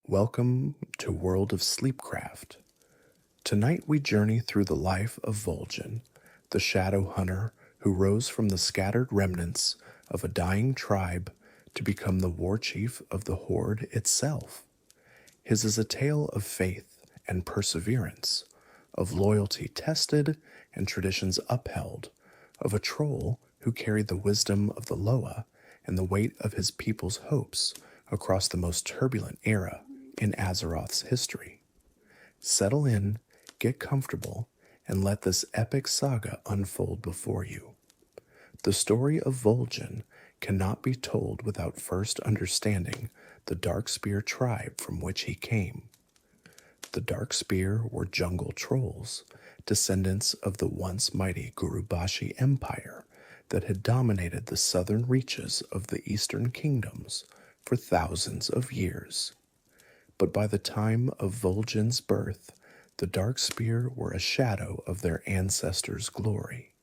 Welcome to World of Sleepcraft. Tonight we journey through the life of Vol'jin, the shadow hunter who rose from the scattered remnants of a dying tribe to become the Warchief of the Horde itself. His is a tale of faith and perseverance, of loyalty tested and traditions upheld, of a troll who carried the wisdom of the Loa and the weight of his people's hopes across the most turbulent era in Azeroth's history. Settle in, get comfortable, and let this epic saga unfold before you. The story of Vol'jin cannot be told without first understanding the Darkspear tribe from which he came. The Darkspear were jungle trolls, descendants of the once mighty Gurubashi Empire that had dominated the southern reaches of the eastern kingdoms for thousands of years. But by the time of Vol'jin's birth, the Darkspear were a shadow of their ancestors' glory,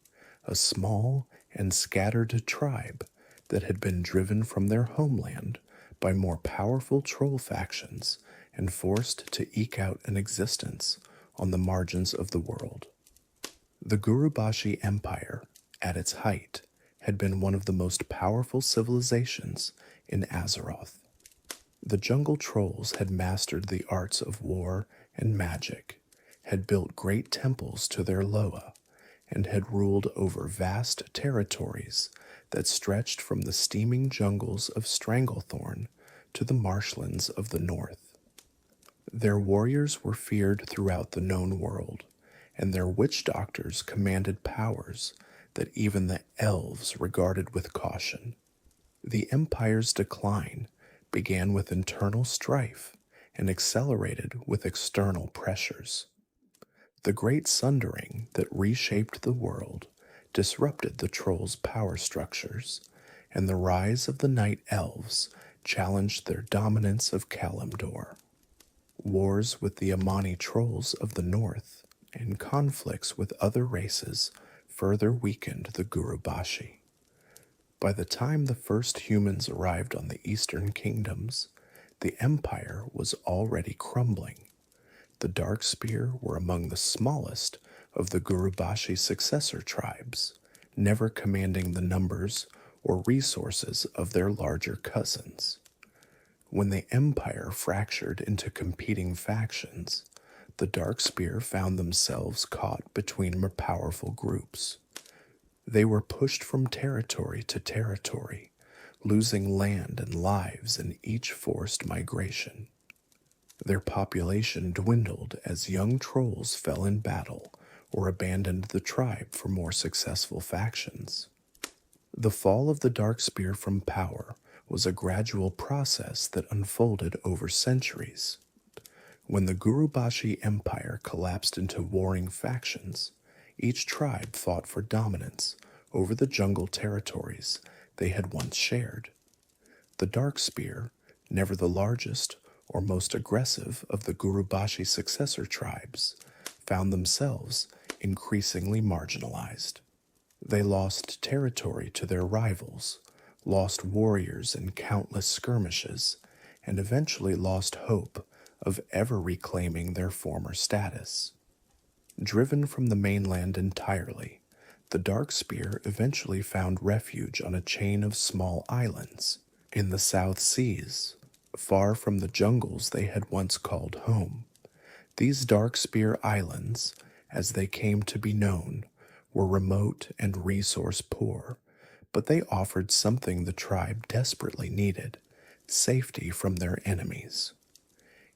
a small and scattered tribe that had been driven from their homeland by more powerful troll factions and forced to eke out an existence on the margins of the world. The Gurubashi Empire, at its height, had been one of the most powerful civilizations in Azeroth. The jungle trolls had mastered the arts of war and magic, had built great temples to their Loa, and had ruled over vast territories that stretched from the steaming jungles of Stranglethorn to the marshlands of the north. Their warriors were feared throughout the known world, and their witch doctors commanded powers that even the elves regarded with caution. The empire's decline began with internal strife and accelerated with external pressures. The Great Sundering that reshaped the world disrupted the trolls' power structures, and the rise of the Night Elves challenged their dominance of Kalimdor. Wars with the Amani trolls of the north and conflicts with other races further weakened the Gurubashi. By the time the first humans arrived on the eastern kingdoms, the empire was already crumbling. The Darkspear were among the smallest of the Gurubashi successor tribes, never commanding the numbers or resources of their larger cousins. When the empire fractured into competing factions, the Darkspear found themselves caught between more powerful groups. They were pushed from territory to territory, losing land and lives in each forced migration. Their population dwindled as young trolls fell in battle or abandoned the tribe for more successful factions. The fall of the Darkspear from power was a gradual process that unfolded over centuries. When the Gurubashi Empire collapsed into warring factions, each tribe fought for dominance over the jungle territories they had once shared. The Darkspear, never the largest or most aggressive of the Gurubashi successor tribes, found themselves increasingly marginalized. They lost territory to their rivals, lost warriors in countless skirmishes, and eventually lost hope of ever reclaiming their former status. Driven from the mainland entirely, the Darkspear eventually found refuge on a chain of small islands in the South Seas, far from the jungles they had once called home. These Darkspear Islands, as they came to be known, were remote and resource poor, but they offered something the tribe desperately needed: safety from their enemies.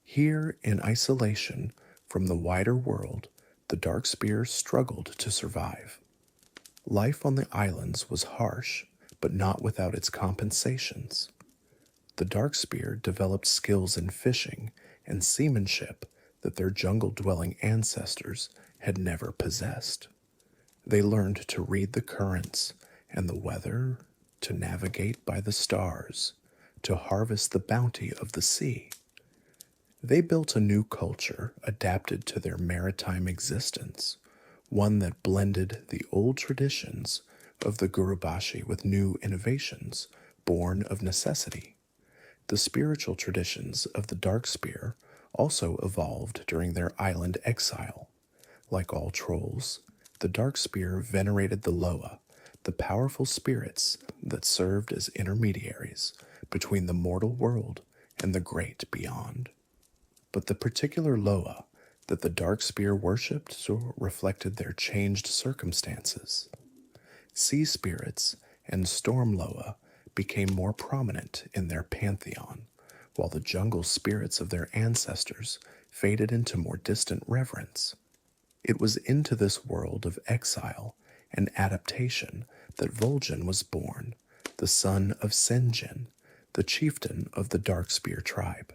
Here, in isolation from the wider world, the Darkspear struggled to survive. Life on the islands was harsh, but not without its compensations. The Darkspear developed skills in fishing and seamanship that their jungle-dwelling ancestors had never possessed. They learned to read the currents and the weather, to navigate by the stars, to harvest the bounty of the sea. They built a new culture adapted to their maritime existence, one that blended the old traditions of the Gurubashi with new innovations born of necessity. The spiritual traditions of the Darkspear also evolved during their island exile. Like all trolls, the Darkspear venerated the Loa, the powerful spirits that served as intermediaries between the mortal world and the great beyond. But the particular Loa that the Darkspear worshipped reflected their changed circumstances. Sea spirits and storm Loa became more prominent in their pantheon, while the jungle spirits of their ancestors faded into more distant reverence. It was into this world of exile and adaptation that Vol'jin was born, the son of Sen'jin, the chieftain of the Darkspear tribe.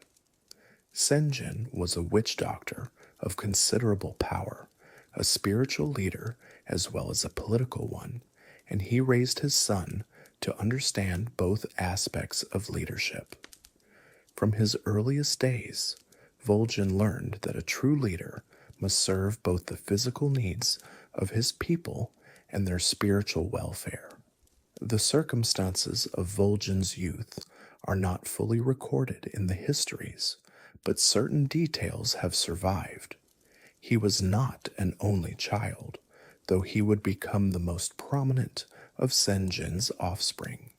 Sen'jin was a witch doctor of considerable power, a spiritual leader as well as a political one, and he raised his son to understand both aspects of leadership. From his earliest days, Vol'jin learned that a true leader must serve both the physical needs of his people and their spiritual welfare. The circumstances of Vol'jin's youth are not fully recorded in the histories, but certain details have survived. He was not an only child, though he would become the most prominent of Sen'jin's offspring.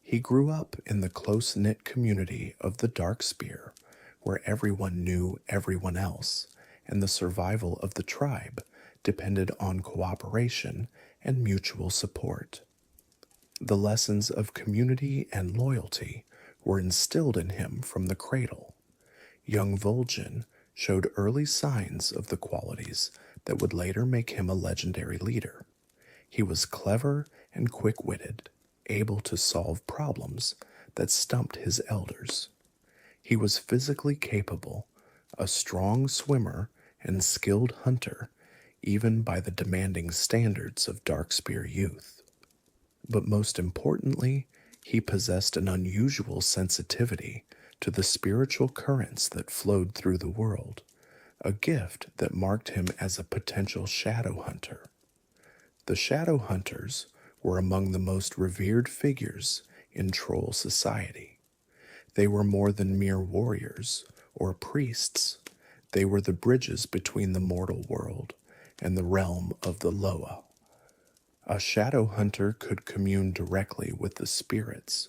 He grew up in the close-knit community of the Darkspear, where everyone knew everyone else, and the survival of the tribe depended on cooperation and mutual support. The lessons of community and loyalty were instilled in him from the cradle. Young Vol'jin showed early signs of the qualities that would later make him a legendary leader. He was clever and quick-witted, able to solve problems that stumped his elders. He was physically capable, a strong swimmer and skilled hunter, even by the demanding standards of Darkspear youth. But most importantly, he possessed an unusual sensitivity to the spiritual currents that flowed through the world, a gift that marked him as a potential shadow hunter. The shadow hunters were among the most revered figures in troll society. They were more than mere warriors or priests. They were the bridges between the mortal world and the realm of the Loa. A shadow hunter could commune directly with the spirits,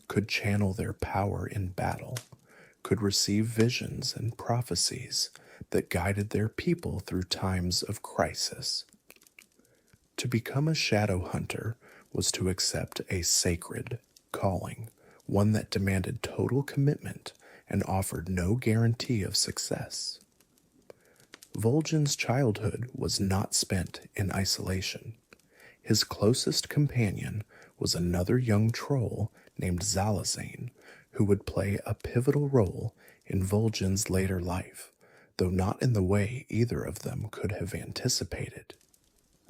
could channel their power in battle, could receive visions and prophecies that guided their people through times of crisis. To become a shadow hunter was to accept a sacred calling, one that demanded total commitment and offered no guarantee of success. Vol'jin's childhood was not spent in isolation. His closest companion was another young troll named Zalazane, who would play a pivotal role in Vol'jin's later life, though not in the way either of them could have anticipated.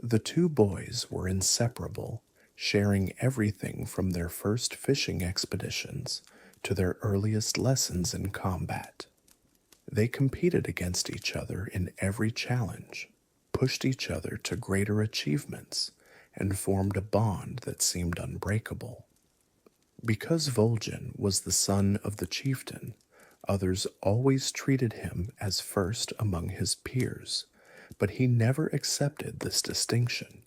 The two boys were inseparable, sharing everything from their first fishing expeditions to their earliest lessons in combat. They competed against each other in every challenge, pushed each other to greater achievements, and formed a bond that seemed unbreakable. Because Vol'jin was the son of the chieftain, others always treated him as first among his peers, but he never accepted this distinction.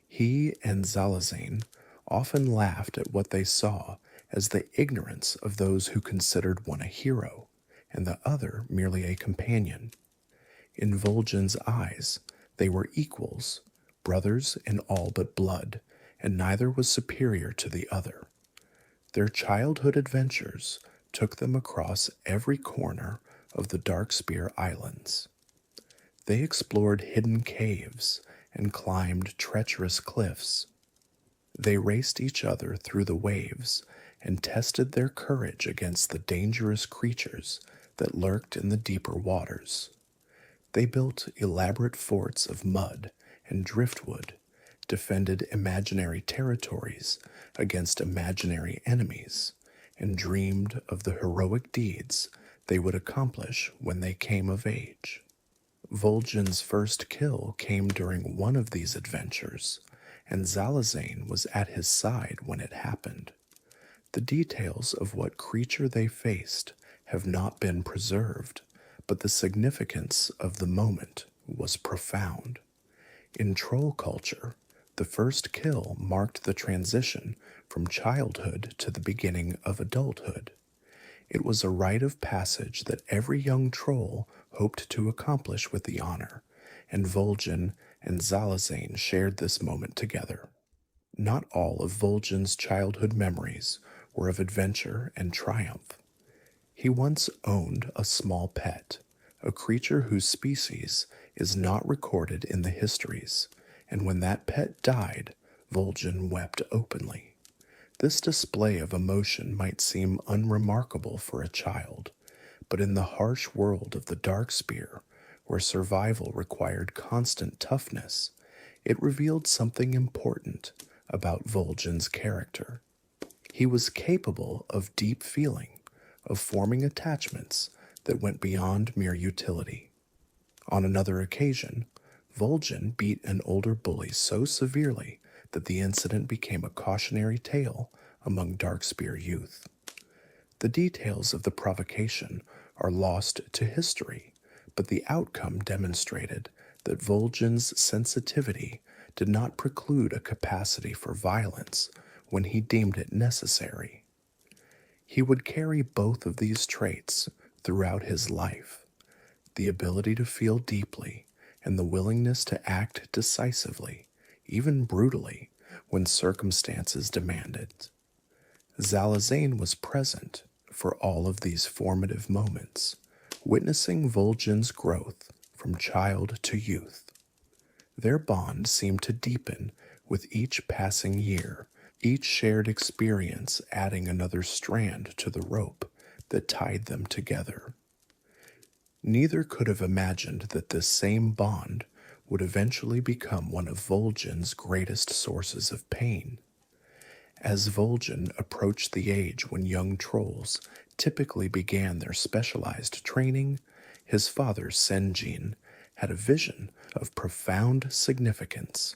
He and Zalazane often laughed at what they saw as the ignorance of those who considered one a hero and the other merely a companion. In Vol'jin's eyes, they were equals, brothers in all but blood, and neither was superior to the other. Their childhood adventures took them across every corner of the Darkspear Islands. They explored hidden caves and climbed treacherous cliffs. They raced each other through the waves and tested their courage against the dangerous creatures that lurked in the deeper waters. They built elaborate forts of mud and driftwood, defended imaginary territories against imaginary enemies, and dreamed of the heroic deeds they would accomplish when they came of age. Vol'jin's first kill came during one of these adventures, and Zalazane was at his side when it happened. The details of what creature they faced have not been preserved, but the significance of the moment was profound. In troll culture, the first kill marked the transition from childhood to the beginning of adulthood. It was a rite of passage that every young troll hoped to accomplish with the honor, and Vol'jin and Zalazane shared this moment together. Not all of Vol'jin's childhood memories were of adventure and triumph. He once owned a small pet, a creature whose species is not recorded in the histories, and when that pet died, Vol'jin wept openly. This display of emotion might seem unremarkable for a child, but in the harsh world of the Darkspear, where survival required constant toughness, it revealed something important about Vol'jin's character. He was capable of deep feeling, of forming attachments that went beyond mere utility. On another occasion, Vol'jin beat an older bully so severely that the incident became a cautionary tale among Darkspear youth. The details of the provocation are lost to history, but the outcome demonstrated that Vol'jin's sensitivity did not preclude a capacity for violence when he deemed it necessary. He would carry both of these traits throughout his life, the ability to feel deeply and the willingness to act decisively, even brutally, when circumstances demanded. Zalazane was present for all of these formative moments, witnessing Vol'jin's growth from child to youth. Their bond seemed to deepen with each passing year, each shared experience adding another strand to the rope that tied them together. Neither could have imagined that this same bond would eventually become one of Vol'jin's greatest sources of pain. As Vol'jin approached the age when young trolls typically began their specialized training, his father Sen'jin had a vision of profound significance.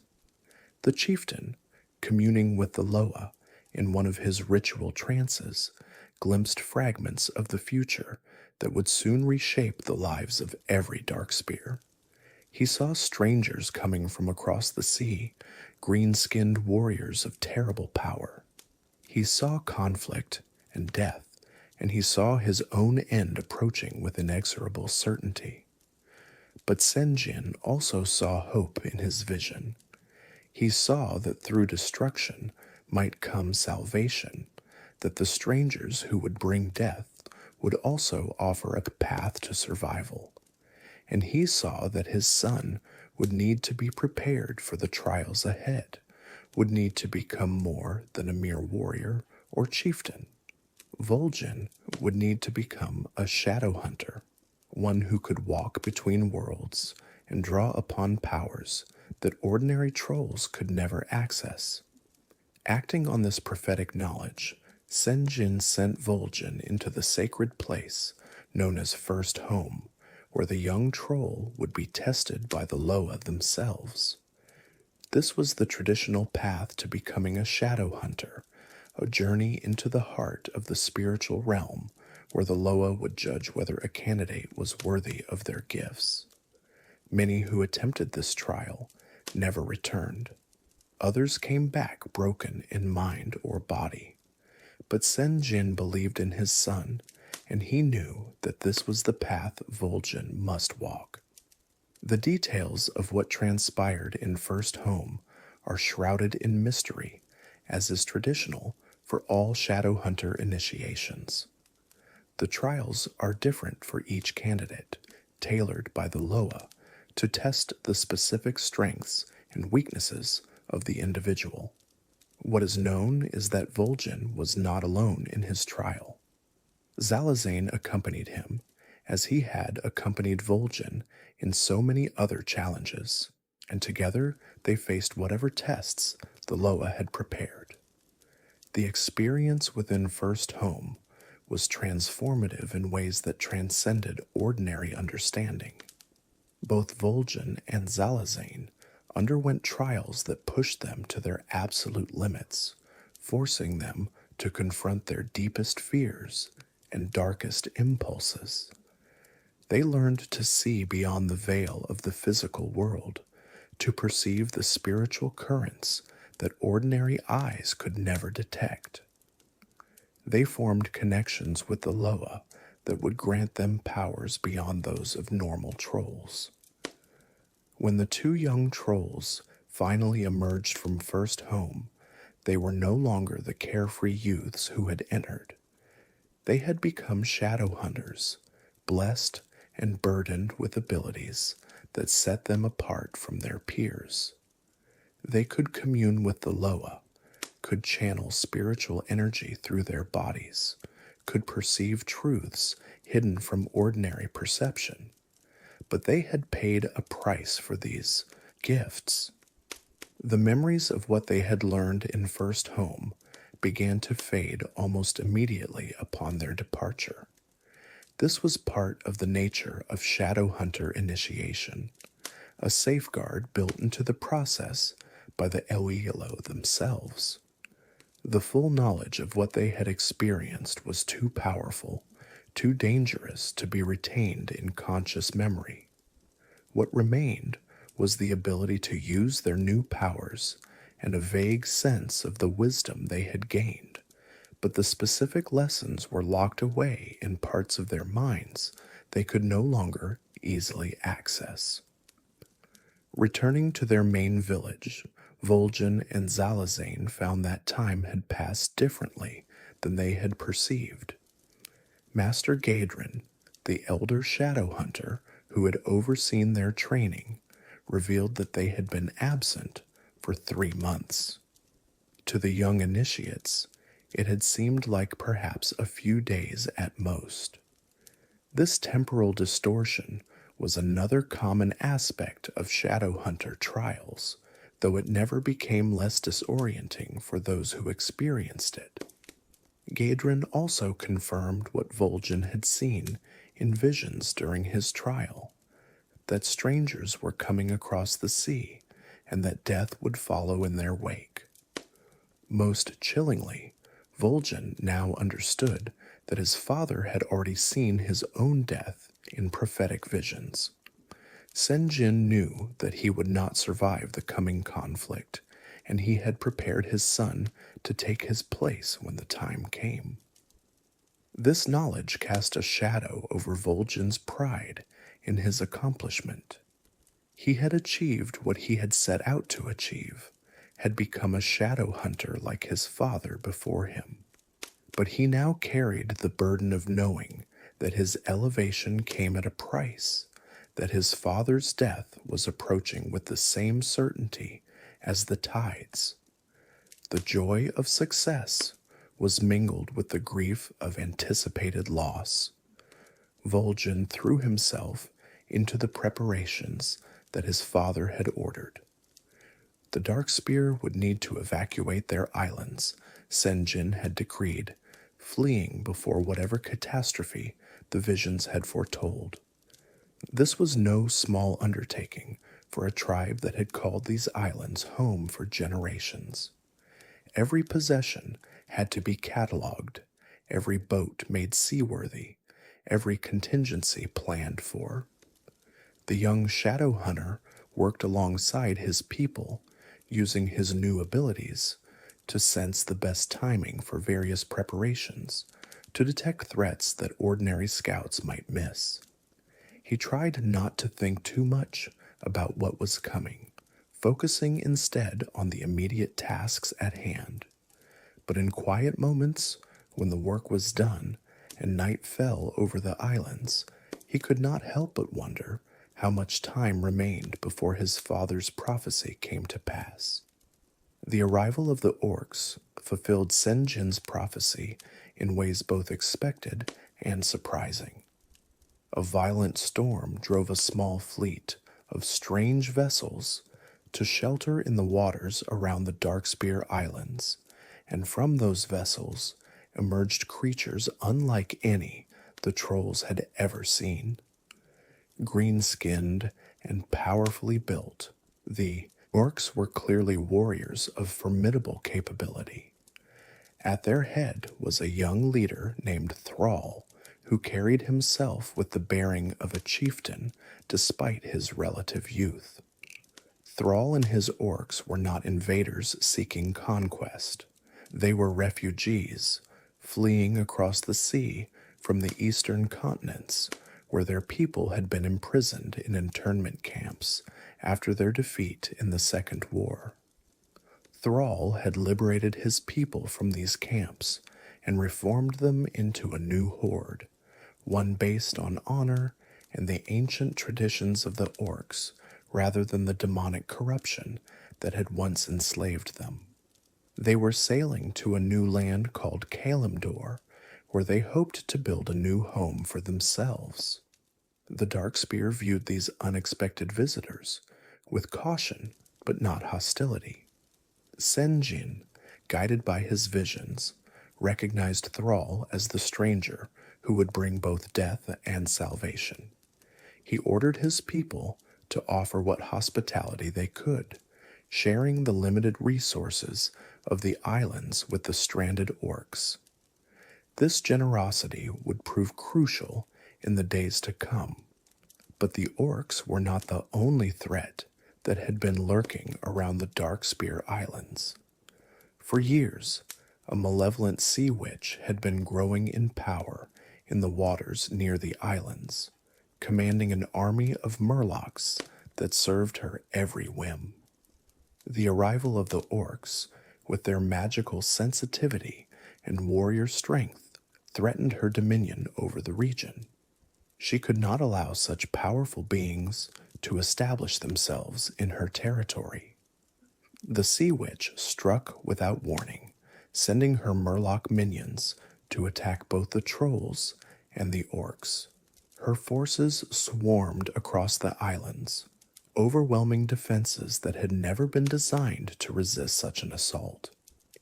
The chieftain, communing with the Loa in one of his ritual trances, glimpsed fragments of the future that would soon reshape the lives of every Darkspear. He saw strangers coming from across the sea, green-skinned warriors of terrible power. He saw conflict and death, and he saw his own end approaching with inexorable certainty. But Sen'jin also saw hope in his vision. He saw that through destruction might come salvation, that the strangers who would bring death would also offer a path to survival. And he saw that his son would need to be prepared for the trials ahead, would need to become more than a mere warrior or chieftain. Vol'jin would need to become a shadow hunter, one who could walk between worlds and draw upon powers that ordinary trolls could never access. Acting on this prophetic knowledge, Sen'jin sent Vol'jin into the sacred place known as First Home, where the young troll would be tested by the Loa themselves. This was the traditional path to becoming a shadow hunter, a journey into the heart of the spiritual realm where the Loa would judge whether a candidate was worthy of their gifts. Many who attempted this trial never returned. Others came back broken in mind or body. But Sen'jin believed in his son, and he knew that this was the path Vol'jin must walk. The details of what transpired in First Home are shrouded in mystery, as is traditional for all Shadow Hunter initiations. The trials are different for each candidate, tailored by the Loa to test the specific strengths and weaknesses of the individual. What is known is that Vol'jin was not alone in his trial. Zalazane accompanied him, as he had accompanied Vol'jin in so many other challenges, and together they faced whatever tests the Loa had prepared. The experience within First Home was transformative in ways that transcended ordinary understanding. Both Vol'jin and Zalazane underwent trials that pushed them to their absolute limits, forcing them to confront their deepest fears and darkest impulses. They learned to see beyond the veil of the physical world, to perceive the spiritual currents that ordinary eyes could never detect. They formed connections with the Loa that would grant them powers beyond those of normal trolls. When the two young trolls finally emerged from First Home, they were no longer the carefree youths who had entered. They had become shadow hunters, blessed and burdened with abilities that set them apart from their peers. They could commune with the Loa, could channel spiritual energy through their bodies, could perceive truths hidden from ordinary perception. But they had paid a price for these gifts. The memories of what they had learned in First Home began to fade almost immediately upon their departure. This was part of the nature of Shadow Hunter initiation, a safeguard built into the process by the Eluyilo themselves. The full knowledge of what they had experienced was too powerful, too dangerous to be retained in conscious memory. What remained was the ability to use their new powers and a vague sense of the wisdom they had gained, but the specific lessons were locked away in parts of their minds they could no longer easily access. Returning to their main village, Vol'jin and Zalazane found that time had passed differently than they had perceived. Master Gaedrin, the elder shadow hunter who had overseen their training, revealed that they had been absent for 3 months. To the young initiates, it had seemed like perhaps a few days at most. This temporal distortion was another common aspect of shadow hunter trials, though it never became less disorienting for those who experienced it. Gaedrin also confirmed what Vol'jin had seen in visions during his trial, that strangers were coming across the sea and that death would follow in their wake. Most chillingly, Vol'jin now understood that his father had already seen his own death in prophetic visions. Sen'jin knew that he would not survive the coming conflict, and he had prepared his son to take his place when the time came. This knowledge cast a shadow over Vol'jin's pride in his accomplishment. He had achieved what he had set out to achieve, had become a shadow hunter like his father before him. But he now carried the burden of knowing that his elevation came at a price, that his father's death was approaching with the same certainty as the tides. The joy of success was mingled with the grief of anticipated loss. Vol'jin threw himself into the preparations that his father had ordered. The Darkspear would need to evacuate their islands, Sen'jin had decreed, fleeing before whatever catastrophe the visions had foretold. This was no small undertaking for a tribe that had called these islands home for generations. Every possession had to be catalogued, every boat made seaworthy, every contingency planned for. The young shadow hunter worked alongside his people, using his new abilities to sense the best timing for various preparations, to detect threats that ordinary scouts might miss. He tried not to think too much about what was coming, focusing instead on the immediate tasks at hand. But in quiet moments, when the work was done and night fell over the islands, he could not help but wonder how much time remained before his father's prophecy came to pass. The arrival of the orcs fulfilled Sen'jin's prophecy in ways both expected and surprising. A violent storm drove a small fleet of strange vessels to shelter in the waters around the Darkspear Islands, and from those vessels emerged creatures unlike any the trolls had ever seen. Green-skinned and powerfully built, the orcs were clearly warriors of formidable capability. At their head was a young leader named Thrall, who carried himself with the bearing of a chieftain despite his relative youth. Thrall and his orcs were not invaders seeking conquest. They were refugees, fleeing across the sea from the eastern continents, where their people had been imprisoned in internment camps after their defeat in the Second War. Thrall had liberated his people from these camps and reformed them into a new horde, one based on honor and the ancient traditions of the orcs rather than the demonic corruption that had once enslaved them. They were sailing to a new land called Kalimdor, where they hoped to build a new home for themselves. The Darkspear viewed these unexpected visitors with caution but not hostility. Sen'jin, guided by his visions, recognized Thrall as the stranger who would bring both death and salvation. He ordered his people to offer what hospitality they could, sharing the limited resources of the islands with the stranded orcs. This generosity would prove crucial in the days to come, but the orcs were not the only threat that had been lurking around the Darkspear Islands. For years, a malevolent sea witch had been growing in power in the waters near the islands, commanding an army of murlocs that served her every whim. The arrival of the orcs, with their magical sensitivity and warrior strength, threatened her dominion over the region. She could not allow such powerful beings to establish themselves in her territory. The Sea Witch struck without warning, sending her Murloc minions to attack both the trolls and the orcs. Her forces swarmed across the islands, overwhelming defenses that had never been designed to resist such an assault.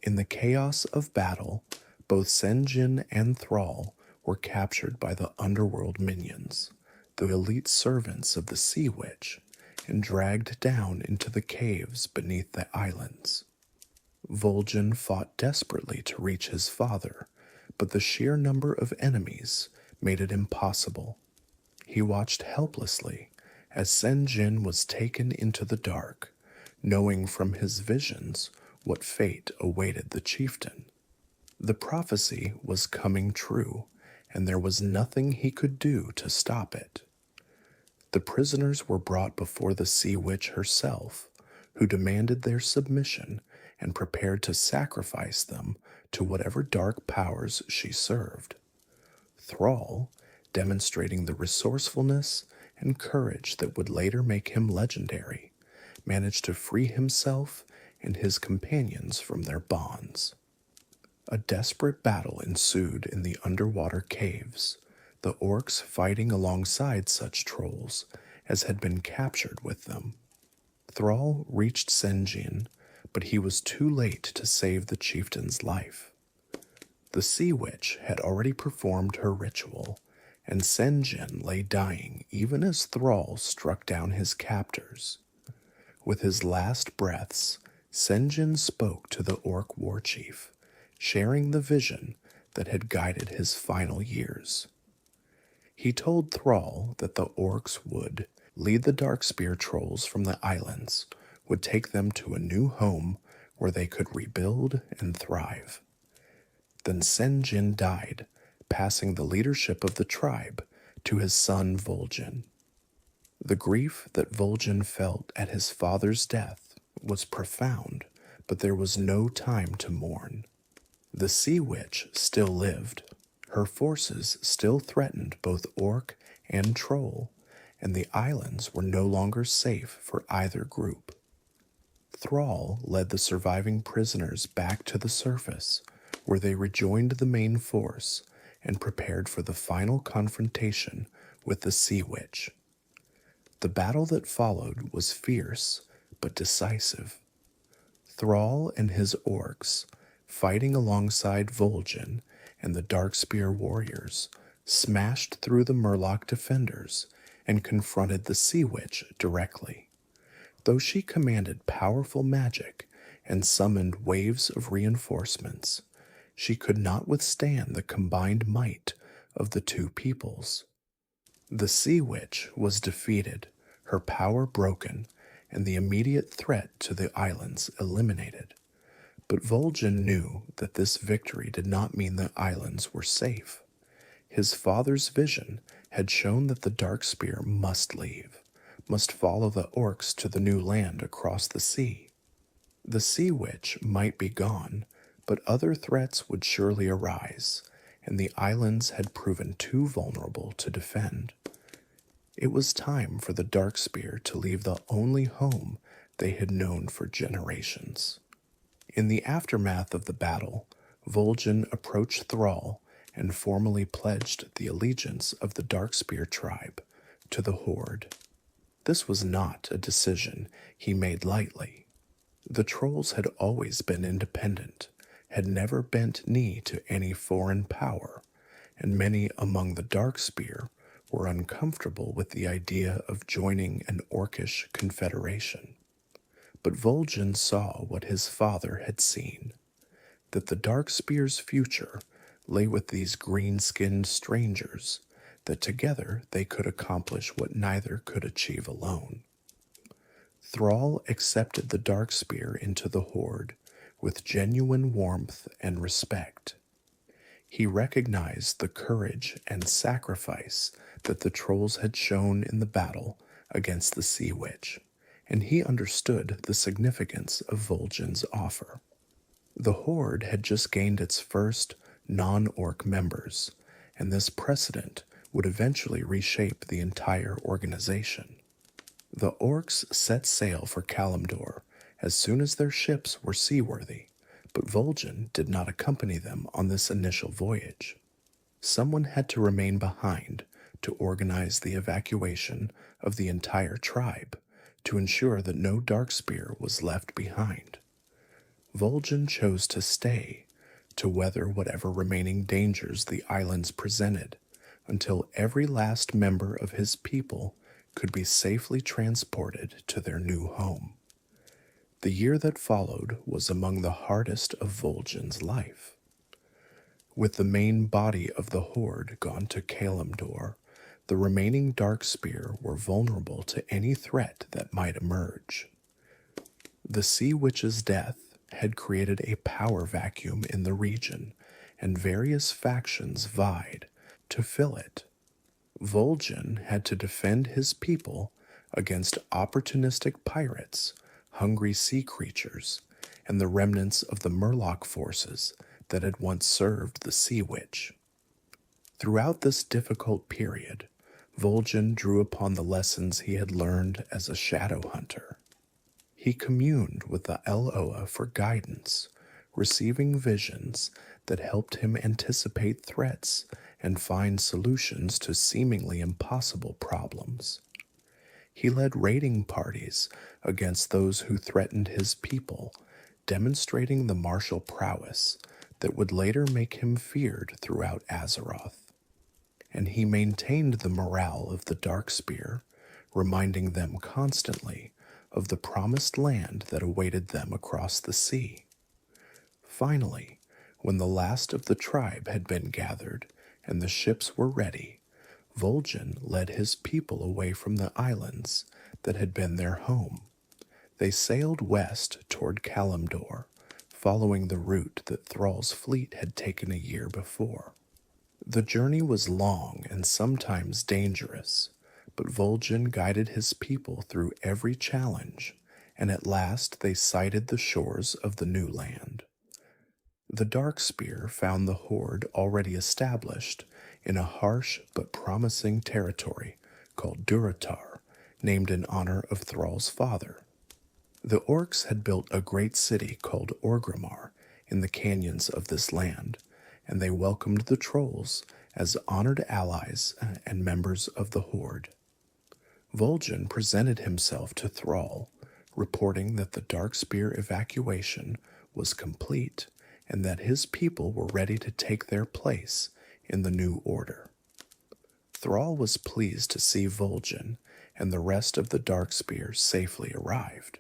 In the chaos of battle, both Sen'jin and Thrall were captured by the underworld minions, the elite servants of the Sea Witch, and dragged down into the caves beneath the islands. Vol'jin fought desperately to reach his father, but the sheer number of enemies made it impossible. He watched helplessly as Sen'jin was taken into the dark, knowing from his visions what fate awaited the chieftain. The prophecy was coming true, and there was nothing he could do to stop it. The prisoners were brought before the Sea Witch herself, who demanded their submission and prepared to sacrifice them to whatever dark powers she served. Thrall, demonstrating the resourcefulness and courage that would later make him legendary, managed to free himself and his companions from their bonds. A desperate battle ensued in the underwater caves, the orcs fighting alongside such trolls as had been captured with them. Thrall reached Sen'jin, but he was too late to save the chieftain's life. The Sea Witch had already performed her ritual, and Sen'jin lay dying even as Thrall struck down his captors. With his last breaths, Sen'jin spoke to the orc warchief, sharing the vision that had guided his final years. He told Thrall that the orcs would lead the Darkspear trolls from the islands, would take them to a new home where they could rebuild and thrive. Then Sen'jin died, passing the leadership of the tribe to his son Vol'jin. The grief that Vol'jin felt at his father's death was profound, but there was no time to mourn. The Sea Witch still lived. Her forces still threatened both orc and troll, and the islands were no longer safe for either group. Thrall led the surviving prisoners back to the surface, where they rejoined the main force and prepared for the final confrontation with the Sea Witch. The battle that followed was fierce but decisive. Thrall and his orcs, fighting alongside Vol'jin and the Darkspear warriors, smashed through the Murloc defenders and confronted the Sea Witch directly. Though she commanded powerful magic and summoned waves of reinforcements, she could not withstand the combined might of the two peoples. The Sea Witch was defeated, her power broken, and the immediate threat to the islands eliminated. But Vol'jin knew that this victory did not mean the islands were safe. His father's vision had shown that the Darkspear must leave, must follow the orcs to the new land across the sea. The Sea Witch might be gone, but other threats would surely arise, and the islands had proven too vulnerable to defend. It was time for the Darkspear to leave the only home they had known for generations. In the aftermath of the battle, Vol'jin approached Thrall and formally pledged the allegiance of the Darkspear tribe to the Horde. This was not a decision he made lightly. The trolls had always been independent, had never bent knee to any foreign power, and many among the Darkspear were uncomfortable with the idea of joining an orcish confederation. But Vol'jin saw what his father had seen, that the Darkspear's future lay with these green-skinned strangers, that together they could accomplish what neither could achieve alone. Thrall accepted the Darkspear into the Horde with genuine warmth and respect. He recognized the courage and sacrifice that the trolls had shown in the battle against the Sea Witch, and he understood the significance of Vol'jin's offer. The Horde had just gained its first non-orc members, and this precedent would eventually reshape the entire organization. The orcs set sail for Kalimdor as soon as their ships were seaworthy, but Vol'jin did not accompany them on this initial voyage. Someone had to remain behind to organize the evacuation of the entire tribe, to ensure that no Darkspear was left behind. Vol'jin chose to stay, to weather whatever remaining dangers the islands presented, until every last member of his people could be safely transported to their new home. The year that followed was among the hardest of Vol'jin's life. With the main body of the Horde gone to Kalimdor, the remaining Darkspear were vulnerable to any threat that might emerge. The Sea Witch's death had created a power vacuum in the region, and various factions vied to fill it. Vol'jin had to defend his people against opportunistic pirates, hungry sea creatures, and the remnants of the Murloc forces that had once served the Sea Witch. Throughout this difficult period, Vol'jin drew upon the lessons he had learned as a shadow hunter. He communed with the Eloa for guidance, receiving visions that helped him anticipate threats and find solutions to seemingly impossible problems. He led raiding parties against those who threatened his people, demonstrating the martial prowess that would later make him feared throughout Azeroth. And he maintained the morale of the Darkspear, reminding them constantly of the promised land that awaited them across the sea. Finally, when the last of the tribe had been gathered and the ships were ready, Vol'jin led his people away from the islands that had been their home. They sailed west toward Kalimdor, following the route that Thrall's fleet had taken a year before. The journey was long and sometimes dangerous, but Vol'jin guided his people through every challenge, and at last they sighted the shores of the new land. The Darkspear found the Horde already established in a harsh but promising territory called Durotar, named in honor of Thrall's father. The orcs had built a great city called Orgrimmar in the canyons of this land, and they welcomed the trolls as honored allies and members of the Horde. Vol'jin presented himself to Thrall, reporting that the Darkspear evacuation was complete and that his people were ready to take their place in the new order. Thrall was pleased to see Vol'jin and the rest of the Darkspear safely arrived.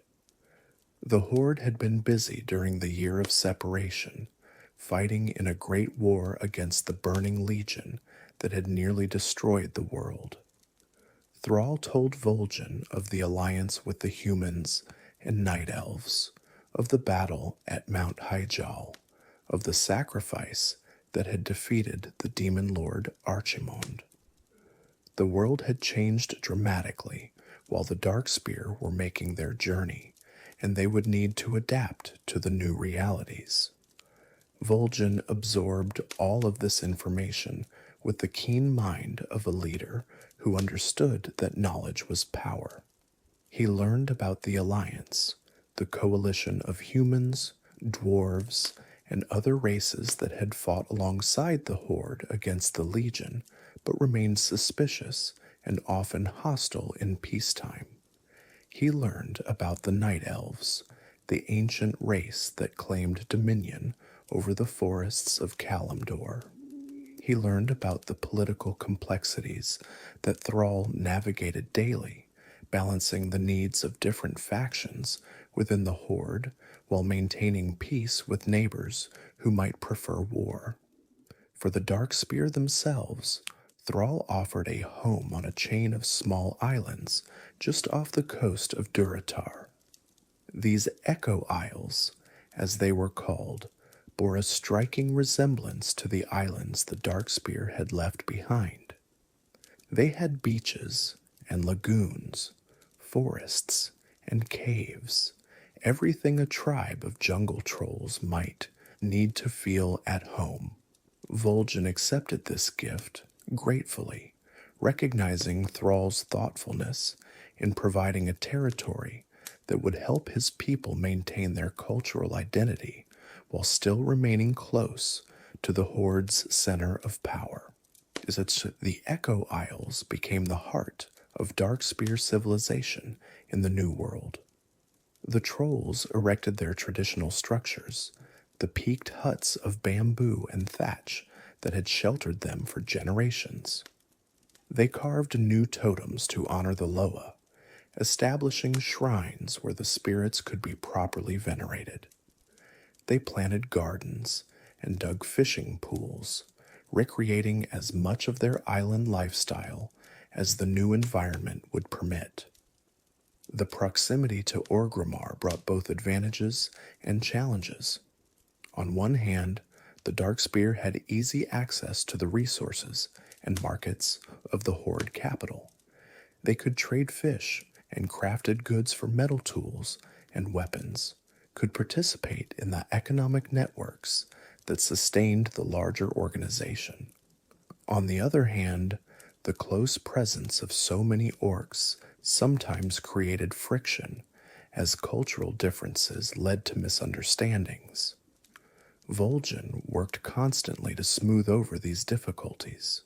The Horde had been busy during the year of separation, fighting in a great war against the Burning Legion that had nearly destroyed the world. Thrall told Vol'jin of the alliance with the humans and night elves, of the battle at Mount Hyjal, of the sacrifice that had defeated the demon lord Archimond. The world had changed dramatically while the Darkspear were making their journey, and they would need to adapt to the new realities. Vol'jin absorbed all of this information with the keen mind of a leader who understood that knowledge was power. He learned about the Alliance, the coalition of humans, dwarves, and other races that had fought alongside the Horde against the Legion, but remained suspicious and often hostile in peacetime. He learned about the Night Elves, the ancient race that claimed dominion over the forests of Kalimdor. He learned about the political complexities that Thrall navigated daily, balancing the needs of different factions within the Horde while maintaining peace with neighbors who might prefer war. For the Darkspear themselves, Thrall offered a home on a chain of small islands just off the coast of Durotar. These Echo Isles, as they were called, bore a striking resemblance to the islands the Darkspear had left behind. They had beaches and lagoons, forests and caves, everything a tribe of jungle trolls might need to feel at home. Vol'jin accepted this gift gratefully, recognizing Thrall's thoughtfulness in providing a territory that would help his people maintain their cultural identity while still remaining close to the Horde's center of power. The Echo Isles became the heart of Darkspear civilization in the New World. The trolls erected their traditional structures, the peaked huts of bamboo and thatch that had sheltered them for generations. They carved new totems to honor the Loa, establishing shrines where the spirits could be properly venerated. They planted gardens and dug fishing pools, recreating as much of their island lifestyle as the new environment would permit. The proximity to Orgrimmar brought both advantages and challenges. On one hand, the Darkspear had easy access to the resources and markets of the Horde capital. They could trade fish and crafted goods for metal tools and weapons, could participate in the economic networks that sustained the larger organization. On the other hand, the close presence of so many orcs sometimes created friction, as cultural differences led to misunderstandings. Vol'jin worked constantly to smooth over these difficulties.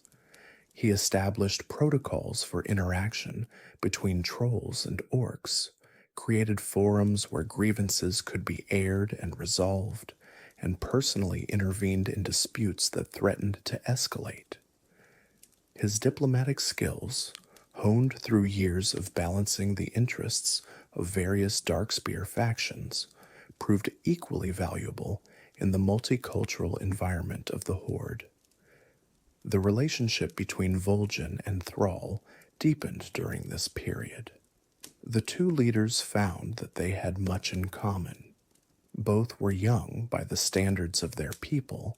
He established protocols for interaction between trolls and orcs, created forums where grievances could be aired and resolved, and personally intervened in disputes that threatened to escalate. His diplomatic skills, honed through years of balancing the interests of various Darkspear factions, proved equally valuable in the multicultural environment of the Horde. The relationship between Vol'jin and Thrall deepened during this period. The two leaders found that they had much in common. Both were young by the standards of their people,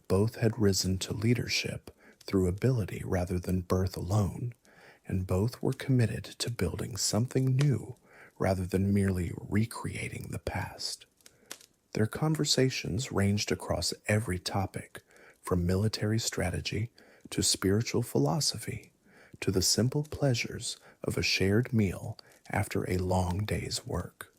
both had risen to leadership through ability rather than birth alone, and both were committed to building something new rather than merely recreating the past. Their conversations ranged across every topic, from military strategy to spiritual philosophy to the simple pleasures of a shared meal after a long day's work.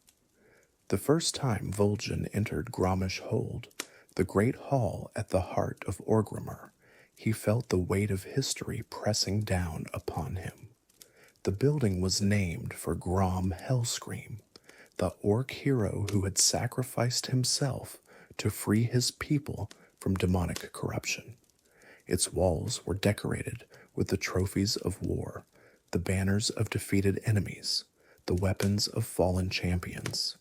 The first time Vol'jin entered Grommash Hold, the great hall at the heart of Orgrimmar, he felt the weight of history pressing down upon him. The building was named for Grom Hellscream, the orc hero who had sacrificed himself to free his people from demonic corruption. Its walls were decorated with the trophies of war, the banners of defeated enemies, the weapons of fallen champions.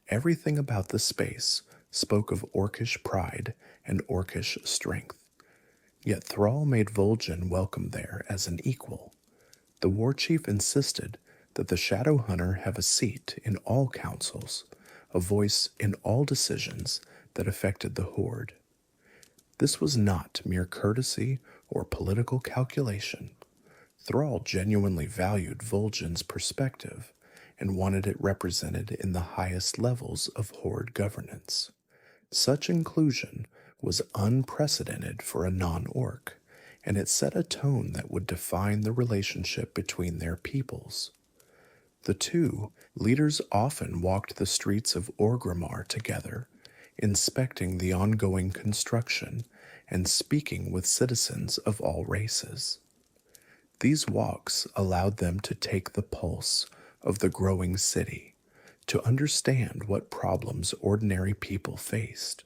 Everything about the space spoke of orcish pride and orcish strength. Yet Thrall made Vol'jin welcome there as an equal. The Warchief insisted that the Shadowhunter have a seat in all councils, a voice in all decisions that affected the Horde. This was not mere courtesy or political calculation. Thrall genuinely valued Vol'jin's perspective and wanted it represented in the highest levels of Horde governance. Such inclusion was unprecedented for a non-orc, and it set a tone that would define the relationship between their peoples. The two leaders often walked the streets of Orgrimmar together, inspecting the ongoing construction and speaking with citizens of all races. These walks allowed them to take the pulse of the growing city, to understand what problems ordinary people faced,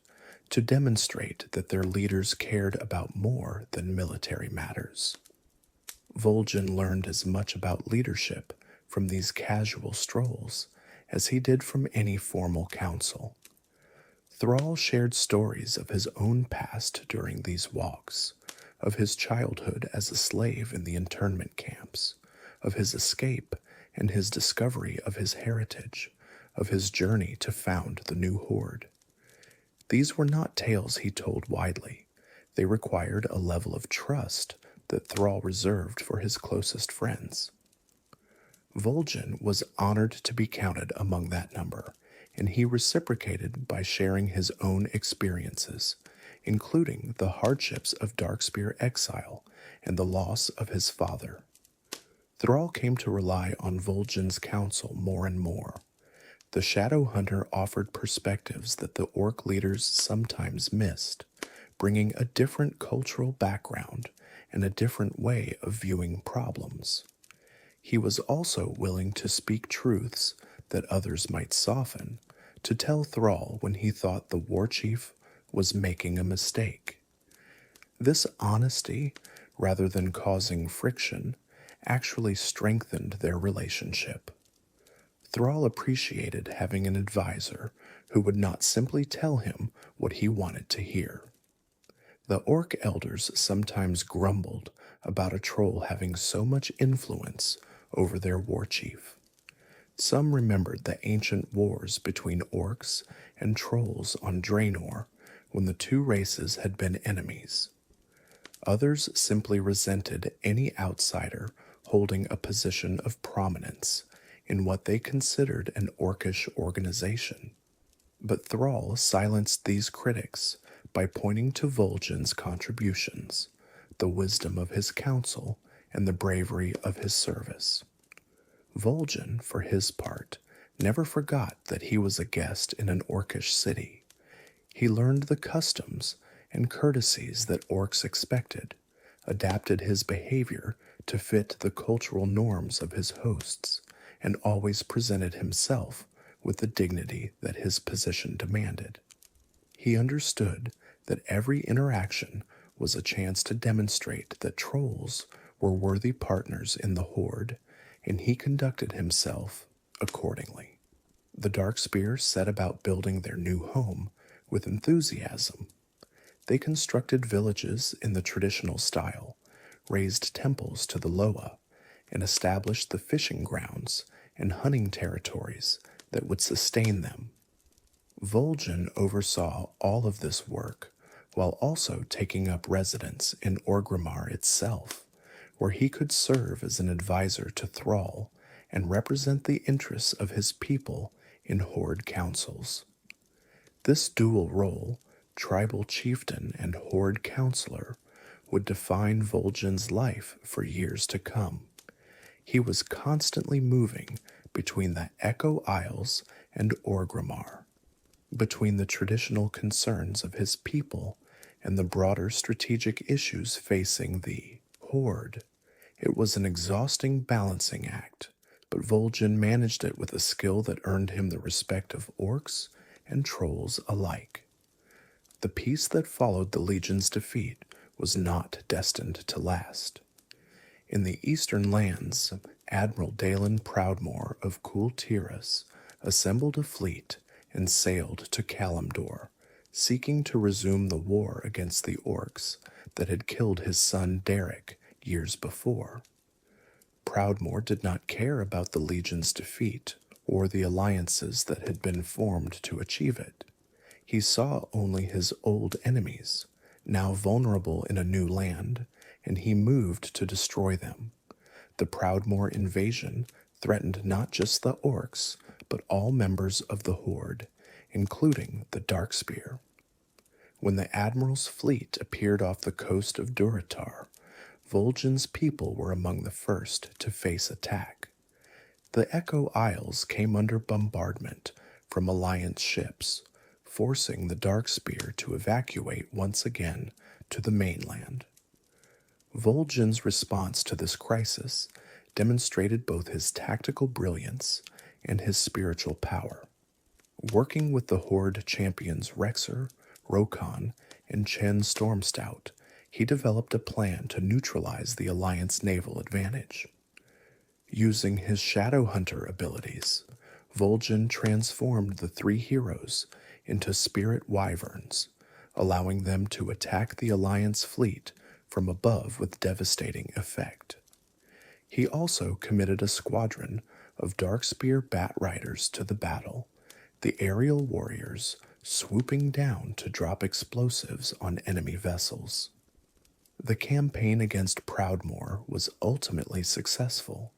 to demonstrate that their leaders cared about more than military matters. Vol'jin learned as much about leadership from these casual strolls as he did from any formal council. Thrall shared stories of his own past during these walks, of his childhood as a slave in the internment camps, of his escape and his discovery of his heritage, of his journey to found the new Horde. These were not tales he told widely. They required a level of trust that Thrall reserved for his closest friends. Vol'jin was honored to be counted among that number, and he reciprocated by sharing his own experiences, including the hardships of Darkspear exile and the loss of his father. Thrall came to rely on Vol'jin's counsel more and more. The Shadowhunter offered perspectives that the orc leaders sometimes missed, bringing a different cultural background and a different way of viewing problems. He was also willing to speak truths that others might soften, to tell Thrall when he thought the Warchief was making a mistake. This honesty, rather than causing friction, actually strengthened their relationship. Thrall appreciated having an advisor who would not simply tell him what he wanted to hear. The orc elders sometimes grumbled about a troll having so much influence over their warchief. Some remembered the ancient wars between orcs and trolls on Draenor when the two races had been enemies. Others simply resented any outsider holding a position of prominence in what they considered an orcish organization. But Thrall silenced these critics by pointing to Vol'jin's contributions, the wisdom of his counsel, and the bravery of his service. Vol'jin, for his part, never forgot that he was a guest in an orcish city. He learned the customs and courtesies that orcs expected, adapted his behavior to fit the cultural norms of his hosts, and always presented himself with the dignity that his position demanded. He understood that every interaction was a chance to demonstrate that trolls were worthy partners in the Horde, and he conducted himself accordingly. The Darkspear set about building their new home with enthusiasm. They constructed villages in the traditional style, raised temples to the Loa, and established the fishing grounds and hunting territories that would sustain them. Vol'jin oversaw all of this work while also taking up residence in Orgrimmar itself, where he could serve as an advisor to Thrall and represent the interests of his people in Horde councils. This dual role, tribal chieftain and Horde counselor, would define Vol'jin's life for years to come. He was constantly moving between the Echo Isles and Orgrimmar, between the traditional concerns of his people and the broader strategic issues facing the Horde. It was an exhausting balancing act, but Vol'jin managed it with a skill that earned him the respect of orcs and trolls alike. The peace that followed the Legion's defeat was not destined to last. In the eastern lands, Admiral Dalen Proudmoore of Cool Tiras assembled a fleet and sailed to Kalimdor seeking to resume the war against the orcs that had killed his son Derek years before. Proudmoore did not care about the Legion's defeat or the alliances that had been formed to achieve it. He saw only his old enemies, now vulnerable in a new land, and he moved to destroy them. The Proudmoore invasion threatened not just the orcs, but all members of the Horde, including the Darkspear. When the Admiral's fleet appeared off the coast of Durotar, Vol'jin's people were among the first to face attack. The Echo Isles came under bombardment from Alliance ships, forcing the Darkspear to evacuate once again to the mainland. Vol'jin's response to this crisis demonstrated both his tactical brilliance and his spiritual power. Working with the Horde champions Rexer, Rokon, and Chen Stormstout, he developed a plan to neutralize the Alliance naval advantage. Using his Shadowhunter abilities, Vol'jin transformed the three heroes into spirit wyverns, allowing them to attack the Alliance fleet from above with devastating effect. He also committed a squadron of Darkspear Bat Riders to the battle, the aerial warriors swooping down to drop explosives on enemy vessels. The campaign against Proudmoore was ultimately successful.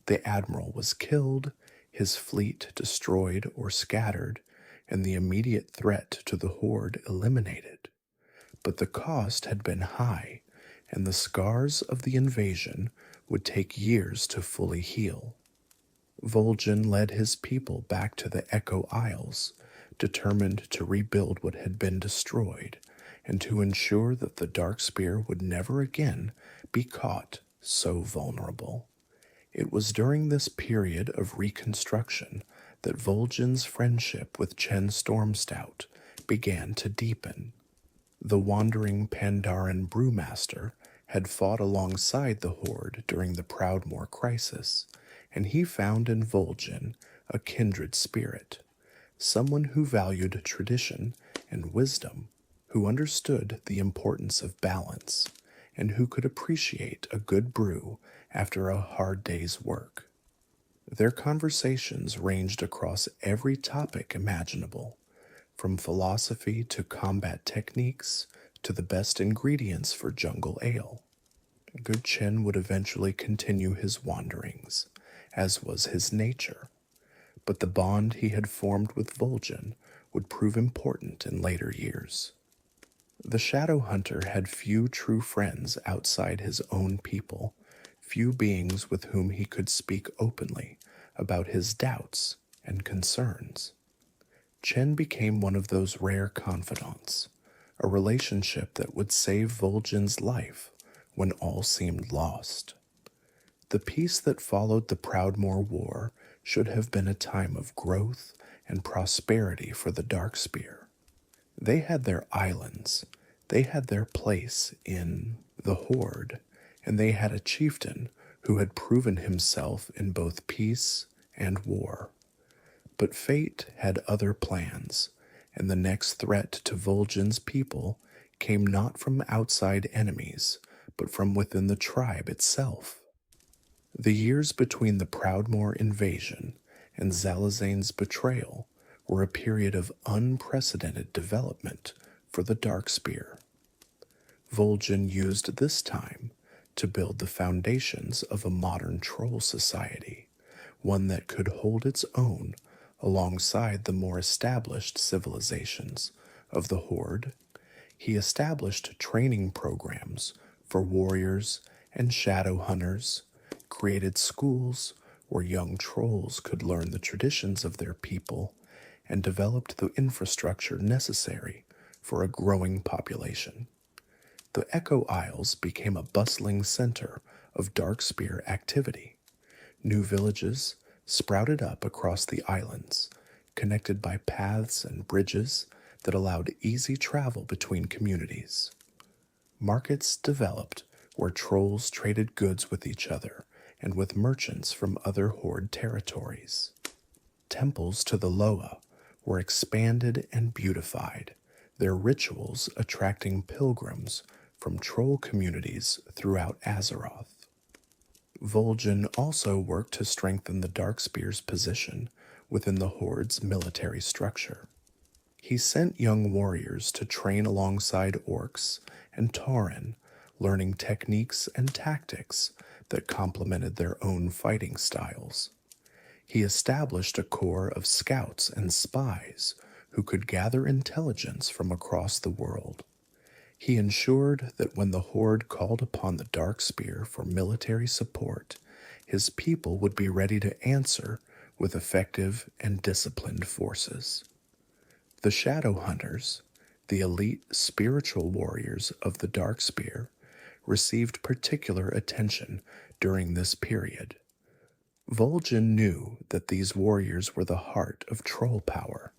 The Admiral was killed, his fleet destroyed or scattered, and the immediate threat to the Horde eliminated. But the cost had been high, and the scars of the invasion would take years to fully heal. Vol'jin led his people back to the Echo Isles, determined to rebuild what had been destroyed, and to ensure that the Darkspear would never again be caught so vulnerable. It was during this period of reconstruction that Vol'jin's friendship with Chen Stormstout began to deepen. The wandering Pandaren brewmaster had fought alongside the Horde during the Proudmoore crisis, and he found in Vol'jin a kindred spirit, someone who valued tradition and wisdom, who understood the importance of balance, and who could appreciate a good brew after a hard day's work. Their conversations ranged across every topic imaginable, from philosophy to combat techniques to the best ingredients for jungle ale. Good Chen would eventually continue his wanderings, as was his nature, but the bond he had formed with Vol'jin would prove important in later years. The Shadowhunter had few true friends outside his own people, few beings with whom he could speak openly about his doubts and concerns. Chen became one of those rare confidants, a relationship that would save Vol'jin's life when all seemed lost. The peace that followed the Proudmoore War should have been a time of growth and prosperity for the Darkspear. They had their islands, they had their place in the Horde, and they had a chieftain who had proven himself in both peace and war. But fate had other plans, and the next threat to Vol'jin's people came not from outside enemies, but from within the tribe itself. The years between the Proudmoore invasion and Zalazane's betrayal were a period of unprecedented development for the Darkspear. Vol'jin used this time to build the foundations of a modern troll society, one that could hold its own alongside the more established civilizations of the Horde. He established training programs for warriors and shadow hunters, created schools where young trolls could learn the traditions of their people, and developed the infrastructure necessary for a growing population. The Echo Isles became a bustling center of Darkspear activity. New villages sprouted up across the islands, connected by paths and bridges that allowed easy travel between communities. Markets developed where trolls traded goods with each other and with merchants from other Horde territories. Temples to the Loa were expanded and beautified, their rituals attracting pilgrims from troll communities throughout Azeroth. Vol'jin also worked to strengthen the Darkspear's position within the Horde's military structure. He sent young warriors to train alongside orcs and Tauren, learning techniques and tactics that complemented their own fighting styles. He established a corps of scouts and spies who could gather intelligence from across the world. He ensured that when the Horde called upon the Darkspear for military support, his people would be ready to answer with effective and disciplined forces. The Shadow Hunters, the elite spiritual warriors of the Darkspear, received particular attention during this period. Vol'jin knew that these warriors were the heart of troll power,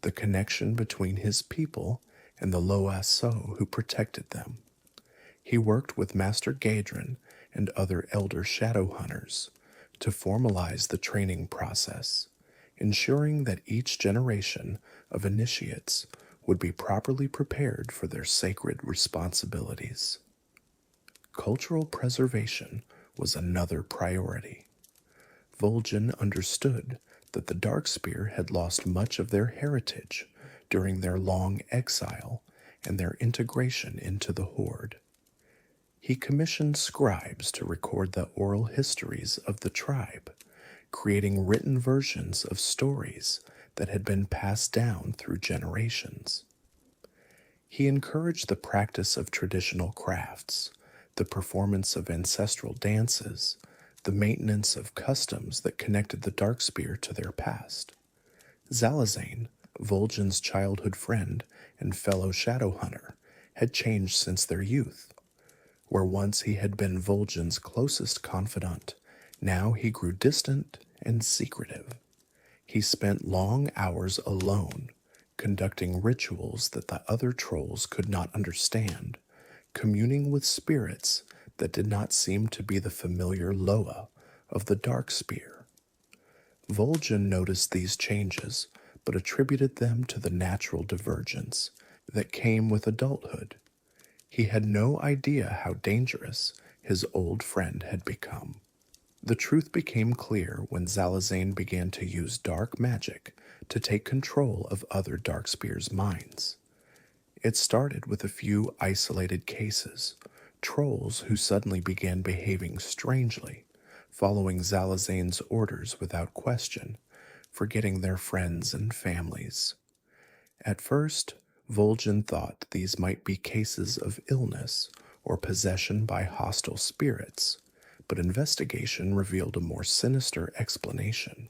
the connection between his people and the Loasso who protected them. He worked with Master Gaedren and other elder shadow hunters to formalize the training process, ensuring that each generation of initiates would be properly prepared for their sacred responsibilities. Cultural preservation was another priority. Vol'jin understood that the Darkspear had lost much of their heritage during their long exile and their integration into the Horde. He commissioned scribes to record the oral histories of the tribe, creating written versions of stories that had been passed down through generations. He encouraged the practice of traditional crafts, the performance of ancestral dances, the maintenance of customs that connected the Darkspear to their past. Zalazane, Vol'jin's childhood friend and fellow shadow hunter, had changed since their youth. Where once he had been Vol'jin's closest confidant, now he grew distant and secretive. He spent long hours alone, conducting rituals that the other trolls could not understand, communing with spirits that did not seem to be the familiar Loa of the Darkspear. Vol'jin noticed these changes, but attributed them to the natural divergence that came with adulthood. He had no idea how dangerous his old friend had become. The truth became clear when Zalazane began to use dark magic to take control of other Darkspear's minds. It started with a few isolated cases, trolls who suddenly began behaving strangely, following Zalazane's orders without question, forgetting their friends and families. At first, Vol'jin thought these might be cases of illness or possession by hostile spirits, but investigation revealed a more sinister explanation.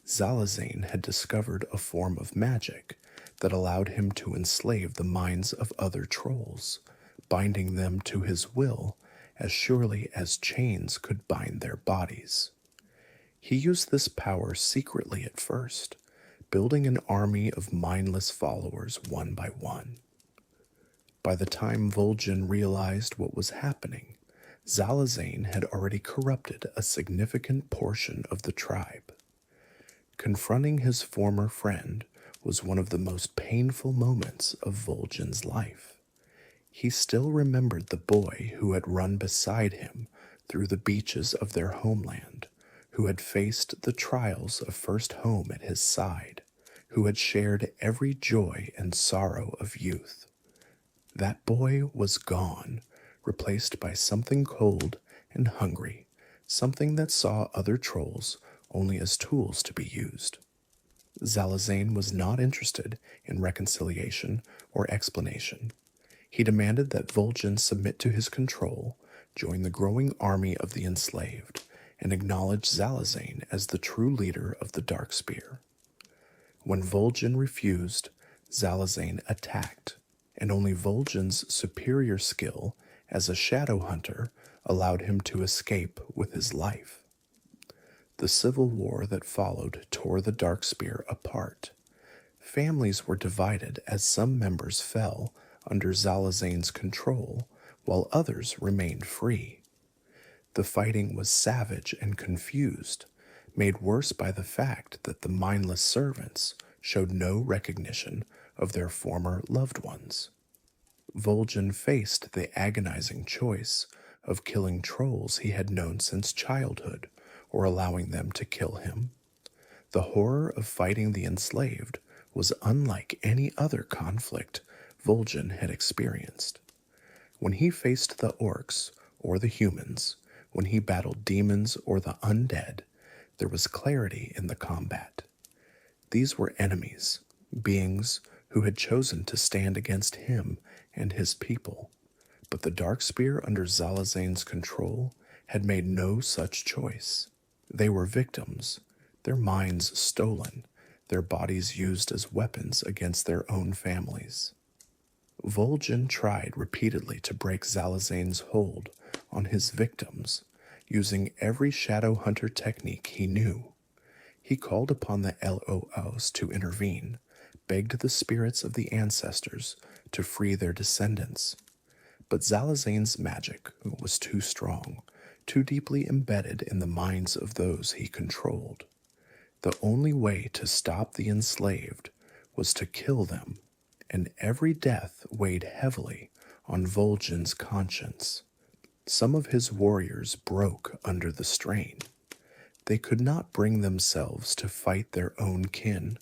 Zalazane had discovered a form of magic that allowed him to enslave the minds of other trolls, binding them to his will as surely as chains could bind their bodies. He used this power secretly at first, building an army of mindless followers one by one. By the time Vol'jin realized what was happening, Zalazane had already corrupted a significant portion of the tribe. Confronting his former friend was one of the most painful moments of Vol'jin's life. He still remembered the boy who had run beside him through the beaches of their homeland, who had faced the trials of first home at his side, who had shared every joy and sorrow of youth. That boy was gone, replaced by something cold and hungry, something that saw other trolls only as tools to be used. Zalazane was not interested in reconciliation or explanation. He demanded that Vol'jin submit to his control, join the growing army of the enslaved, and acknowledge Zalazane as the true leader of the Darkspear. When Vol'jin refused, Zalazane attacked, and only Vol'jin's superior skill as a shadow hunter allowed him to escape with his life. The civil war that followed tore the Darkspear apart. Families were divided as some members fell under Zalazane's control, while others remained free. The fighting was savage and confused, made worse by the fact that the mindless servants showed no recognition of their former loved ones. Vol'jin faced the agonizing choice of killing trolls he had known since childhood or allowing them to kill him. The horror of fighting the enslaved was unlike any other conflict Vol'jin had experienced. When he faced the orcs or the humans, when he battled demons or the undead, there was clarity in the combat. These were enemies, beings who had chosen to stand against him and his people, but the Darkspear under Zalazane's control had made no such choice. They were victims, their minds stolen, their bodies used as weapons against their own families. Vol'jin tried repeatedly to break Zalazane's hold on his victims, using every shadow hunter technique he knew. He called upon the LOOs to intervene, begged the spirits of the ancestors to free their descendants. But Zalazane's magic was too strong, too deeply embedded in the minds of those he controlled. The only way to stop the enslaved was to kill them, and every death weighed heavily on Vol'jin's conscience. Some of his warriors broke under the strain. They could not bring themselves to fight their own kin,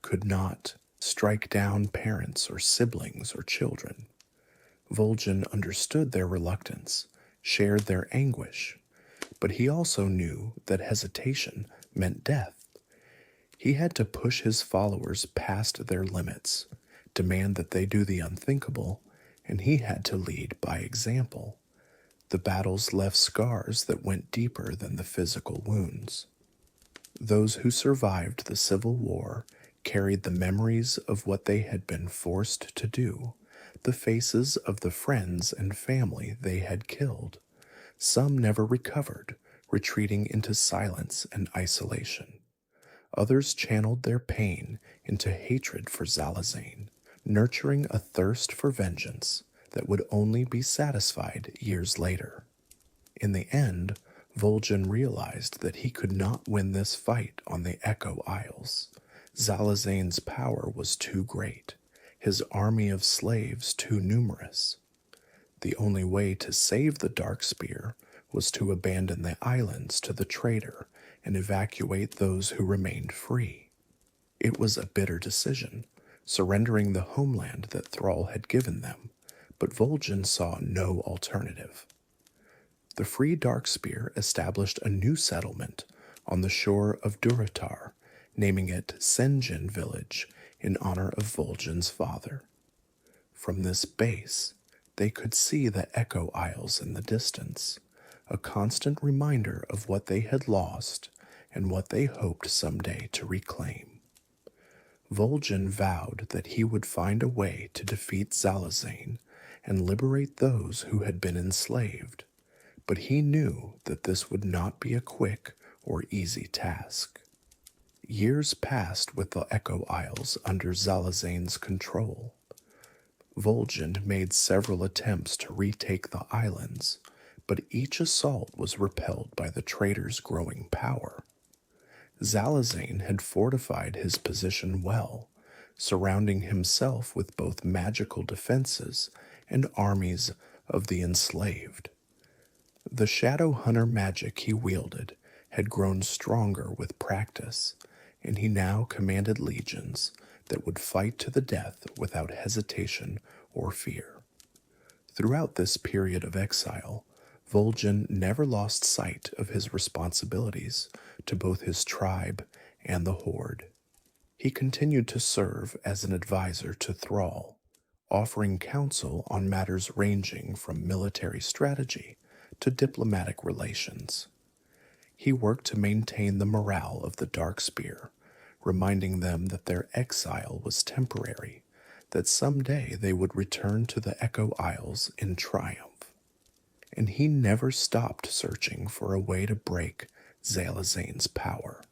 could not strike down parents or siblings or children. Vol'jin understood their reluctance, shared their anguish, but he also knew that hesitation meant death. He had to push his followers past their limits, demand that they do the unthinkable, and he had to lead by example. The battles left scars that went deeper than the physical wounds. Those who survived the civil war carried the memories of what they had been forced to do, the faces of the friends and family they had killed. Some never recovered, retreating into silence and isolation. Others channeled their pain into hatred for Zalazane, nurturing a thirst for vengeance that would only be satisfied years later. In the end, Vol'jin realized that he could not win this fight on the Echo Isles. Zalazane's power was too great, his army of slaves too numerous. The only way to save the Darkspear was to abandon the islands to the traitor and evacuate those who remained free. It was a bitter decision, surrendering the homeland that Thrall had given them, but Vol'jin saw no alternative. The free Darkspear established a new settlement on the shore of Durotar, naming it Sen'jin Village in honor of Vol'jin's father. From this base, they could see the Echo Isles in the distance, a constant reminder of what they had lost and what they hoped someday to reclaim. Vol'jin vowed that he would find a way to defeat Zalazane and liberate those who had been enslaved, but he knew that this would not be a quick or easy task. Years passed with the Echo Isles under Zalazane's control. Vol'jin made several attempts to retake the islands, but each assault was repelled by the traitor's growing power. Zalazane had fortified his position well, surrounding himself with both magical defenses and armies of the enslaved. The shadow hunter magic he wielded had grown stronger with practice, and he now commanded legions that would fight to the death without hesitation or fear. Throughout this period of exile, Vol'jin never lost sight of his responsibilities to both his tribe and the Horde. He continued to serve as an advisor to Thrall, offering counsel on matters ranging from military strategy to diplomatic relations. He worked to maintain the morale of the Darkspear, reminding them that their exile was temporary, that someday they would return to the Echo Isles in triumph. And he never stopped searching for a way to break Zalazane's power.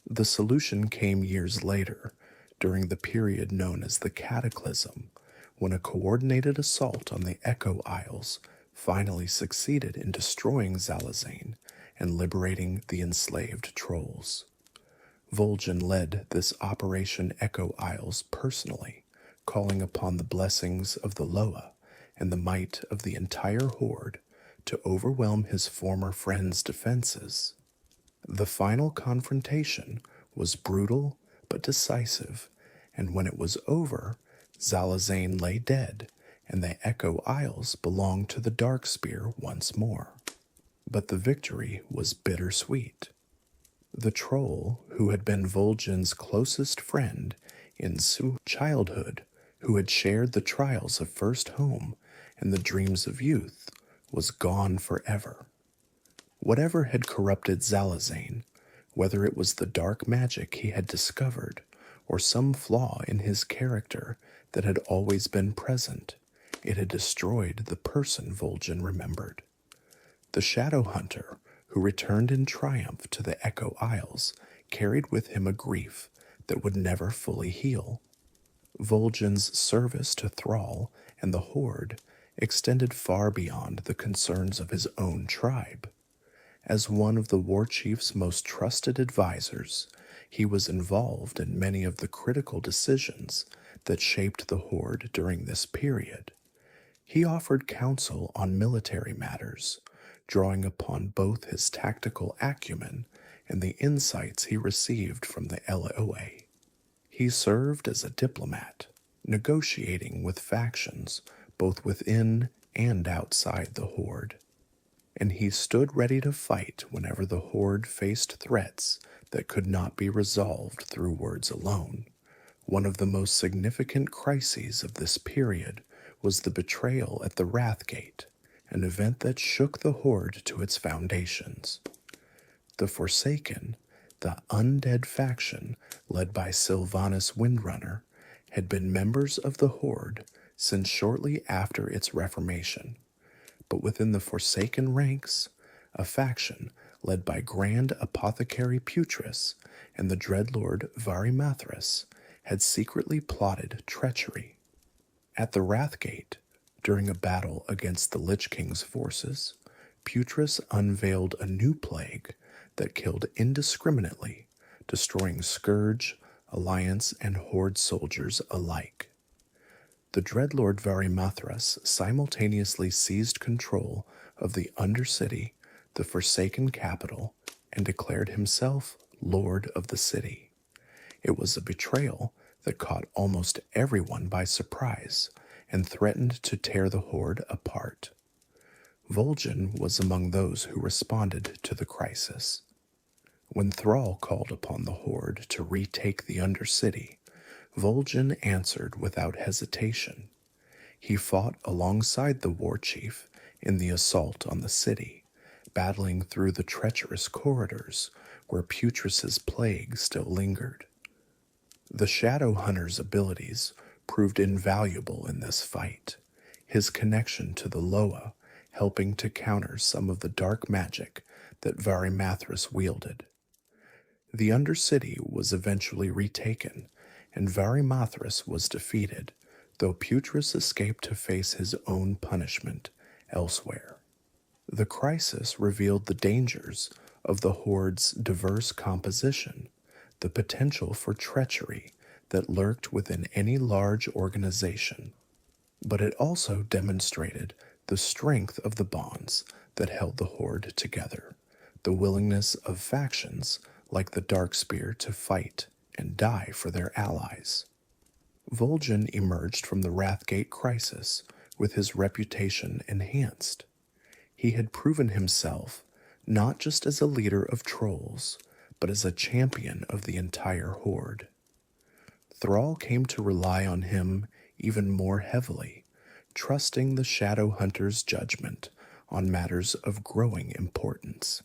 The solution came years later, during the period known as the Cataclysm, when a coordinated assault on the Echo Isles finally succeeded in destroying Zalazane and liberating the enslaved trolls. Vol'jin led this Operation Echo Isles personally, calling upon the blessings of the Loa and the might of the entire Horde to overwhelm his former friend's defenses. The final confrontation was brutal but decisive, and when it was over, Zalazane lay dead, and the Echo Isles belonged to the Darkspear once more. But the victory was bittersweet. The troll, who had been Vol'jin's closest friend in childhood, who had shared the trials of first home and the dreams of youth, was gone forever. Whatever had corrupted Zalazane, whether it was the dark magic he had discovered or some flaw in his character that had always been present, it had destroyed the person Vol'jin remembered. The Shadow Hunter, who returned in triumph to the Echo Isles, carried with him a grief that would never fully heal. Vol'jin's service to Thrall and the Horde extended far beyond the concerns of his own tribe. As one of the Warchief's most trusted advisors, he was involved in many of the critical decisions that shaped the Horde during this period. He offered counsel on military matters, drawing upon both his tactical acumen and the insights he received from the LOA. He served as a diplomat, negotiating with factions both within and outside the Horde, and he stood ready to fight whenever the Horde faced threats that could not be resolved through words alone. One of the most significant crises of this period was the betrayal at the Wrathgate, an event that shook the Horde to its foundations. The Forsaken, the undead faction led by Sylvanas Windrunner, had been members of the Horde since shortly after its reformation. But within the Forsaken ranks, a faction led by Grand Apothecary Putris and the Dreadlord Varimathras had secretly plotted treachery. At the Wrathgate, during a battle against the Lich King's forces, Putris unveiled a new plague that killed indiscriminately, destroying Scourge, Alliance, and Horde soldiers alike. The Dreadlord Varimathras simultaneously seized control of the Undercity, the Forsaken capital, and declared himself Lord of the city. It was a betrayal that caught almost everyone by surprise and threatened to tear the Horde apart. Vol'jin was among those who responded to the crisis. When Thrall called upon the Horde to retake the Undercity, Vol'jin answered without hesitation. He fought alongside the Warchief in the assault on the city, battling through the treacherous corridors where Putris's plague still lingered. The Shadow Hunter's abilities proved invaluable in this fight, his connection to the Loa helping to counter some of the dark magic that Varimathras wielded. The Undercity was eventually retaken, and Varimathras was defeated, though Putris escaped to face his own punishment elsewhere. The crisis revealed the dangers of the Horde's diverse composition, the potential for treachery that lurked within any large organization. But it also demonstrated the strength of the bonds that held the Horde together, the willingness of factions like the Darkspear to fight and die for their allies. Vol'jin emerged from the Wrathgate crisis with his reputation enhanced. He had proven himself not just as a leader of trolls, but as a champion of the entire Horde. Thrall came to rely on him even more heavily, trusting the Shadow Hunter's judgment on matters of growing importance.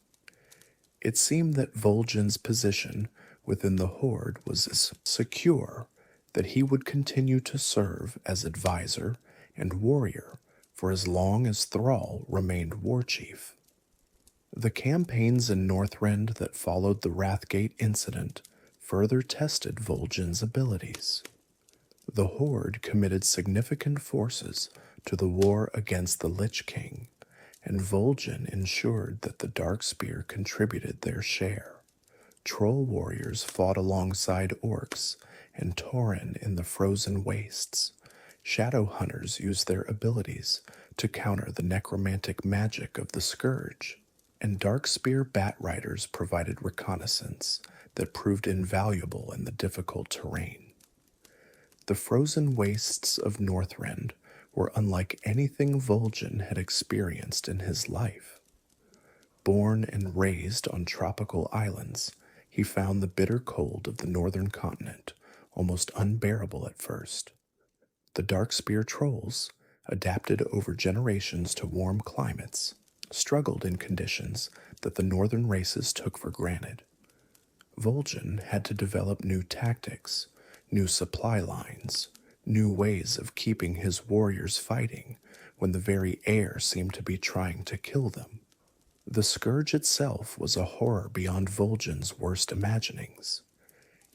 It seemed that Vol'jin's position within the Horde was secure that he would continue to serve as advisor and warrior for as long as Thrall remained Warchief. The campaigns in Northrend that followed the Wrathgate incident further tested Vol'jin's abilities. The Horde committed significant forces to the war against the Lich King, and Vol'jin ensured that the Darkspear contributed their share. Troll warriors fought alongside orcs and tauren in the frozen wastes. Shadow hunters used their abilities to counter the necromantic magic of the scourge, and Darkspear bat riders provided reconnaissance that proved invaluable in the difficult terrain. The frozen wastes of Northrend were unlike anything Vol'jin had experienced in his life. Born and raised on tropical islands, he found the bitter cold of the northern continent almost unbearable at first. The Darkspear trolls, adapted over generations to warm climates, struggled in conditions that the northern races took for granted. Vol'jin had to develop new tactics, new supply lines, new ways of keeping his warriors fighting when the very air seemed to be trying to kill them. The scourge itself was a horror beyond Vol'jin's worst imaginings.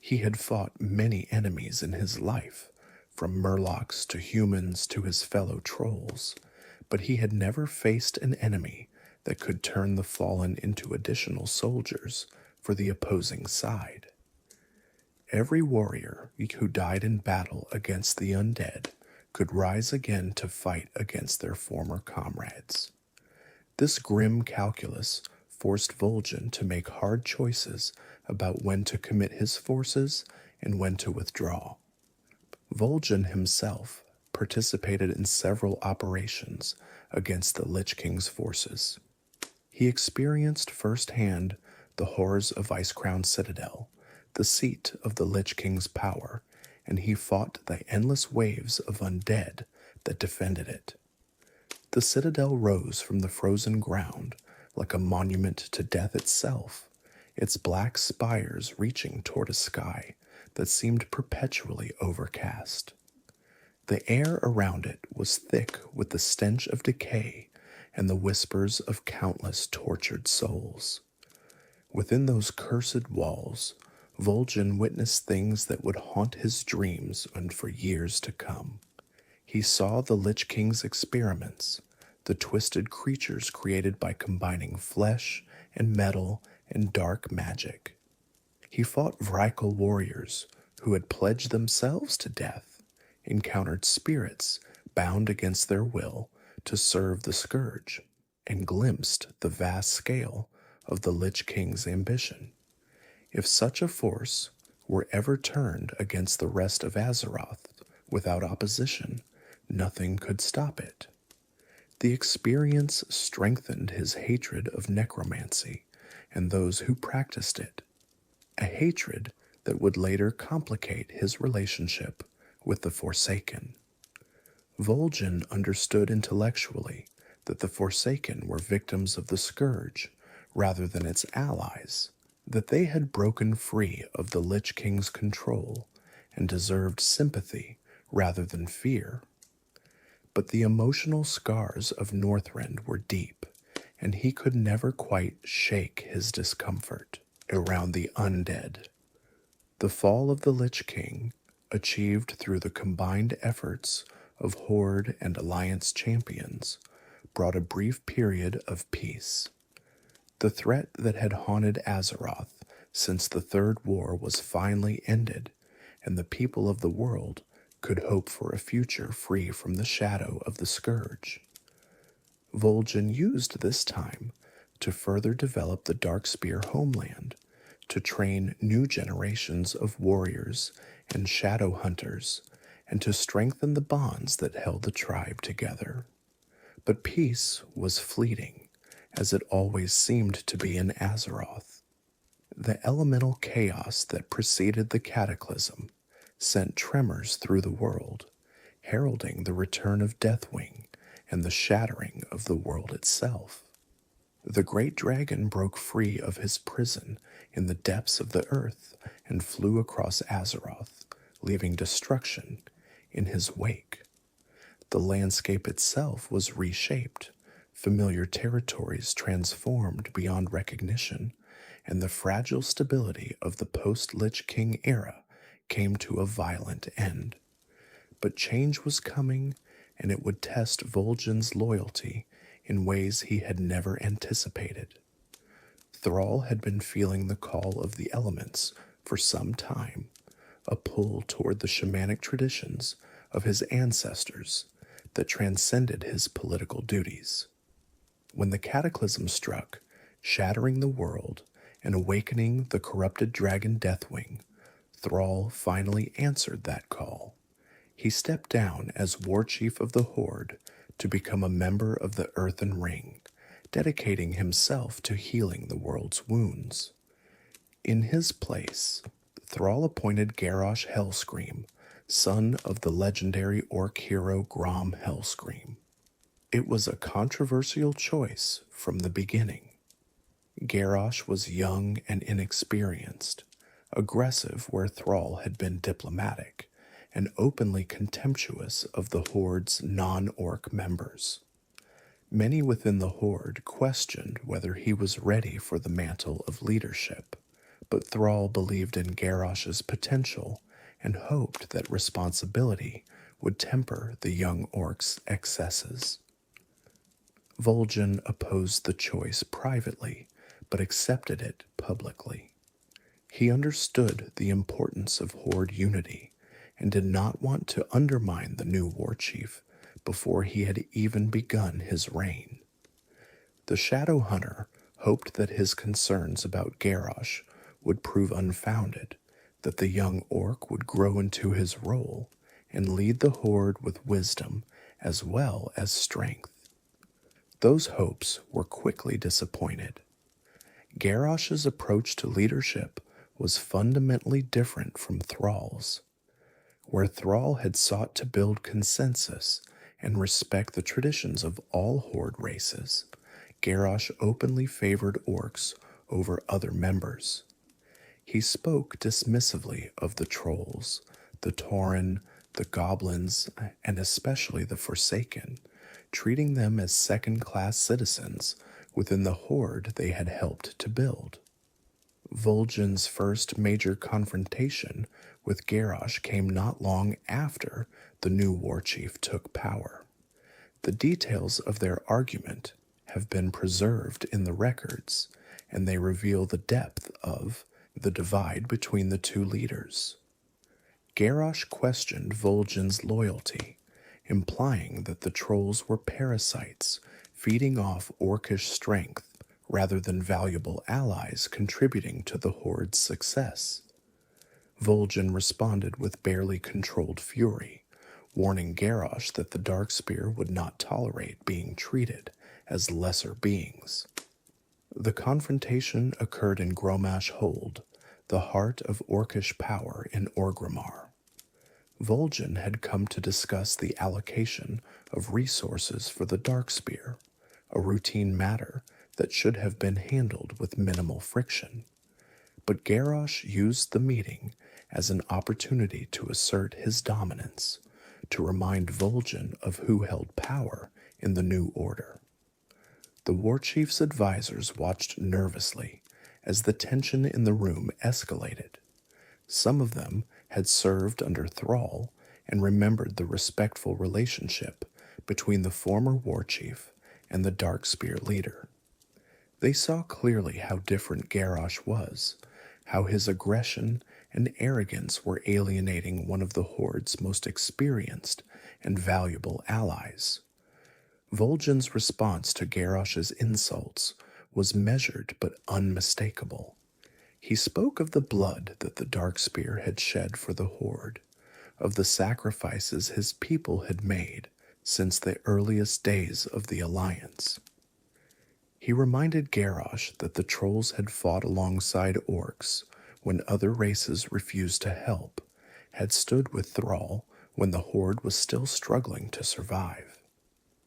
He had fought many enemies in his life, from murlocs to humans to his fellow trolls, but he had never faced an enemy that could turn the fallen into additional soldiers for the opposing side. Every warrior who died in battle against the undead could rise again to fight against their former comrades. This grim calculus forced Vol'jin to make hard choices about when to commit his forces and when to withdraw. Vol'jin himself participated in several operations against the Lich King's forces. He experienced firsthand the horrors of Icecrown Citadel, the seat of the Lich King's power, and he fought the endless waves of undead that defended it. The citadel rose from the frozen ground like a monument to death itself, its black spires reaching toward a sky that seemed perpetually overcast. The air around it was thick with the stench of decay and the whispers of countless tortured souls. Within those cursed walls, Vol'jin witnessed things that would haunt his dreams and for years to come. He saw the Lich King's experiments, the twisted creatures created by combining flesh and metal and dark magic. He fought Vrykul warriors who had pledged themselves to death, encountered spirits bound against their will to serve the scourge, and glimpsed the vast scale of the Lich King's ambition. If such a force were ever turned against the rest of Azeroth without opposition, nothing could stop it. The experience strengthened his hatred of necromancy and those who practiced it, a hatred that would later complicate his relationship with the Forsaken. Vol'jin understood intellectually that the Forsaken were victims of the Scourge rather than its allies, that they had broken free of the Lich King's control and deserved sympathy rather than fear. But the emotional scars of Northrend were deep, and he could never quite shake his discomfort around the undead. The fall of the Lich King, achieved through the combined efforts of Horde and Alliance champions, brought a brief period of peace. The threat that had haunted Azeroth since the Third War was finally ended, and the people of the world could hope for a future free from the shadow of the Scourge. Vol'jin used this time to further develop the Darkspear homeland, to train new generations of warriors and shadow hunters, and to strengthen the bonds that held the tribe together. But peace was fleeting, as it always seemed to be in Azeroth. The elemental chaos that preceded the cataclysm sent tremors through the world, heralding the return of Deathwing and the shattering of the world itself. The great dragon broke free of his prison in the depths of the earth and flew across Azeroth, leaving destruction in his wake. The landscape itself was reshaped, familiar territories transformed beyond recognition, and the fragile stability of the post-Lich King era came to a violent end. But change was coming, and it would test Vol'jin's loyalty in ways he had never anticipated. Thrall had been feeling the call of the elements for some time, a pull toward the shamanic traditions of his ancestors that transcended his political duties. When the cataclysm struck, shattering the world and awakening the corrupted dragon Deathwing, Thrall finally answered that call. He stepped down as Warchief of the Horde to become a member of the Earthen Ring, dedicating himself to healing the world's wounds. In his place, Thrall appointed Garrosh Hellscream, son of the legendary orc hero Grom Hellscream. It was a controversial choice from the beginning. Garrosh was young and inexperienced, aggressive where Thrall had been diplomatic, and openly contemptuous of the Horde's non-orc members. Many within the Horde questioned whether he was ready for the mantle of leadership, but Thrall believed in Garrosh's potential and hoped that responsibility would temper the young orc's excesses. Vol'jin opposed the choice privately, but accepted it publicly. He understood the importance of Horde unity and did not want to undermine the new Warchief before he had even begun his reign. The Shadow Hunter hoped that his concerns about Garrosh would prove unfounded, that the young orc would grow into his role and lead the Horde with wisdom as well as strength. Those hopes were quickly disappointed. Garrosh's approach to leadership was fundamentally different from Thrall's. Where Thrall had sought to build consensus and respect the traditions of all Horde races, Garrosh openly favored orcs over other members. He spoke dismissively of the trolls, the Tauren, the goblins, and especially the Forsaken, treating them as second-class citizens within the Horde they had helped to build. Vol'jin's first major confrontation with Garrosh came not long after the new Warchief took power. The details of their argument have been preserved in the records, and they reveal the depth of the divide between the two leaders. Garrosh questioned Vol'jin's loyalty, implying that the trolls were parasites feeding off orcish strength rather than valuable allies contributing to the Horde's success. Vol'jin responded with barely controlled fury, warning Garrosh that the Darkspear would not tolerate being treated as lesser beings. The confrontation occurred in Gromash Hold, the heart of orcish power in Orgrimmar. Vol'jin had come to discuss the allocation of resources for the Darkspear, a routine matter that should have been handled with minimal friction. But Garrosh used the meeting as an opportunity to assert his dominance, to remind Vol'jin of who held power in the new order. The Warchief's advisors watched nervously as the tension in the room escalated. Some of them had served under Thrall and remembered the respectful relationship between the former Warchief and the Darkspear leader. They saw clearly how different Garrosh was, how his aggression and arrogance were alienating one of the Horde's most experienced and valuable allies. Vol'jin's response to Garrosh's insults was measured but unmistakable. He spoke of the blood that the Darkspear had shed for the Horde, of the sacrifices his people had made since the earliest days of the Alliance. He reminded Garrosh that the trolls had fought alongside orcs when other races refused to help, had stood with Thrall when the Horde was still struggling to survive.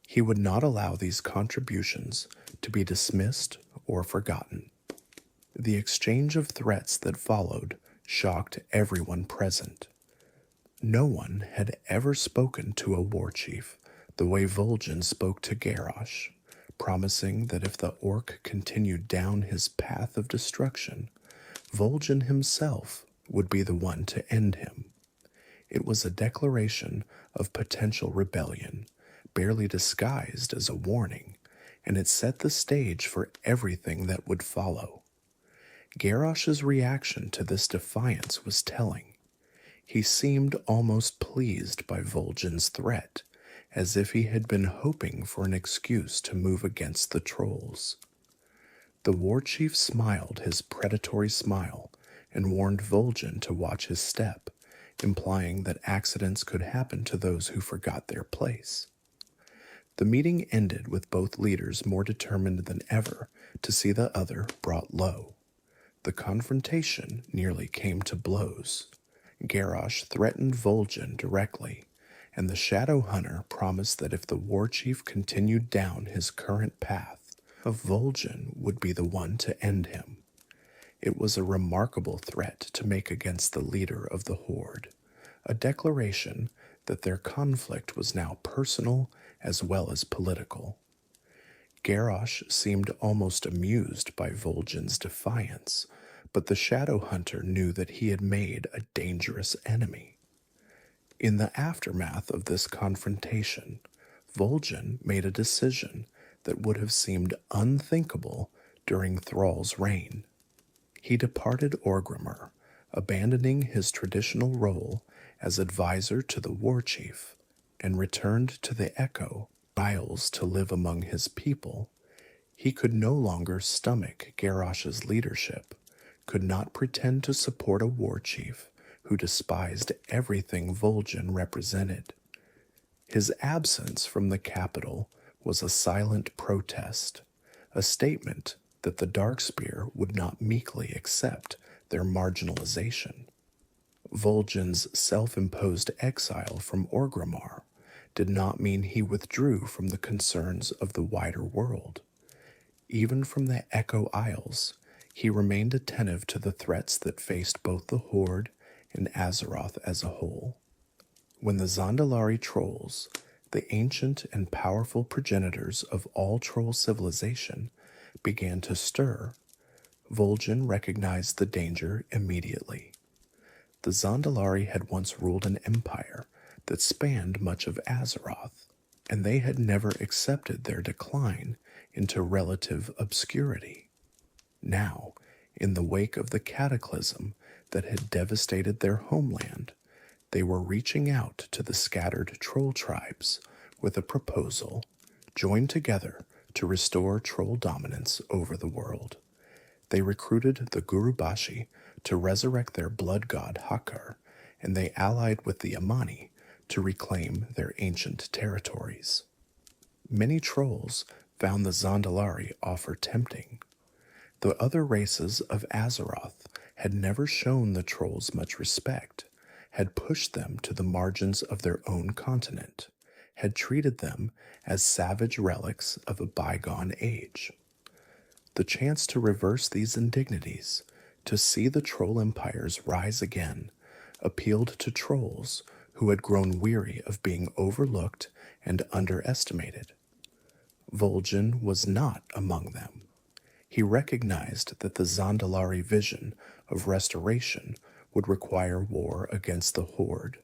He would not allow these contributions to be dismissed or forgotten. The exchange of threats that followed shocked everyone present. No one had ever spoken to a Warchief the way Vol'jin spoke to Garrosh, promising that if the orc continued down his path of destruction, Vol'jin himself would be the one to end him. It was a declaration of potential rebellion, barely disguised as a warning, and it set the stage for everything that would follow. Garrosh's reaction to this defiance was telling. He seemed almost pleased by Vol'jin's threat, as if he had been hoping for an excuse to move against the trolls. The Warchief smiled his predatory smile and warned Vol'jin to watch his step, implying that accidents could happen to those who forgot their place. The meeting ended with both leaders more determined than ever to see the other brought low. The confrontation nearly came to blows. Garrosh threatened Vol'jin directly, and the Shadow Hunter promised that if the Warchief continued down his current path, Vol'jin would be the one to end him. It was a remarkable threat to make against the leader of the Horde, a declaration that their conflict was now personal as well as political. Garrosh seemed almost amused by Vol'jin's defiance, but the Shadow Hunter knew that he had made a dangerous enemy. In the aftermath of this confrontation, Vol'jin made a decision that would have seemed unthinkable during Thrall's reign. He departed Orgrimmar, abandoning his traditional role as advisor to the Warchief, and returned to the Echo Isles to live among his people. He could no longer stomach Garrosh's leadership, could not pretend to support a Warchief who despised everything Vol'jin represented. His absence from the capital was a silent protest, a statement that the Darkspear would not meekly accept their marginalization. Vol'jin's self-imposed exile from Orgrimmar did not mean he withdrew from the concerns of the wider world. Even from the Echo Isles, he remained attentive to the threats that faced both the Horde and Azeroth as a whole. When the Zandalari trolls, the ancient and powerful progenitors of all troll civilization, began to stir, Vol'jin recognized the danger immediately. The Zandalari had once ruled an empire that spanned much of Azeroth, and they had never accepted their decline into relative obscurity. Now, in the wake of the cataclysm that had devastated their homeland, they were reaching out to the scattered troll tribes with a proposal: join together to restore troll dominance over the world. They recruited the Gurubashi to resurrect their blood god Hakar, and they allied with the Amani to reclaim their ancient territories. Many trolls found the Zandalari offer tempting. The other races of Azeroth had never shown the trolls much respect, had pushed them to the margins of their own continent, had treated them as savage relics of a bygone age. The chance to reverse these indignities, to see the troll empires rise again, appealed to trolls who had grown weary of being overlooked and underestimated. Vol'jin was not among them. He recognized that the Zandalari vision of restoration would require war against the Horde,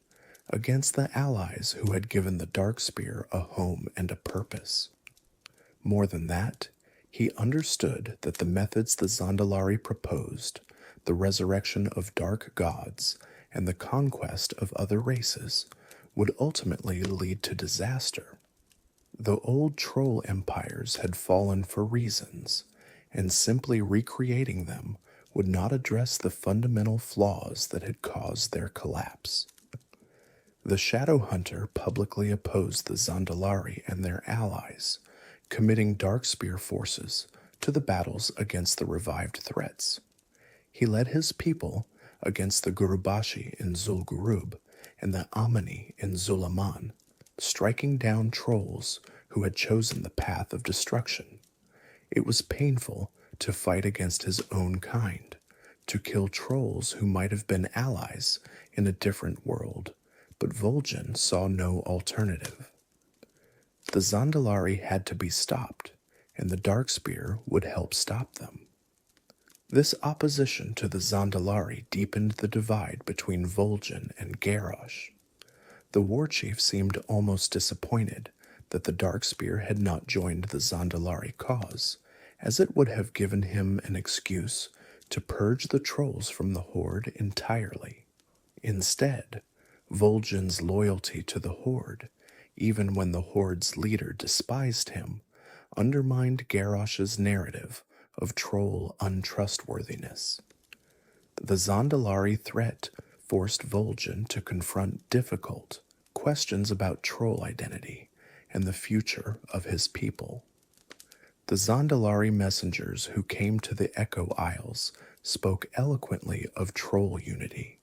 against the allies who had given the Darkspear a home and a purpose. More than that, he understood that the methods the Zandalari proposed, the resurrection of dark gods and the conquest of other races, would ultimately lead to disaster. The old troll empires had fallen for reasons, and simply recreating them would not address the fundamental flaws that had caused their collapse. The Shadow Hunter publicly opposed the Zandalari and their allies, committing Darkspear forces to the battles against the revived threats. He led his people against the Gurubashi in Zul'Gurub and the Amani in Zulaman, striking down trolls who had chosen the path of destruction. It was painful to fight against his own kind, to kill trolls who might have been allies in a different world, but Vol'jin saw no alternative. The Zandalari had to be stopped, and the Darkspear would help stop them. This opposition to the Zandalari deepened the divide between Vol'jin and Garrosh. The Warchief seemed almost disappointed that the Darkspear had not joined the Zandalari cause, as it would have given him an excuse to purge the trolls from the Horde entirely. Instead, Vol'jin's loyalty to the Horde, even when the Horde's leader despised him, undermined Garrosh's narrative of troll untrustworthiness. The Zandalari threat forced Vol'jin to confront difficult questions about troll identity and the future of his people. The Zandalari messengers who came to the Echo Isles spoke eloquently of troll unity,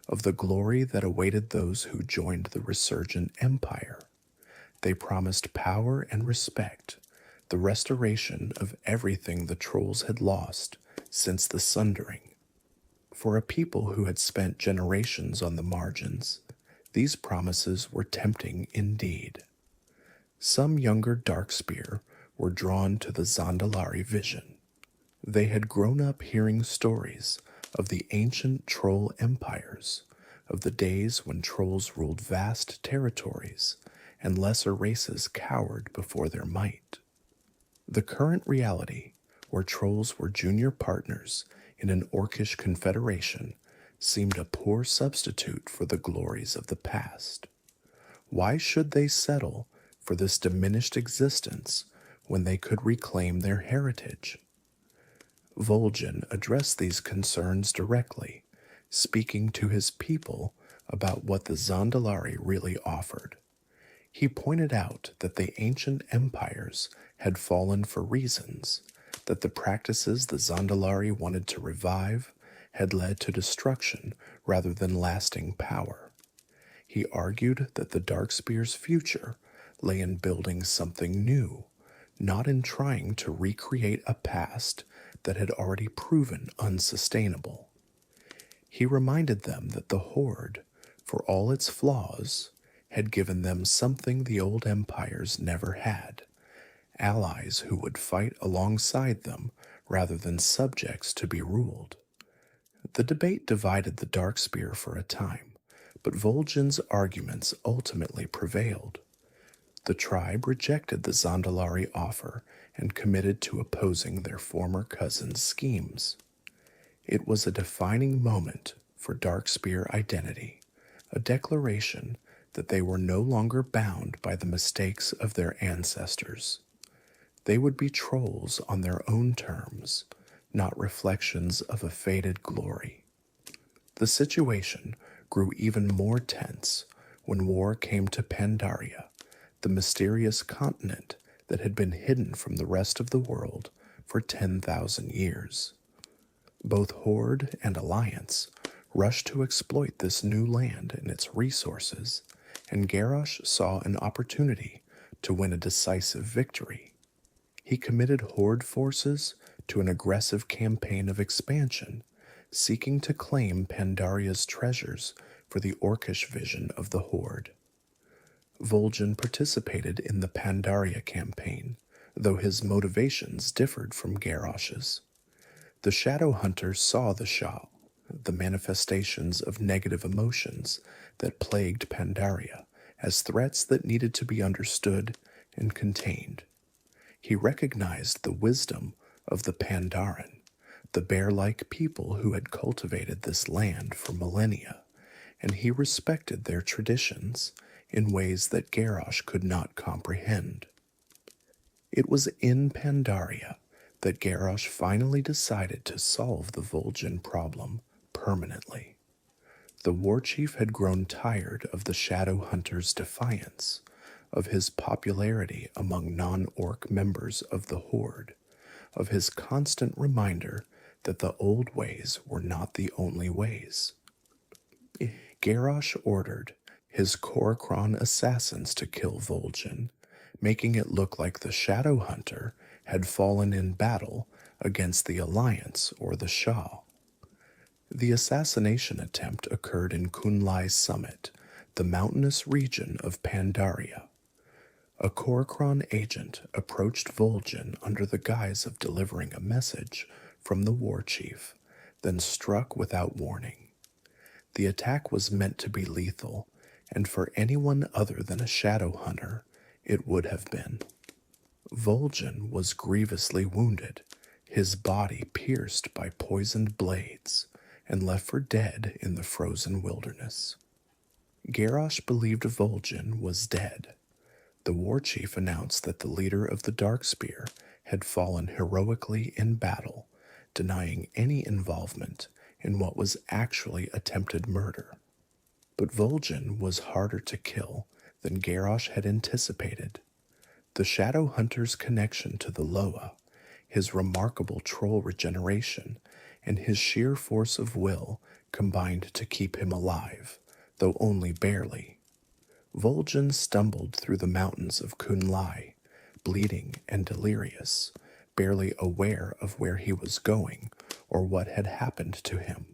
of the glory that awaited those who joined the resurgent empire. They promised power and respect, the restoration of everything the trolls had lost since the Sundering. For a people who had spent generations on the margins, these promises were tempting indeed. Some younger Darkspear were drawn to the Zandalari vision. They had grown up hearing stories of the ancient troll empires, of the days when trolls ruled vast territories and lesser races cowered before their might. The current reality, where trolls were junior partners in an orcish confederation, seemed a poor substitute for the glories of the past. Why should they settle for this diminished existence when they could reclaim their heritage? Vol'jin addressed these concerns directly, speaking to his people about what the Zandalari really offered. He pointed out that the ancient empires had fallen for reasons, that the practices the Zandalari wanted to revive had led to destruction rather than lasting power. He argued that the Darkspear's future lay in building something new, not in trying to recreate a past that had already proven unsustainable. He reminded them that the Horde, for all its flaws, had given them something the old empires never had: allies who would fight alongside them rather than subjects to be ruled. The debate divided the Darkspear for a time, but Vol'jin's arguments ultimately prevailed. The tribe rejected the Zandalari offer and committed to opposing their former cousin's schemes. It was a defining moment for Darkspear identity, a declaration that they were no longer bound by the mistakes of their ancestors. They would be trolls on their own terms, not reflections of a faded glory. The situation grew even more tense when war came to Pandaria, the mysterious continent that had been hidden from the rest of the world for 10,000 years. Both Horde and Alliance rushed to exploit this new land and its resources, and Garrosh saw an opportunity to win a decisive victory. He committed Horde forces to an aggressive campaign of expansion, seeking to claim Pandaria's treasures for the orcish vision of the Horde. Vol'jin participated in the Pandaria campaign, though his motivations differed from Garrosh's. The Shadow Hunters saw the Shah, the manifestations of negative emotions that plagued Pandaria, as threats that needed to be understood and contained. He recognized the wisdom of the Pandaren, the bear-like people who had cultivated this land for millennia, and he respected their traditions in ways that Garrosh could not comprehend. It was in Pandaria that Garrosh finally decided to solve the Vol'jin problem permanently. The Warchief had grown tired of the Shadow Hunter's defiance, of his popularity among non-orc members of the Horde, of his constant reminder that the old ways were not the only ways. Garrosh ordered his Kor'kron assassins to kill Vol'jin, making it look like the Shadow Hunter had fallen in battle against the Alliance or the Shah. The assassination attempt occurred in Kunlai's summit, the mountainous region of Pandaria. A Kor'kron agent approached Vol'jin under the guise of delivering a message from the Warchief, then struck without warning. The attack was meant to be lethal, and for anyone other than a Shadow Hunter, it would have been. Vol'jin was grievously wounded, his body pierced by poisoned blades and left for dead in the frozen wilderness. Garrosh believed Vol'jin was dead. The Warchief announced that the leader of the Darkspear had fallen heroically in battle, denying any involvement in what was actually attempted murder. But Vol'jin was harder to kill than Garrosh had anticipated. The Shadow Hunter's connection to the Loa, his remarkable troll regeneration, and his sheer force of will combined to keep him alive, though only barely. Vol'jin stumbled through the mountains of Kunlai, bleeding and delirious, barely aware of where he was going or what had happened to him.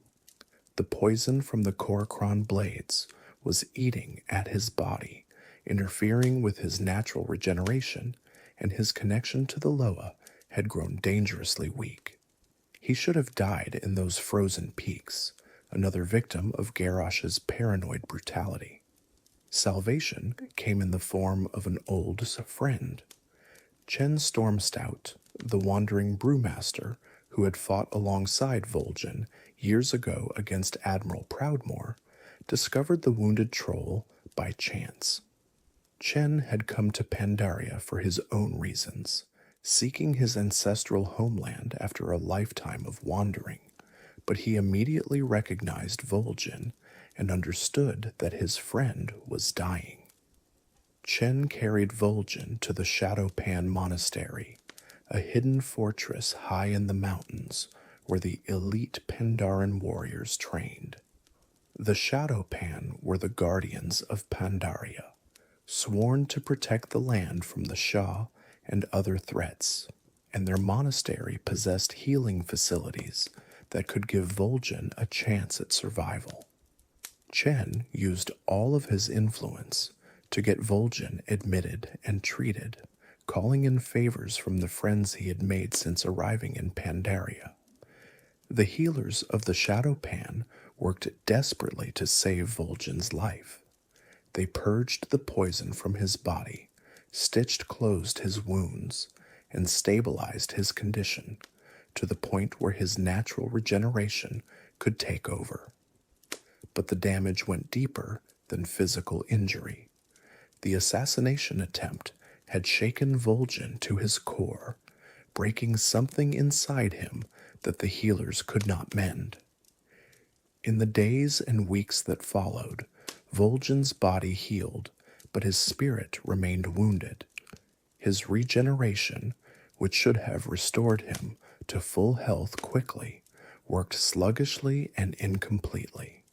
The poison from the Korokron blades was eating at his body, interfering with his natural regeneration, and his connection to the Loa had grown dangerously weak. He should have died in those frozen peaks, another victim of Garrosh's paranoid brutality. Salvation came in the form of an old friend. Chen Stormstout, the wandering brewmaster who had fought alongside Vol'jin years ago against Admiral Proudmoore, discovered the wounded troll by chance. Chen had come to Pandaria for his own reasons, seeking his ancestral homeland after a lifetime of wandering, but he immediately recognized Vol'jin and understood that his friend was dying. Chen carried Vol'jin to the Shadowpan Monastery, a hidden fortress high in the mountains where the elite Pandaren warriors trained. The Shadowpan were the guardians of Pandaria, sworn to protect the land from the Shah and other threats, and their monastery possessed healing facilities that could give Vol'jin a chance at survival. Chen used all of his influence to get Vol'jin admitted and treated, calling in favors from the friends he had made since arriving in Pandaria. The healers of the Shadowpan worked desperately to save Vol'jin's life. They purged the poison from his body, stitched closed his wounds, and stabilized his condition to the point where his natural regeneration could take over. But the damage went deeper than physical injury. The assassination attempt had shaken Vol'jin to his core, breaking something inside him that the healers could not mend. In the days and weeks that followed, Vol'jin's body healed, but his spirit remained wounded. His regeneration, which should have restored him to full health quickly, worked sluggishly and incompletely.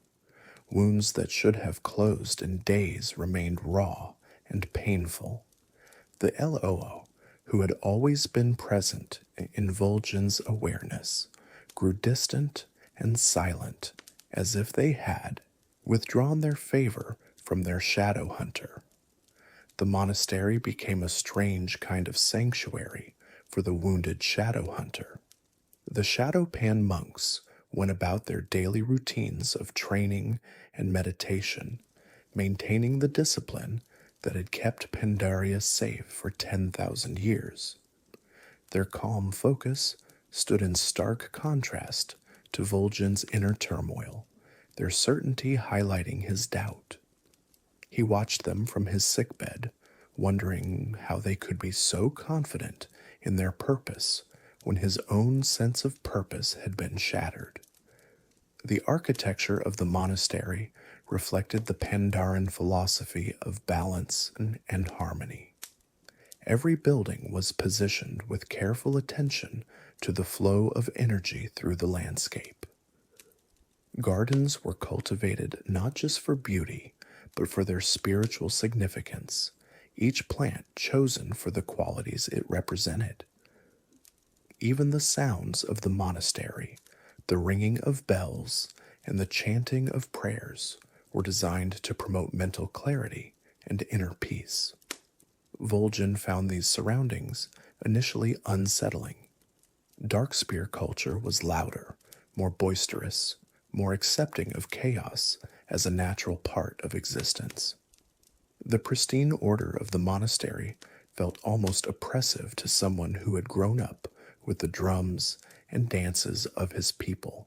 Wounds that should have closed in days remained raw and painful. The Loo, who had always been present in Vol'jin's awareness, grew distant and silent, as if they had withdrawn their favor from their shadow hunter. The monastery became a strange kind of sanctuary for the wounded shadow hunter. The Shadowpan monks went about their daily routines of training and meditation, maintaining the discipline that had kept Pandaria safe for 10,000 years. Their calm focus stood in stark contrast to Vol'jin's inner turmoil, their certainty highlighting his doubt. He watched them from his sickbed, wondering how they could be so confident in their purpose when his own sense of purpose had been shattered. The architecture of the monastery reflected the Pandaren philosophy of balance and harmony. Every building was positioned with careful attention to the flow of energy through the landscape. Gardens were cultivated not just for beauty, but for their spiritual significance, each plant chosen for the qualities it represented. Even the sounds of the monastery, the ringing of bells, and the chanting of prayers were designed to promote mental clarity and inner peace. Vol'jin found these surroundings initially unsettling. Darkspear culture was louder, more boisterous, more accepting of chaos as a natural part of existence. The pristine order of the monastery felt almost oppressive to someone who had grown up with the drums and dances of his people.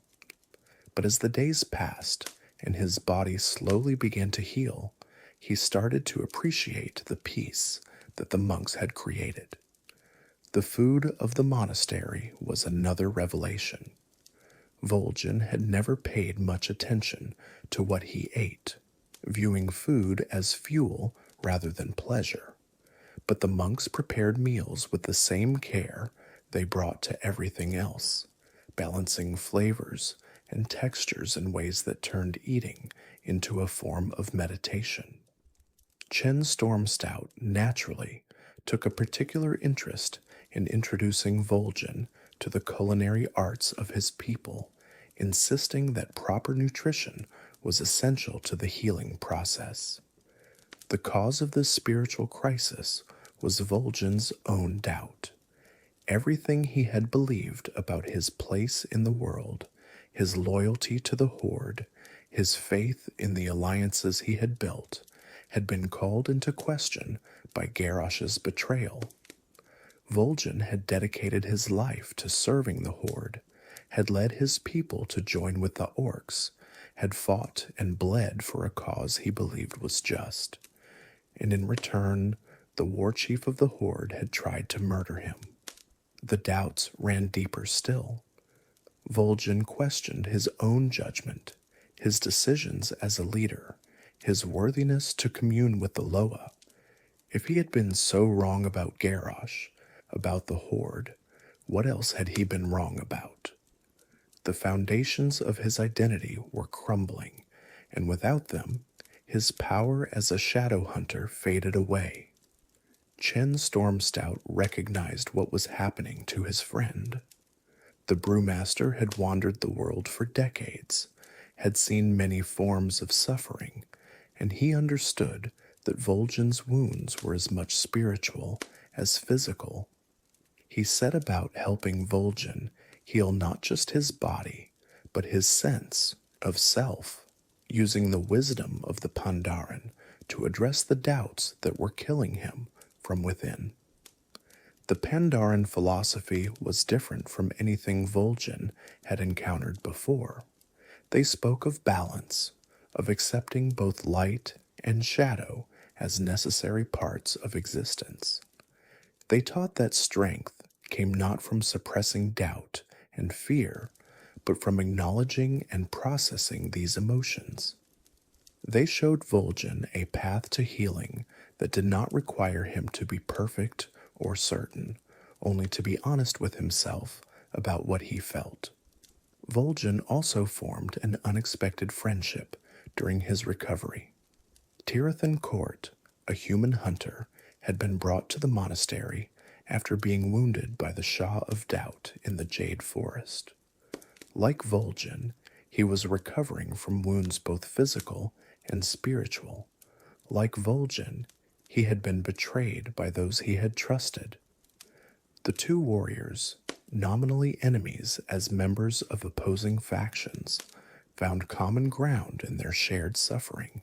But as the days passed and his body slowly began to heal, he started to appreciate the peace that the monks had created. The food of the monastery was another revelation. Vol'jin had never paid much attention to what he ate, viewing food as fuel rather than pleasure. But the monks prepared meals with the same care they brought to everything else, balancing flavors and textures in ways that turned eating into a form of meditation. Chen Stormstout naturally took a particular interest in introducing Vol'jin to the culinary arts of his people, insisting that proper nutrition was essential to the healing process. The cause of this spiritual crisis was Vol'jin's own doubt. Everything he had believed about his place in the world, his loyalty to the Horde, his faith in the alliances he had built, had been called into question by Garrosh's betrayal. Vol'jin had dedicated his life to serving the Horde, had led his people to join with the orcs, had fought and bled for a cause he believed was just, and in return, the Warchief of the Horde had tried to murder him. The doubts ran deeper still. Vol'jin questioned his own judgment, his decisions as a leader, his worthiness to commune with the Loa. If he had been so wrong about Garrosh, about the Horde, what else had he been wrong about? The foundations of his identity were crumbling, and without them, his power as a shadow hunter faded away. Chen Stormstout recognized what was happening to his friend. The brewmaster had wandered the world for decades, had seen many forms of suffering, and he understood that Vol'jin's wounds were as much spiritual as physical. He set about helping Vol'jin heal not just his body, but his sense of self, using the wisdom of the Pandaren to address the doubts that were killing him from within. The Pandaren philosophy was different from anything Vol'jin had encountered before. They spoke of balance, of accepting both light and shadow as necessary parts of existence. They taught that strength came not from suppressing doubt and fear, but from acknowledging and processing these emotions. They showed Vol'jin a path to healing that did not require him to be perfect or certain, only to be honest with himself about what he felt. Vol'jin also formed an unexpected friendship during his recovery. Tirathan Court, a human hunter, had been brought to the monastery after being wounded by the Shah of Doubt in the Jade Forest. Like Vol'jin, he was recovering from wounds both physical and spiritual. Like Vol'jin, he had been betrayed by those he had trusted. The two warriors, nominally enemies as members of opposing factions, found common ground in their shared suffering.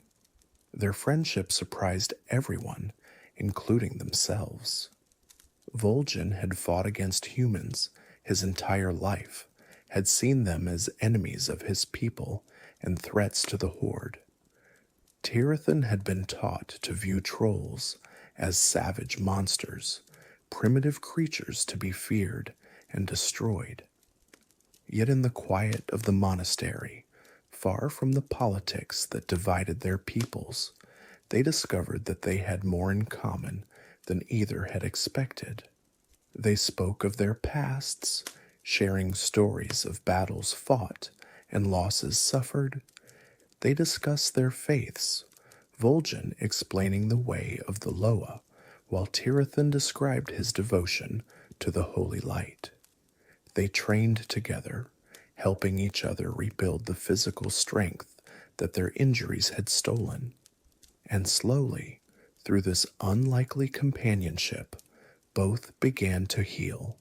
Their friendship surprised everyone, including themselves. Vol'jin had fought against humans his entire life, had seen them as enemies of his people and threats to the Horde. Tirathan had been taught to view trolls as savage monsters, primitive creatures to be feared and destroyed. Yet in the quiet of the monastery, far from the politics that divided their peoples, they discovered that they had more in common than either had expected. They spoke of their pasts, sharing stories of battles fought and losses suffered. They discussed their faiths, Vol'jin explaining the way of the Loa, while Tirathan described his devotion to the holy light. They trained together, helping each other rebuild the physical strength that their injuries had stolen. And slowly, through this unlikely companionship, both began to heal.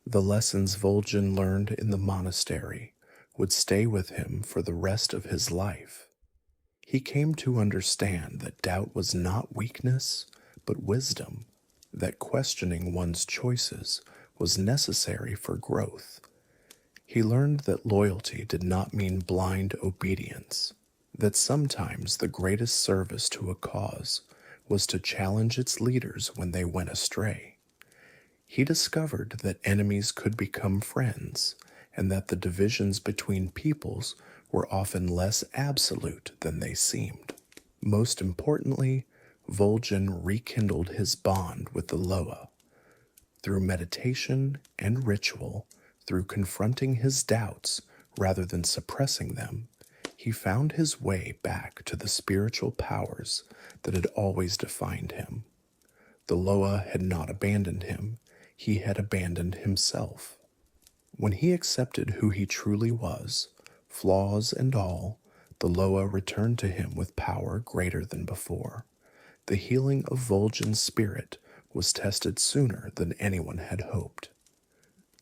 The lessons Vol'jin learned in the monastery would stay with him for the rest of his life. He came to understand that doubt was not weakness, but wisdom, that questioning one's choices was necessary for growth. He learned that loyalty did not mean blind obedience, that sometimes the greatest service to a cause was to challenge its leaders when they went astray. He discovered that enemies could become friends, and that the divisions between peoples were often less absolute than they seemed. Most importantly, Vol'jin rekindled his bond with the Loa. Through meditation and ritual, through confronting his doubts rather than suppressing them, he found his way back to the spiritual powers that had always defined him. The Loa had not abandoned him, he had abandoned himself. When he accepted who he truly was, flaws and all, the Loa returned to him with power greater than before. The healing of Vol'jin's spirit was tested sooner than anyone had hoped.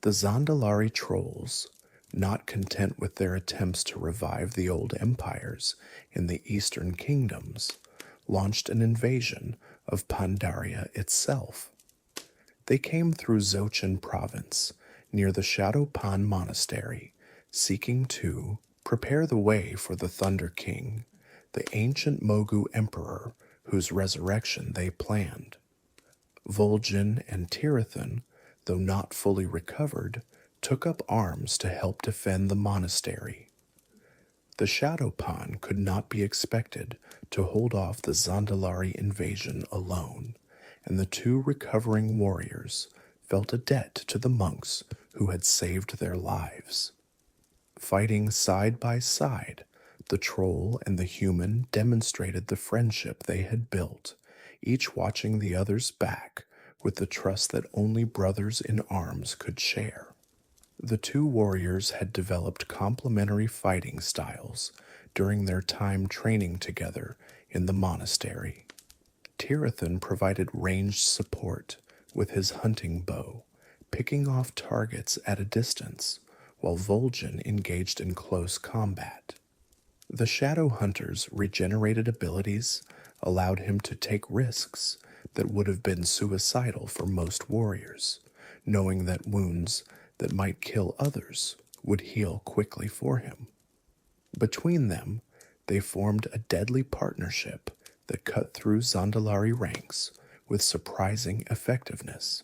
The Zandalari trolls, not content with their attempts to revive the old empires in the eastern kingdoms, launched an invasion of Pandaria itself. They came through Zochin province, near the Shadow Pan Monastery, seeking to prepare the way for the Thunder King, the ancient Mogu emperor whose resurrection they planned. Vol'jin and Tirathan, though not fully recovered, took up arms to help defend the monastery. The Shadow Pan could not be expected to hold off the Zandalari invasion alone, and the two recovering warriors felt a debt to the monks who had saved their lives. Fighting side by side, the troll and the human demonstrated the friendship they had built, each watching the other's back with the trust that only brothers in arms could share. The two warriors had developed complementary fighting styles during their time training together in the monastery. Tirathan provided ranged support with his hunting bow, picking off targets at a distance, while Vol'jin engaged in close combat. The Shadow Hunter's regenerated abilities allowed him to take risks that would have been suicidal for most warriors, knowing that wounds that might kill others would heal quickly for him. Between them, they formed a deadly partnership that cut through Zandalari ranks with surprising effectiveness.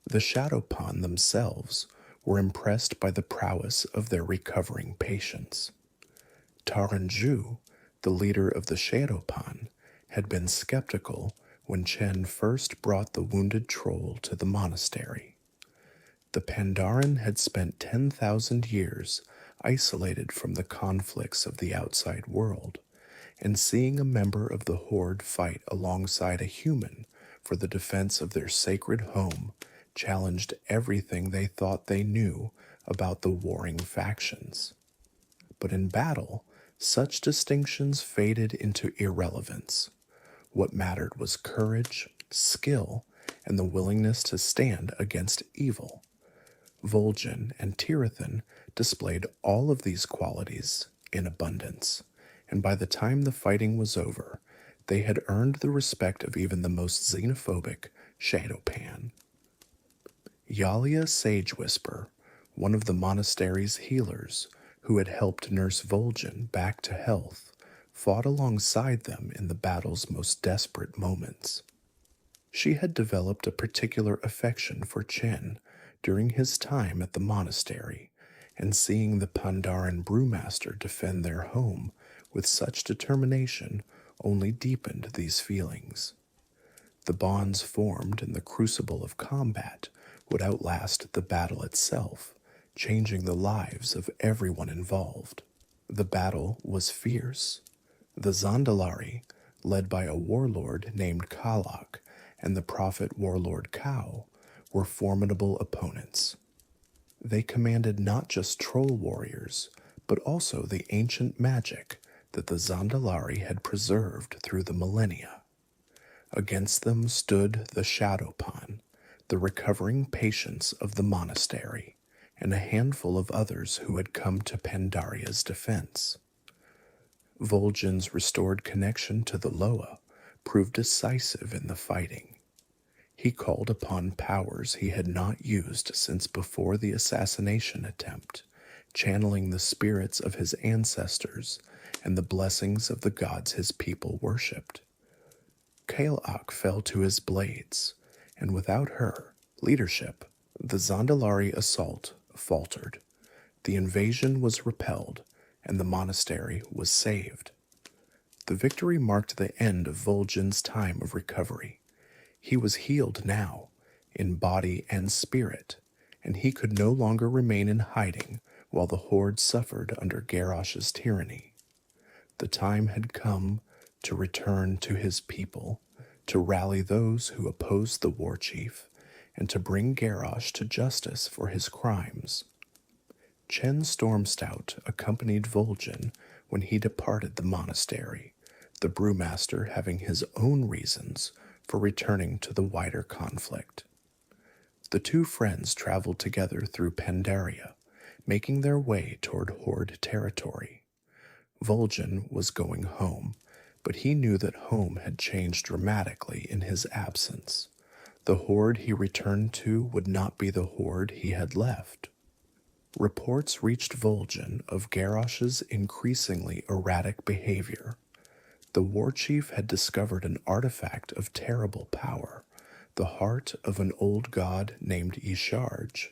The Shadow Pan themselves were impressed by the prowess of their recovering patients. Taranju, the leader of the Shadow Pan, had been skeptical when Chen first brought the wounded troll to the monastery. The Pandaren had spent 10,000 years isolated from the conflicts of the outside world, and seeing a member of the Horde fight alongside a human for the defense of their sacred home challenged everything they thought they knew about the warring factions. But in battle, such distinctions faded into irrelevance. What mattered was courage, skill, and the willingness to stand against evil. Vol'jin and Tirathan displayed all of these qualities in abundance, and by the time the fighting was over, they had earned the respect of even the most xenophobic Shadow Pan. Yalia Sage Whisper, one of the monastery's healers who had helped nurse Vol'jin back to health, fought alongside them in the battle's most desperate moments. She had developed a particular affection for Chen during his time at the monastery, and seeing the Pandaren brewmaster defend their home with such determination only deepened these feelings. The bonds formed in the crucible of combat would outlast the battle itself, changing the lives of everyone involved. The battle was fierce. The Zandalari, led by a warlord named Kalak and the prophet warlord Kau, were formidable opponents. They commanded not just troll warriors, but also the ancient magic that the Zandalari had preserved through the millennia. Against them stood the Shadow Pan, the recovering patients of the monastery, and a handful of others who had come to Pandaria's defense. Vol'jin's restored connection to the Loa proved decisive in the fighting. He called upon powers he had not used since before the assassination attempt, channeling the spirits of his ancestors and the blessings of the gods his people worshipped. Kael'ak fell to his blades, and without her leadership, the Zandalari assault faltered. The invasion was repelled, and the monastery was saved. The victory marked the end of Vol'jin's time of recovery. He was healed now, in body and spirit, and he could no longer remain in hiding while the Horde suffered under Garrosh's tyranny. The time had come to return to his people, to rally those who opposed the Warchief, and to bring Garrosh to justice for his crimes. Chen Stormstout accompanied Vol'jin when he departed the monastery, the brewmaster having his own reasons for returning to the wider conflict. The two friends traveled together through Pandaria, making their way toward Horde territory. Vol'jin was going home, but he knew that home had changed dramatically in his absence. The Horde he returned to would not be the Horde he had left. Reports reached Vol'jin of Garrosh's increasingly erratic behavior. The Warchief had discovered an artifact of terrible power, the heart of an old god named Isharj,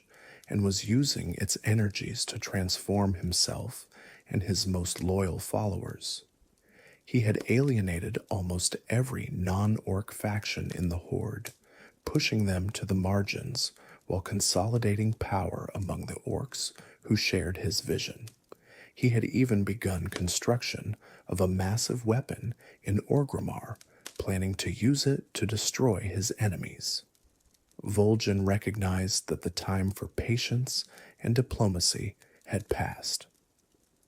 and was using its energies to transform himself and his most loyal followers. He had alienated almost every non-orc faction in the Horde, pushing them to the margins while consolidating power among the orcs who shared his vision. He had even begun construction of a massive weapon in Orgrimmar, planning to use it to destroy his enemies. Vol'jin recognized that the time for patience and diplomacy had passed.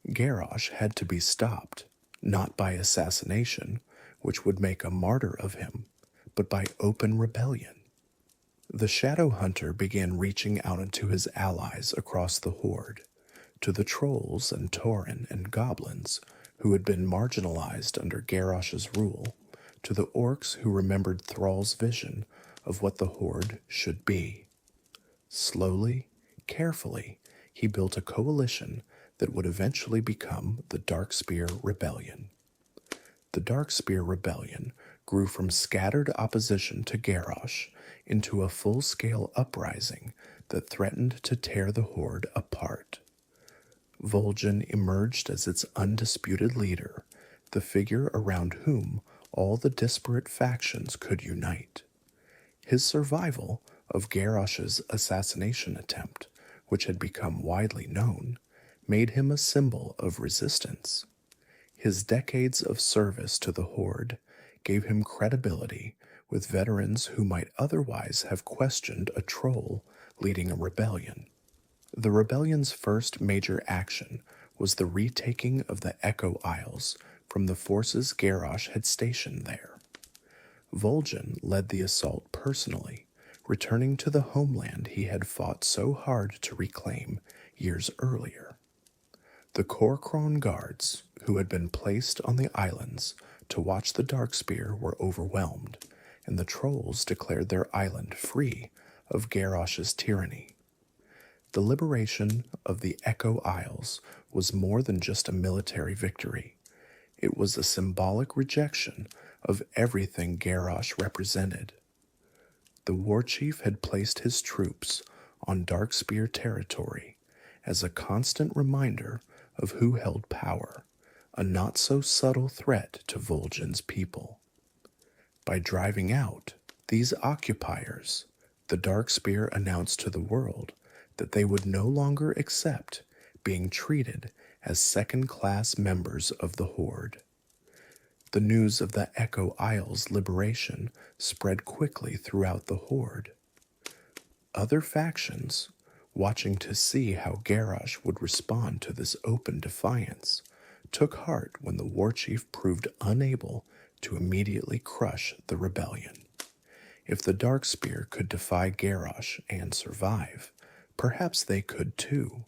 Garrosh had to be stopped, not by assassination, which would make a martyr of him, but by open rebellion. The Shadow Hunter began reaching out into his allies across the Horde, to the trolls and tauren and goblins who had been marginalized under Garrosh's rule, to the orcs who remembered Thrall's vision of what the Horde should be. Slowly, carefully, he built a coalition that would eventually become the Darkspear Rebellion. The Darkspear Rebellion grew from scattered opposition to Garrosh into a full-scale uprising that threatened to tear the Horde apart. Vol'jin emerged as its undisputed leader, the figure around whom all the disparate factions could unite. His survival of Garrosh's assassination attempt, which had become widely known, made him a symbol of resistance. His decades of service to the Horde gave him credibility with veterans who might otherwise have questioned a troll leading a rebellion. The rebellion's first major action was the retaking of the Echo Isles from the forces Garrosh had stationed there. Vol'jin led the assault personally, returning to the homeland he had fought so hard to reclaim years earlier. The Kor'kron guards, who had been placed on the islands to watch the Darkspear, were overwhelmed, and the trolls declared their island free of Garrosh's tyranny. The liberation of the Echo Isles was more than just a military victory. It was a symbolic rejection of everything Garrosh represented. The Warchief had placed his troops on Darkspear territory as a constant reminder of who held power, a not-so-subtle threat to Vol'jin's people. By driving out these occupiers, the Darkspear announced to the world that they would no longer accept being treated as second-class members of the Horde. The news of the Echo Isles' liberation spread quickly throughout the Horde. Other factions, watching to see how Garrosh would respond to this open defiance, took heart when the Warchief proved unable to immediately crush the rebellion. If the Darkspear could defy Garrosh and survive, perhaps they could too.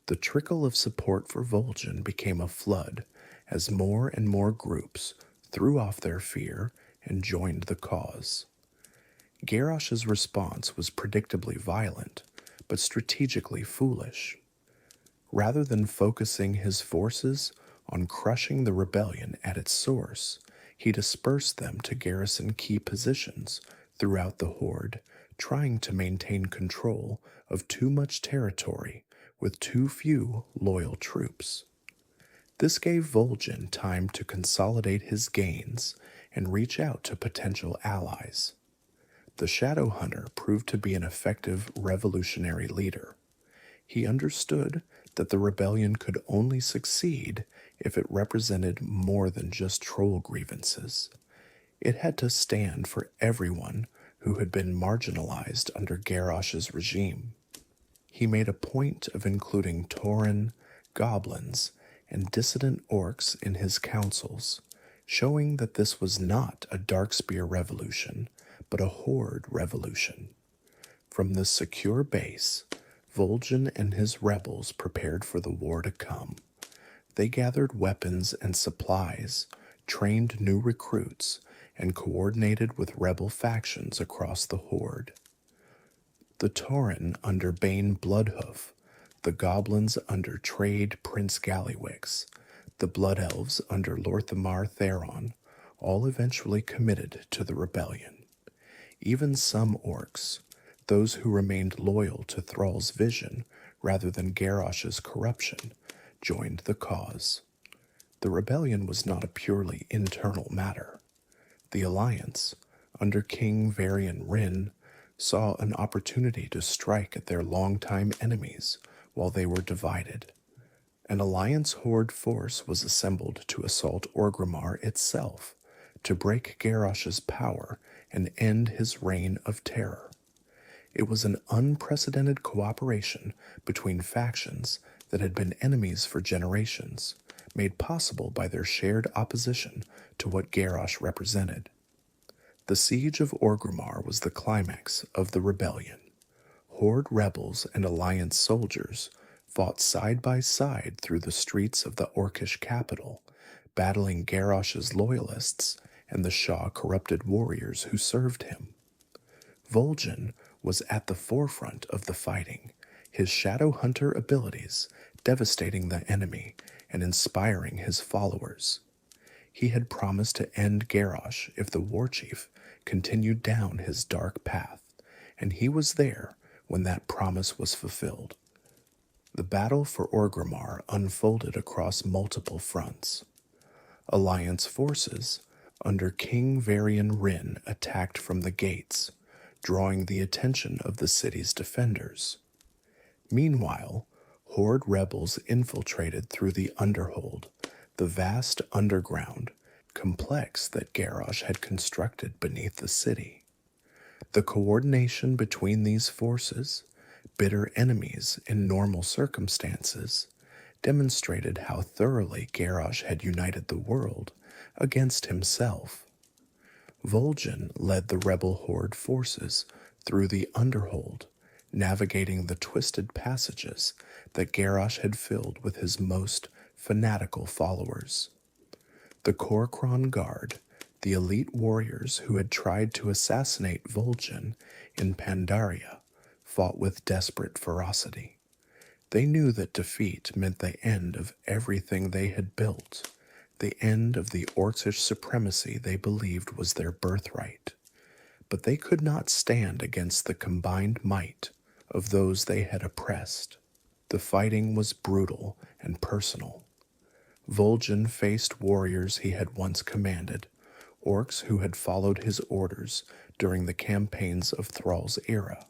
The trickle of support for Vol'jin became a flood as more and more groups threw off their fear and joined the cause. Garrosh's response was predictably violent, but strategically foolish. Rather than focusing his forces on crushing the rebellion at its source, he dispersed them to garrison key positions throughout the Horde, trying to maintain control of too much territory with too few loyal troops. This gave Vol'jin time to consolidate his gains and reach out to potential allies. The Shadowhunter proved to be an effective revolutionary leader. He understood that the rebellion could only succeed if it represented more than just troll grievances. It had to stand for everyone who had been marginalized under Garrosh's regime. He made a point of including Tauren, goblins, and dissident orcs in his councils, showing that this was not a Darkspear revolution, but a Horde revolution. From this secure base, Vol'jin and his rebels prepared for the war to come. They gathered weapons and supplies, trained new recruits, and coordinated with rebel factions across the Horde. The Tauren under Bane Bloodhoof, the goblins under Trade Prince Gallywix, the Blood Elves under Lorthamar Theron, all eventually committed to the rebellion. Even some orcs, those who remained loyal to Thrall's vision rather than Garrosh's corruption, joined the cause. The rebellion was not a purely internal matter. The Alliance, under King Varian Wrynn, saw an opportunity to strike at their longtime enemies while they were divided. An Alliance Horde force was assembled to assault Orgrimmar itself, to break Garrosh's power and end his reign of terror. It was an unprecedented cooperation between factions that had been enemies for generations, made possible by their shared opposition to what Garrosh represented. The siege of Orgrimmar was the climax of the rebellion. Horde rebels and Alliance soldiers fought side by side through the streets of the Orcish capital, battling Garrosh's loyalists and the Shah-corrupted warriors who served him. Vol'jin was at the forefront of the fighting, his Shadowhunter abilities devastating the enemy and inspiring his followers. He had promised to end Garrosh if the Warchief continued down his dark path, and he was there when that promise was fulfilled. The battle for Orgrimmar unfolded across multiple fronts. Alliance forces under King Varian Wrynn attacked from the gates, drawing the attention of the city's defenders. Meanwhile, Horde rebels infiltrated through the Underhold, the vast underground complex that Garrosh had constructed beneath the city. The coordination between these forces, bitter enemies in normal circumstances, demonstrated how thoroughly Garrosh had united the world against himself. Vol'jin led the rebel Horde forces through the Underhold, navigating the twisted passages that Garrosh had filled with his most fanatical followers. The Kor'kron Guard, the elite warriors who had tried to assassinate Vol'jin in Pandaria, fought with desperate ferocity. They knew that defeat meant the end of everything they had built, the end of the Orcish supremacy they believed was their birthright. But they could not stand against the combined might of those they had oppressed. The fighting was brutal and personal. Vol'jin faced warriors he had once commanded, orcs who had followed his orders during the campaigns of Thrall's era.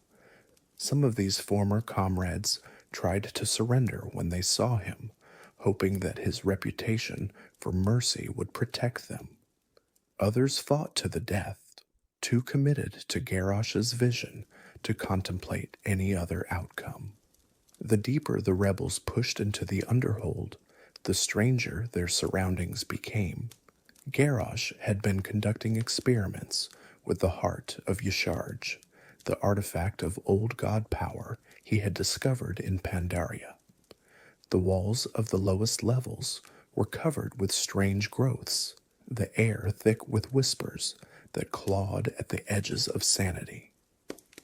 Some of these former comrades tried to surrender when they saw him, hoping that his reputation for mercy would protect them. Others fought to the death, too committed to Garrosh's vision to contemplate any other outcome. The deeper the rebels pushed into the Underhold, the stranger their surroundings became. Garrosh had been conducting experiments with the heart of Y'Sharj, the artifact of old god power he had discovered in Pandaria. The walls of the lowest levels were covered with strange growths, the air thick with whispers that clawed at the edges of sanity.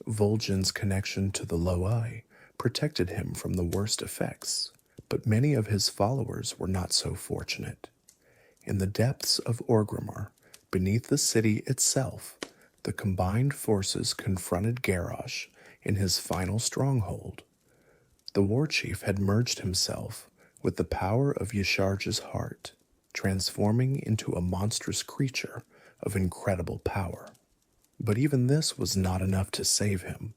Vol'jin's connection to the Loai protected him from the worst effects, but many of his followers were not so fortunate. In the depths of Orgrimmar, beneath the city itself, the combined forces confronted Garrosh in his final stronghold. The Warchief had merged himself with the power of Y'Sharj's heart, transforming into a monstrous creature of incredible power. But even this was not enough to save him.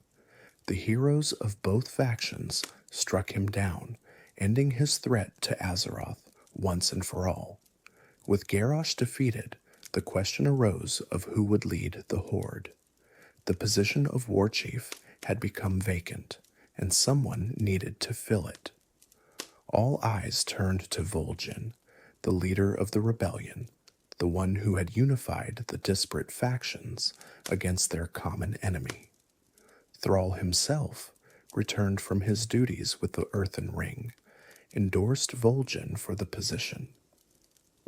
The heroes of both factions struck him down, ending his threat to Azeroth once and for all. With Garrosh defeated, the question arose of who would lead the Horde. The position of Warchief had become vacant, and someone needed to fill it. All eyes turned to Vol'jin, the leader of the rebellion, the one who had unified the disparate factions against their common enemy. Thrall himself returned from his duties with the Earthen Ring, endorsed Vol'jin for the position.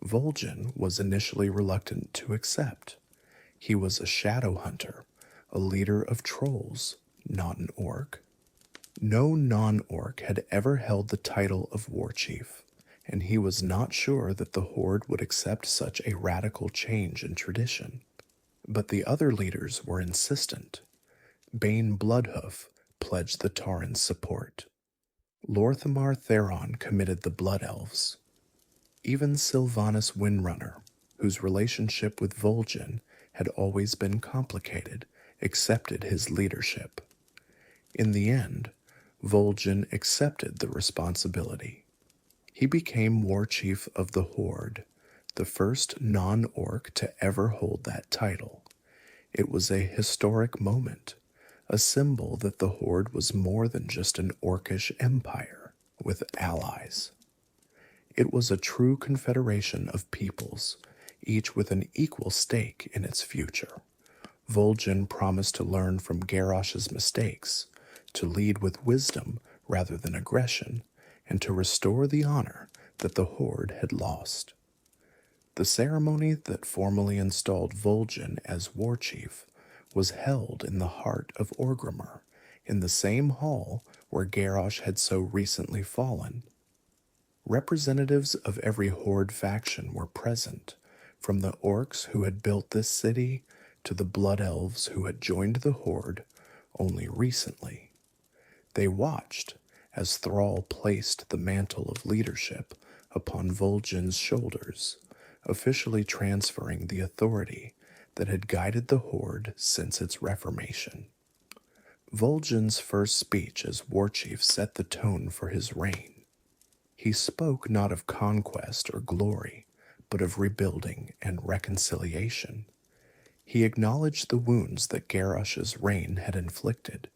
Vol'jin was initially reluctant to accept. He was a shadow hunter, a leader of trolls, not an orc. No non-orc had ever held the title of Warchief, and he was not sure that the Horde would accept such a radical change in tradition. But the other leaders were insistent. Bane Bloodhoof pledged the Tauren's support. Lorthamar Theron committed the Blood Elves. Even Sylvanas Windrunner, whose relationship with Vol'jin had always been complicated, accepted his leadership. In the end, Vol'jin accepted the responsibility. He became Warchief of the Horde, the first non-orc to ever hold that title. It was a historic moment, a symbol that the Horde was more than just an orcish empire with allies. It was a true confederation of peoples, each with an equal stake in its future. Vol'jin promised to learn from Garrosh's mistakes, to lead with wisdom rather than aggression, and to restore the honor that the Horde had lost. The ceremony that formally installed Vol'jin as Warchief was held in the heart of Orgrimmar, in the same hall where Garrosh had so recently fallen. Representatives of every Horde faction were present, from the orcs who had built this city to the Blood Elves who had joined the Horde only recently. They watched as Thrall placed the mantle of leadership upon Vol'jin's shoulders, officially transferring the authority that had guided the Horde since its reformation. Vol'jin's first speech as Warchief set the tone for his reign. He spoke not of conquest or glory, but of rebuilding and reconciliation. He acknowledged the wounds that Garrosh's reign had inflicted,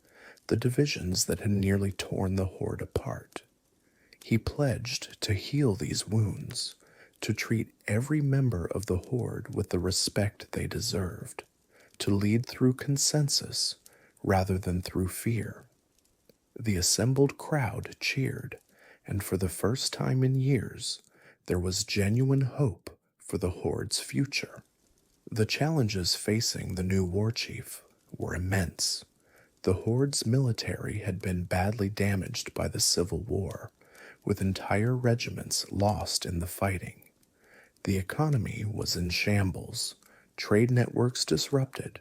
the divisions that had nearly torn the Horde apart. He pledged to heal these wounds, to treat every member of the Horde with the respect they deserved, to lead through consensus rather than through fear. The assembled crowd cheered, and for the first time in years, there was genuine hope for the Horde's future. The challenges facing the new Warchief were immense. The Horde's military had been badly damaged by the Civil War, with entire regiments lost in the fighting. The economy was in shambles, trade networks disrupted,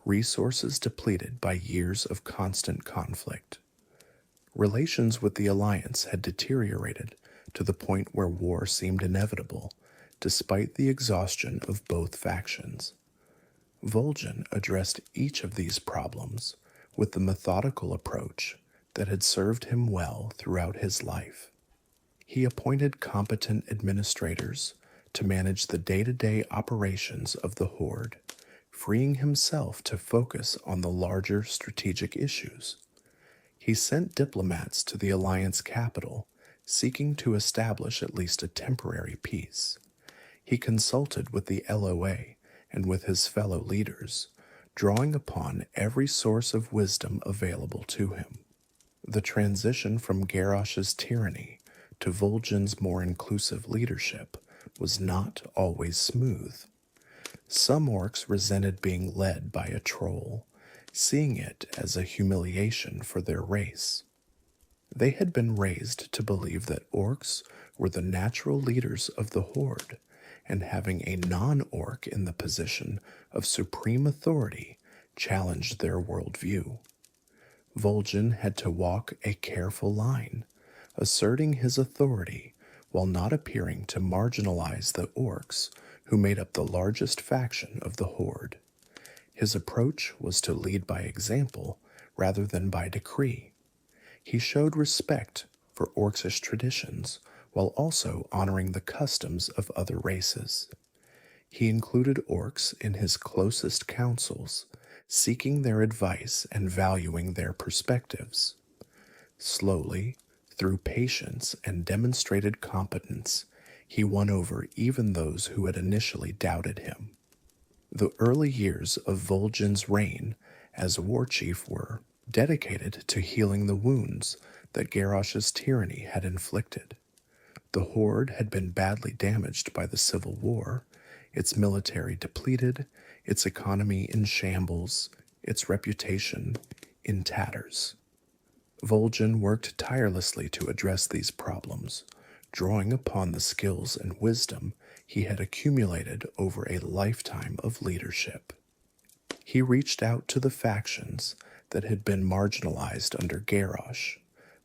resources depleted by years of constant conflict. Relations with the Alliance had deteriorated to the point where war seemed inevitable, despite the exhaustion of both factions. Vol'jin addressed each of these problems with the methodical approach that had served him well throughout his life. He appointed competent administrators to manage the day-to-day operations of the Horde, freeing himself to focus on the larger strategic issues. He sent diplomats to the Alliance capital, seeking to establish at least a temporary peace. He consulted with the LOA and with his fellow leaders, drawing upon every source of wisdom available to him. The transition from Garrosh's tyranny to Vol'jin's more inclusive leadership was not always smooth. Some orcs resented being led by a troll, seeing it as a humiliation for their race. They had been raised to believe that orcs were the natural leaders of the Horde, and having a non-orc in the position of supreme authority challenged their worldview. Vol'jin had to walk a careful line, asserting his authority while not appearing to marginalize the orcs who made up the largest faction of the Horde. His approach was to lead by example rather than by decree. He showed respect for orcish traditions while also honoring the customs of other races. He included orcs in his closest councils, seeking their advice and valuing their perspectives. Slowly, through patience and demonstrated competence, he won over even those who had initially doubted him. The early years of Vol'jin's reign as Warchief were dedicated to healing the wounds that Garrosh's tyranny had inflicted. The Horde had been badly damaged by the Civil War, its military depleted, its economy in shambles, its reputation in tatters. Vol'jin worked tirelessly to address these problems, drawing upon the skills and wisdom he had accumulated over a lifetime of leadership. He reached out to the factions that had been marginalized under Garrosh,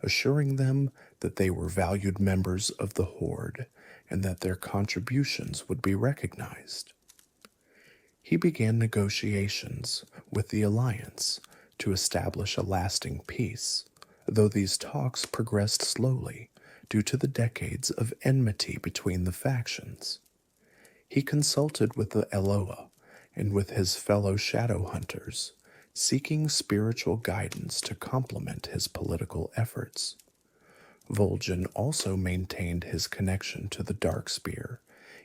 assuring them that they were valued members of the Horde and that their contributions would be recognized. He began negotiations with the Alliance to establish a lasting peace, though these talks progressed slowly due to the decades of enmity between the factions. He consulted with the Eloa and with his fellow shadow hunters, seeking spiritual guidance to complement his political efforts. Vol'jin also maintained his connection to the Darkspear,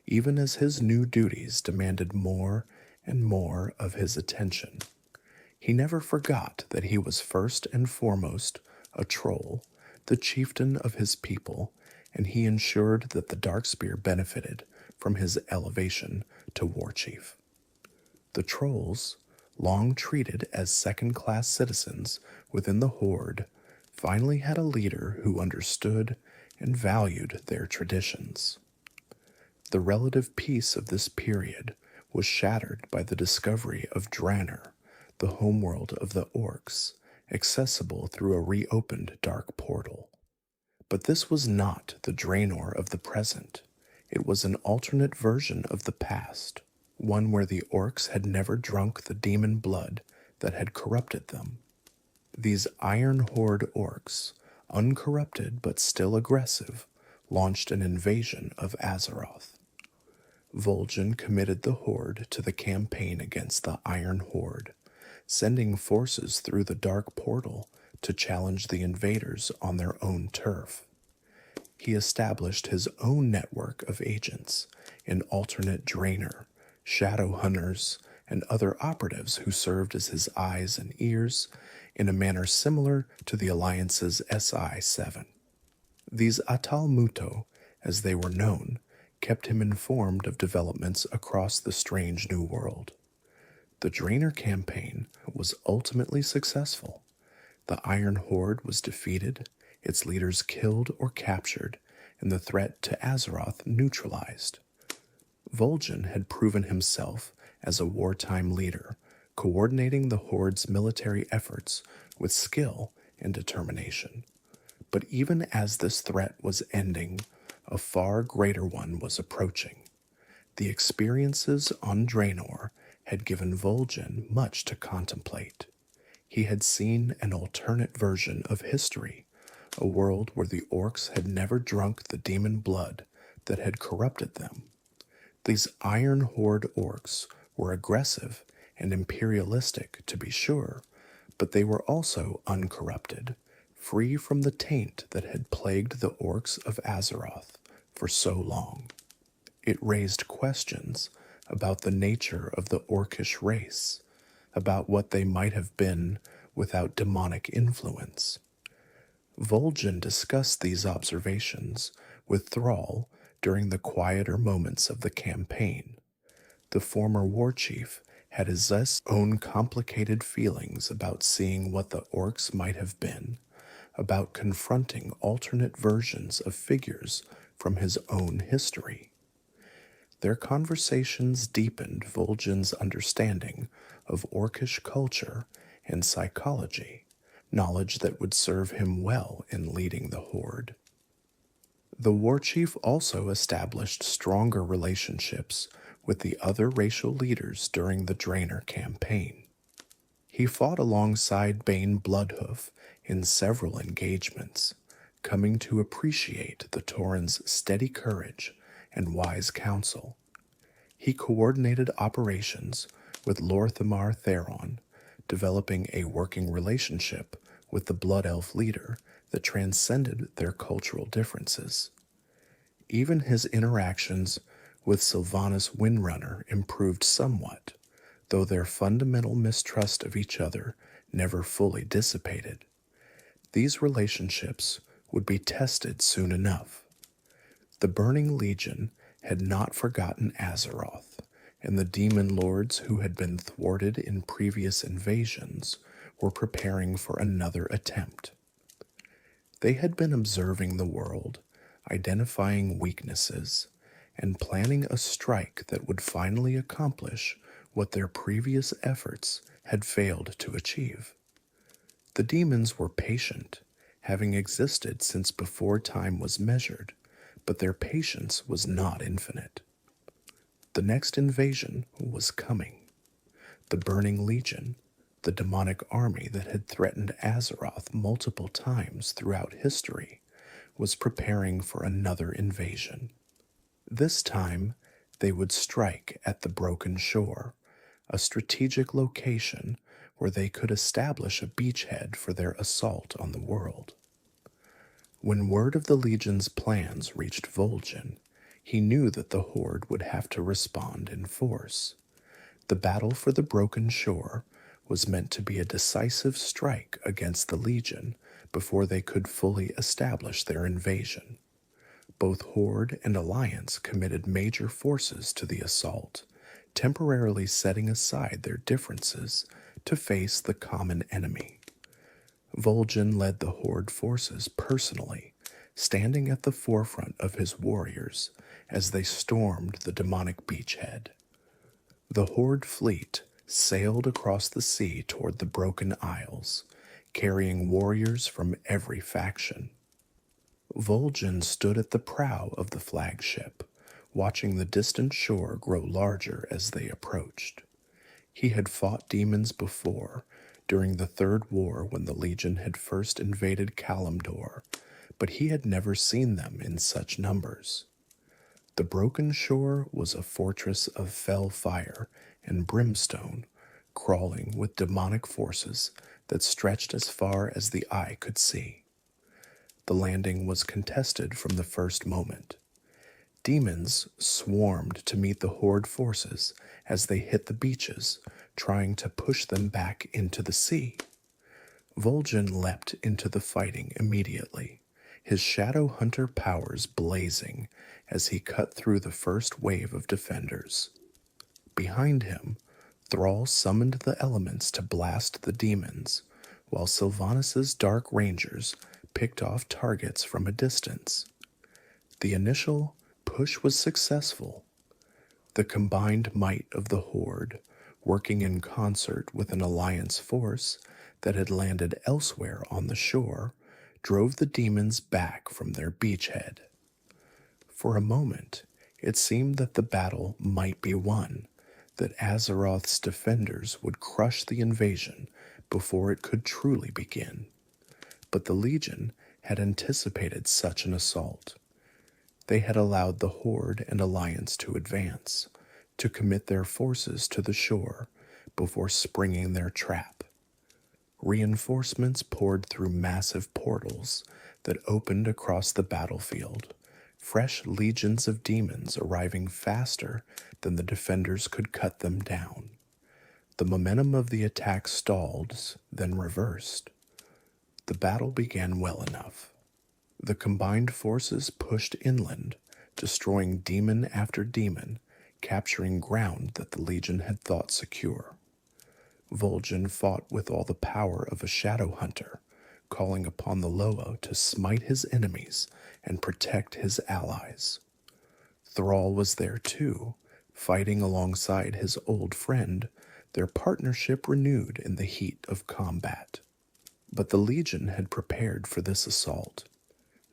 even as his new duties demanded more and more of his attention. He never forgot that he was first and foremost a troll, the chieftain of his people, and he ensured that the Darkspear benefited from his elevation to Warchief. The trolls, long treated as second-class citizens within the Horde, finally had a leader who understood and valued their traditions. The relative peace of this period was shattered by the discovery of Draenor, the homeworld of the orcs, accessible through a reopened dark portal. But this was not the Draenor of the present. It was an alternate version of the past, one where the orcs had never drunk the demon blood that had corrupted them. These Iron Horde orcs, uncorrupted but still aggressive, launched an invasion of Azeroth. Vol'jin committed the Horde to the campaign against the Iron Horde, sending forces through the dark portal to challenge the invaders on their own turf. He established his own network of agents, an alternate Draenor, shadow hunters, and other operatives who served as his eyes and ears in a manner similar to the Alliance's SI-7. These Atal Muto, as they were known, kept him informed of developments across the strange new world. The Draenor campaign was ultimately successful. The Iron Horde was defeated, its leaders killed or captured, and the threat to Azeroth neutralized. Vol'jin had proven himself as a wartime leader, coordinating the Horde's military efforts with skill and determination. But even as this threat was ending, a far greater one was approaching. The experiences on Draenor had given Vol'jin much to contemplate. He had seen an alternate version of history, a world where the orcs had never drunk the demon blood that had corrupted them. These Iron Horde orcs were aggressive and imperialistic, to be sure, but they were also uncorrupted, free from the taint that had plagued the orcs of Azeroth for so long. It raised questions about the nature of the orcish race, about what they might have been without demonic influence. Vol'jin discussed these observations with Thrall during the quieter moments of the campaign. The former Warchief had his own complicated feelings about seeing what the orcs might have been, about confronting alternate versions of figures from his own history. Their conversations deepened Vol'jin's understanding of orcish culture and psychology, knowledge that would serve him well in leading the Horde. The Warchief also established stronger relationships with the other racial leaders during the Draenor campaign. He fought alongside Bane Bloodhoof in several engagements, coming to appreciate the Tauren's steady courage and wise counsel. He coordinated operations with Lor'themar Theron, developing a working relationship with the Blood Elf leader that transcended their cultural differences. Even his interactions with Sylvanas Windrunner improved somewhat, though their fundamental mistrust of each other never fully dissipated. These relationships would be tested soon enough. The Burning Legion had not forgotten Azeroth, and the demon lords who had been thwarted in previous invasions were preparing for another attempt. They had been observing the world, identifying weaknesses, and planning a strike that would finally accomplish what their previous efforts had failed to achieve. The demons were patient, having existed since before time was measured, but their patience was not infinite. The next invasion was coming. The Burning Legion, the demonic army that had threatened Azeroth multiple times throughout history, was preparing for another invasion. This time, they would strike at the Broken Shore, a strategic location where they could establish a beachhead for their assault on the world. When word of the Legion's plans reached Vol'jin, he knew that the Horde would have to respond in force. The battle for the Broken Shore was meant to be a decisive strike against the Legion before they could fully establish their invasion. Both Horde and Alliance committed major forces to the assault, temporarily setting aside their differences to face the common enemy. Vol'jin led the Horde forces personally, standing at the forefront of his warriors as they stormed the demonic beachhead. The Horde fleet sailed across the sea toward the Broken Isles, carrying warriors from every faction. Vol'jin stood at the prow of the flagship, watching the distant shore grow larger as they approached. He had fought demons before, during the Third War when the Legion had first invaded Kalimdor, but he had never seen them in such numbers. The Broken Shore was a fortress of fell fire and brimstone, crawling with demonic forces that stretched as far as the eye could see. The landing was contested from the first moment. Demons swarmed to meet the Horde forces as they hit the beaches, trying to push them back into the sea. Vol'jin leapt into the fighting immediately, his Shadow Hunter powers blazing as he cut through the first wave of defenders. Behind him, Thrall summoned the elements to blast the demons, while Sylvanas' Dark Rangers picked off targets from a distance. The initial push was successful. The combined might of the Horde, working in concert with an alliance force that had landed elsewhere on the shore, drove the demons back from their beachhead. For a moment, it seemed that the battle might be won, that Azeroth's defenders would crush the invasion before it could truly begin. But the Legion had anticipated such an assault. They had allowed the Horde and Alliance to advance, to commit their forces to the shore before springing their trap. Reinforcements poured through massive portals that opened across the battlefield, fresh legions of demons arriving faster than the defenders could cut them down. The momentum of the attack stalled, then reversed. The battle began well enough. The combined forces pushed inland, destroying demon after demon, capturing ground that the Legion had thought secure. Vol'jin fought with all the power of a shadow hunter, calling upon the Loa to smite his enemies and protect his allies. Thrall was there too, fighting alongside his old friend, their partnership renewed in the heat of combat. But the Legion had prepared for this assault.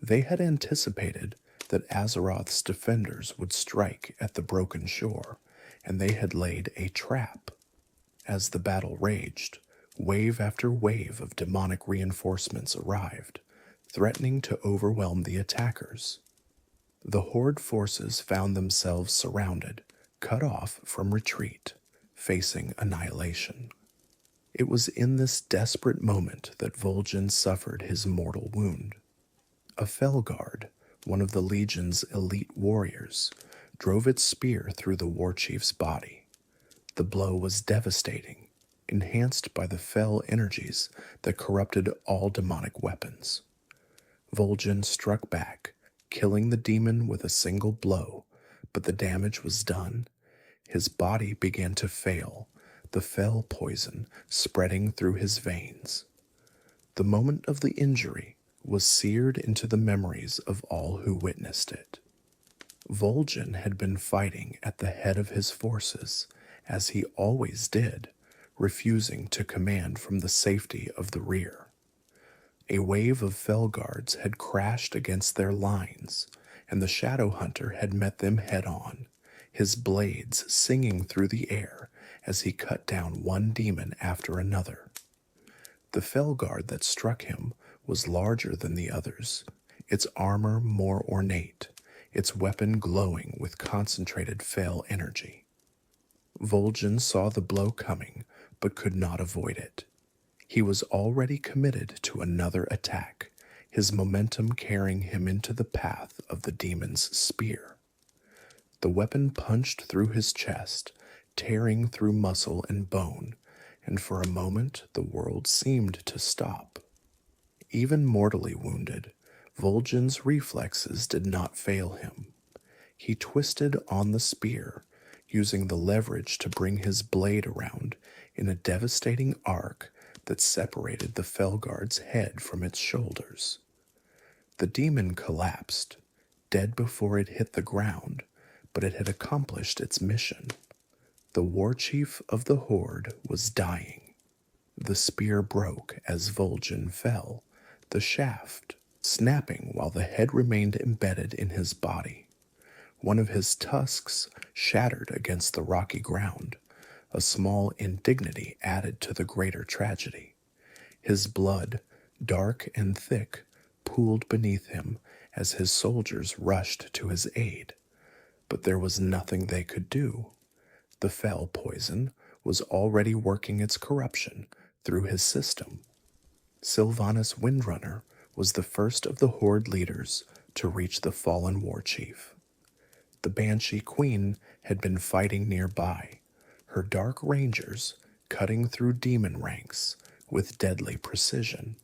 They had anticipated that Azeroth's defenders would strike at the broken shore, and they had laid a trap. As the battle raged, wave after wave of demonic reinforcements arrived, threatening to overwhelm the attackers. The Horde forces found themselves surrounded, cut off from retreat, facing annihilation. It was in this desperate moment that Vol'jin suffered his mortal wound. A Felguard, one of the Legion's elite warriors, drove its spear through the Warchief's body. The blow was devastating, enhanced by the fell energies that corrupted all demonic weapons. Vol'jin struck back, killing the demon with a single blow, but the damage was done. His body began to fail, the fell poison spreading through his veins. The moment of the injury was seared into the memories of all who witnessed it. Vol'jin had been fighting at the head of his forces, as he always did, refusing to command from the safety of the rear. A wave of Felguards had crashed against their lines, and the Shadow Hunter had met them head-on, his blades singing through the air as he cut down one demon after another. The Felguard that struck him was larger than the others, its armor more ornate, its weapon glowing with concentrated fel energy. Vol'jin saw the blow coming, but could not avoid it. He was already committed to another attack, his momentum carrying him into the path of the demon's spear. The weapon punched through his chest, tearing through muscle and bone, and for a moment the world seemed to stop. Even mortally wounded, Vol'jin's reflexes did not fail him. He twisted on the spear, using the leverage to bring his blade around in a devastating arc that separated the Felguard's head from its shoulders. The demon collapsed, dead before it hit the ground, but it had accomplished its mission. The Warchief of the Horde was dying. The spear broke as Vol'jin fell, the shaft snapping while the head remained embedded in his body. One of his tusks shattered against the rocky ground, a small indignity added to the greater tragedy. His blood, dark and thick, pooled beneath him as his soldiers rushed to his aid. But there was nothing they could do. The fel poison was already working its corruption through his system. Sylvanas Windrunner was the first of the Horde leaders to reach the fallen Warchief. The Banshee Queen had been fighting nearby, her dark rangers cutting through demon ranks with deadly precision.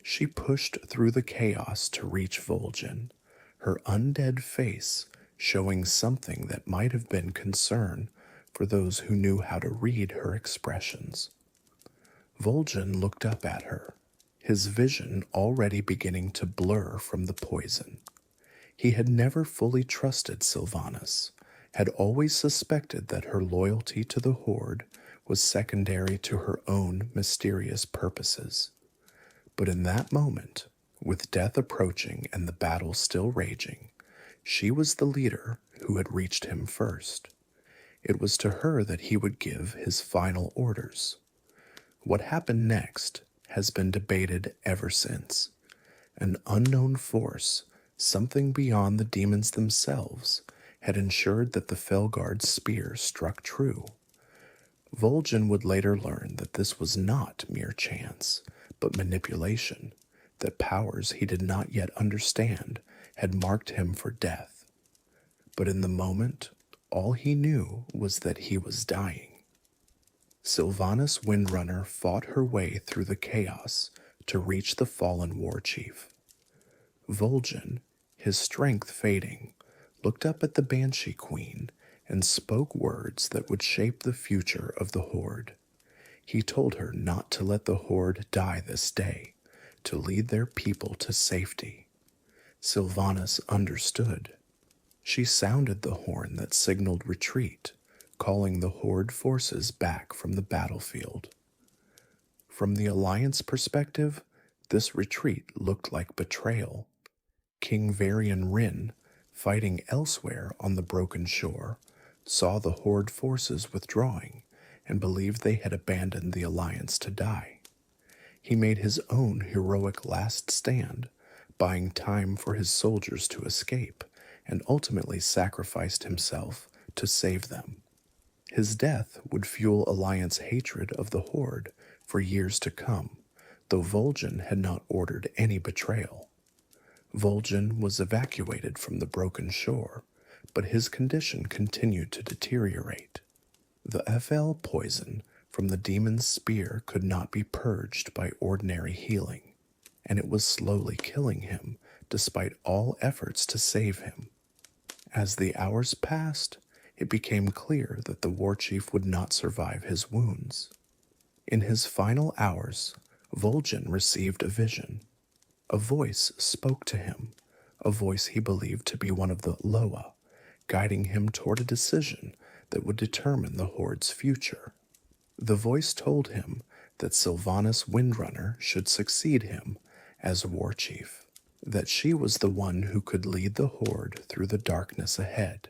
She pushed through the chaos to reach Vol'jin, her undead face showing something that might have been concern for those who knew how to read her expressions. Vol'jin looked up at her, his vision already beginning to blur from the poison. He had never fully trusted Sylvanas, had always suspected that her loyalty to the Horde was secondary to her own mysterious purposes. But in that moment, with death approaching and the battle still raging, she was the leader who had reached him first. It was to her that he would give his final orders. What happened next has been debated ever since. An unknown force, something beyond the demons themselves, had ensured that the Felguard's spear struck true. Vol'jin would later learn that this was not mere chance, but manipulation, that powers he did not yet understand had marked him for death. But in the moment, all he knew was that he was dying. Sylvanas Windrunner fought her way through the chaos to reach the fallen Warchief. Vol'jin, his strength fading, looked up at the Banshee Queen and spoke words that would shape the future of the Horde. He told her not to let the Horde die this day, to lead their people to safety. Sylvanas understood. She sounded the horn that signaled retreat, calling the Horde forces back from the battlefield. From the Alliance perspective, this retreat looked like betrayal. King Varian Rin, fighting elsewhere on the broken shore, saw the Horde forces withdrawing and believed they had abandoned the Alliance to die. He made his own heroic last stand, buying time for his soldiers to escape, and ultimately sacrificed himself to save them. His death would fuel Alliance hatred of the Horde for years to come, though Vol'jin had not ordered any betrayal. Vol'jin was evacuated from the broken shore, but his condition continued to deteriorate. The FL poison from the demon's spear could not be purged by ordinary healing, and it was slowly killing him despite all efforts to save him. As the hours passed, it became clear that the Warchief would not survive his wounds. In his final hours, Vol'jin received a vision. A voice spoke to him, a voice he believed to be one of the Loa, guiding him toward a decision that would determine the Horde's future. The voice told him that Sylvanas Windrunner should succeed him as Warchief, that she was the one who could lead the Horde through the darkness ahead.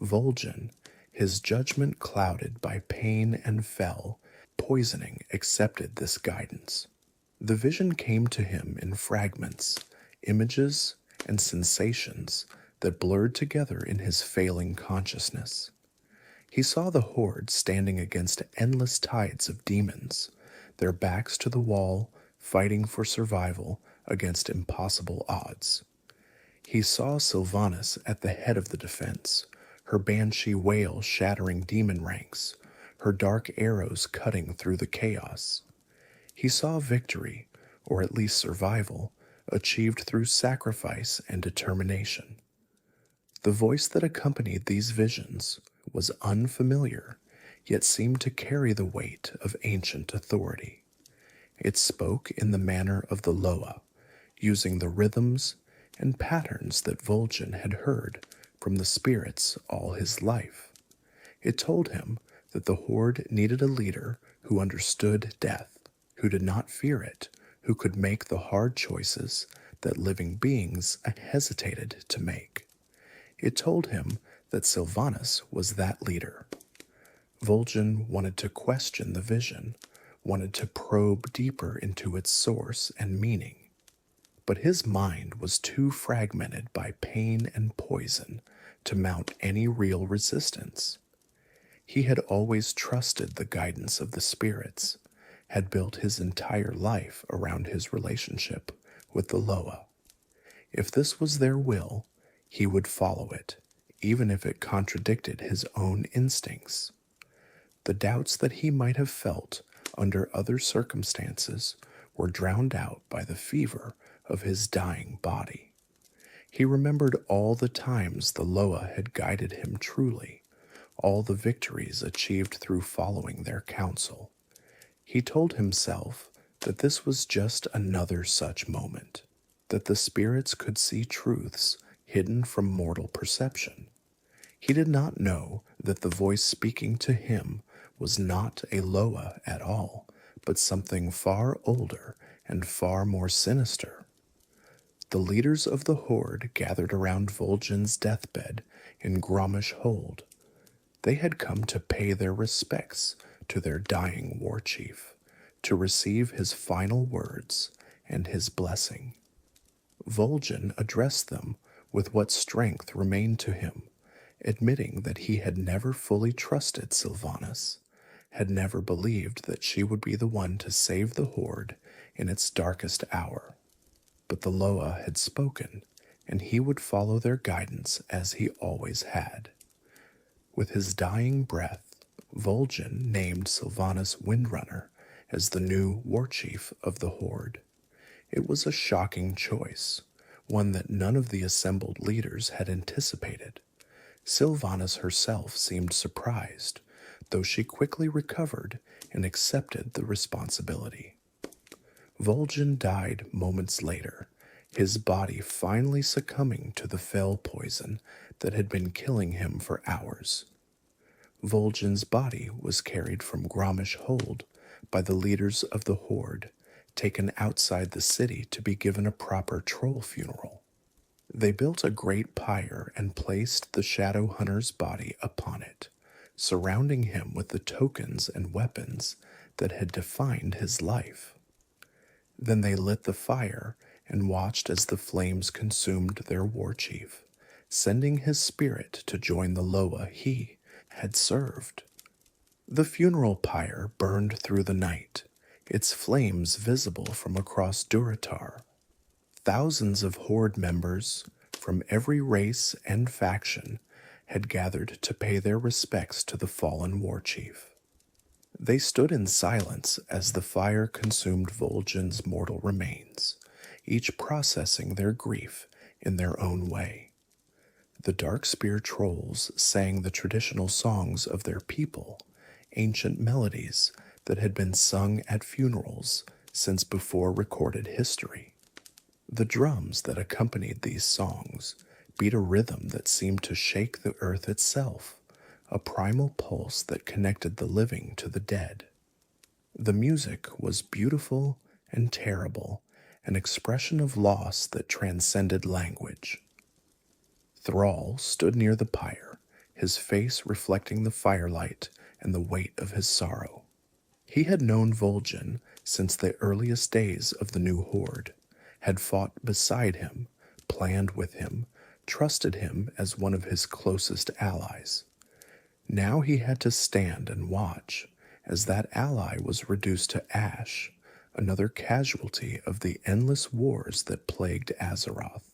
Vol'jin, his judgment clouded by pain and fell, poisoning, accepted this guidance. The vision came to him in fragments, images, and sensations that blurred together in his failing consciousness. He saw the Horde standing against endless tides of demons, their backs to the wall, fighting for survival against impossible odds. He saw Sylvanas at the head of the defense, her banshee wail shattering demon ranks, her dark arrows cutting through the chaos. He saw victory, or at least survival, achieved through sacrifice and determination. The voice that accompanied these visions was unfamiliar, yet seemed to carry the weight of ancient authority. It spoke in the manner of the Loa, using the rhythms and patterns that Vol'jin had heard from the spirits all his life. It told him that the Horde needed a leader who understood death, who did not fear it, who could make the hard choices that living beings hesitated to make. It told him that Sylvanas was that leader. Vol'jin wanted to question the vision, wanted to probe deeper into its source and meaning. But his mind was too fragmented by pain and poison to mount any real resistance. He had always trusted the guidance of the spirits, had built his entire life around his relationship with the Loa. If this was their will, he would follow it, even if it contradicted his own instincts. The doubts that he might have felt under other circumstances were drowned out by the fever of his dying body. He remembered all the times the Loa had guided him truly, all the victories achieved through following their counsel. He told himself that this was just another such moment, that the spirits could see truths hidden from mortal perception. He did not know that the voice speaking to him was not a Loa at all, but something far older and far more sinister. The leaders of the Horde gathered around Vol'jin's deathbed in Gromish Hold. They had come to pay their respects to their dying Warchief, to receive his final words and his blessing. Vol'jin addressed them with what strength remained to him, admitting that he had never fully trusted Sylvanas, had never believed that she would be the one to save the Horde in its darkest hour. But the Loa had spoken, and he would follow their guidance as he always had. With his dying breath, Vol'jin named Sylvanas Windrunner as the new Warchief of the Horde. It was a shocking choice, one that none of the assembled leaders had anticipated. Sylvanas herself seemed surprised, though she quickly recovered and accepted the responsibility. Vol'jin died moments later, his body finally succumbing to the fell poison that had been killing him for hours. Vol'jin's body was carried from Gromish Hold by the leaders of the Horde, taken outside the city to be given a proper troll funeral. They built a great pyre and placed the Shadow Hunter's body upon it, surrounding him with the tokens and weapons that had defined his life. Then they lit the fire and watched as the flames consumed their warchief, sending his spirit to join the Loa he had served. The funeral pyre burned through the night, its flames visible from across Durotar. Thousands of Horde members from every race and faction had gathered to pay their respects to the fallen warchief. They stood in silence as the fire consumed Vol'jin's mortal remains, each processing their grief in their own way. The Darkspear trolls sang the traditional songs of their people, ancient melodies that had been sung at funerals since before recorded history. The drums that accompanied these songs beat a rhythm that seemed to shake the earth itself, a primal pulse that connected the living to the dead. The music was beautiful and terrible, an expression of loss that transcended language. Thrall stood near the pyre, his face reflecting the firelight and the weight of his sorrow. He had known Vol'jin since the earliest days of the new Horde, had fought beside him, planned with him, trusted him as one of his closest allies. Now he had to stand and watch as that ally was reduced to ash, another casualty of the endless wars that plagued Azeroth.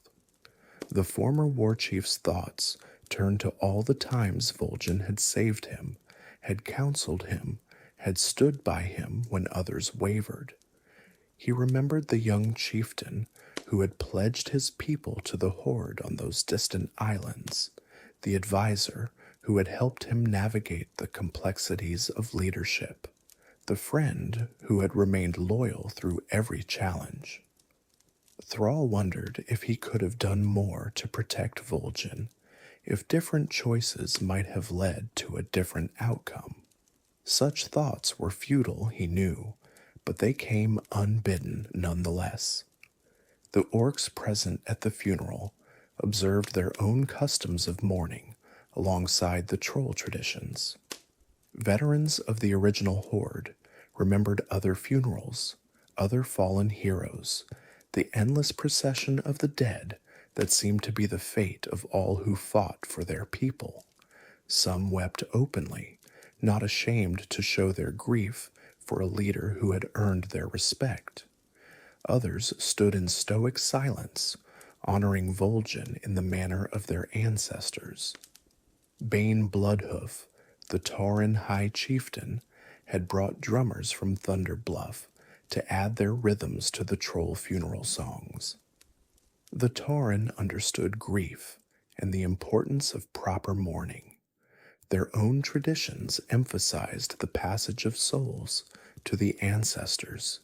The former warchief's thoughts turned to all the times Vol'jin had saved him, had counseled him, had stood by him when others wavered. He remembered the young chieftain who had pledged his people to the Horde on those distant islands, the advisor who had helped him navigate the complexities of leadership, the friend who had remained loyal through every challenge. Thrall wondered if he could have done more to protect Vol'jin, if different choices might have led to a different outcome. Such thoughts were futile, he knew, but they came unbidden nonetheless. The orcs present at the funeral observed their own customs of mourning alongside the troll traditions. Veterans of the original Horde remembered other funerals, other fallen heroes, the endless procession of the dead that seemed to be the fate of all who fought for their people. Some wept openly, not ashamed to show their grief for a leader who had earned their respect. Others stood in stoic silence, honoring Vol'jin in the manner of their ancestors. Bane Bloodhoof, the Tauren High Chieftain, had brought drummers from Thunder Bluff to add their rhythms to the troll funeral songs. The Tauren understood grief and the importance of proper mourning. Their own traditions emphasized the passage of souls to the ancestors.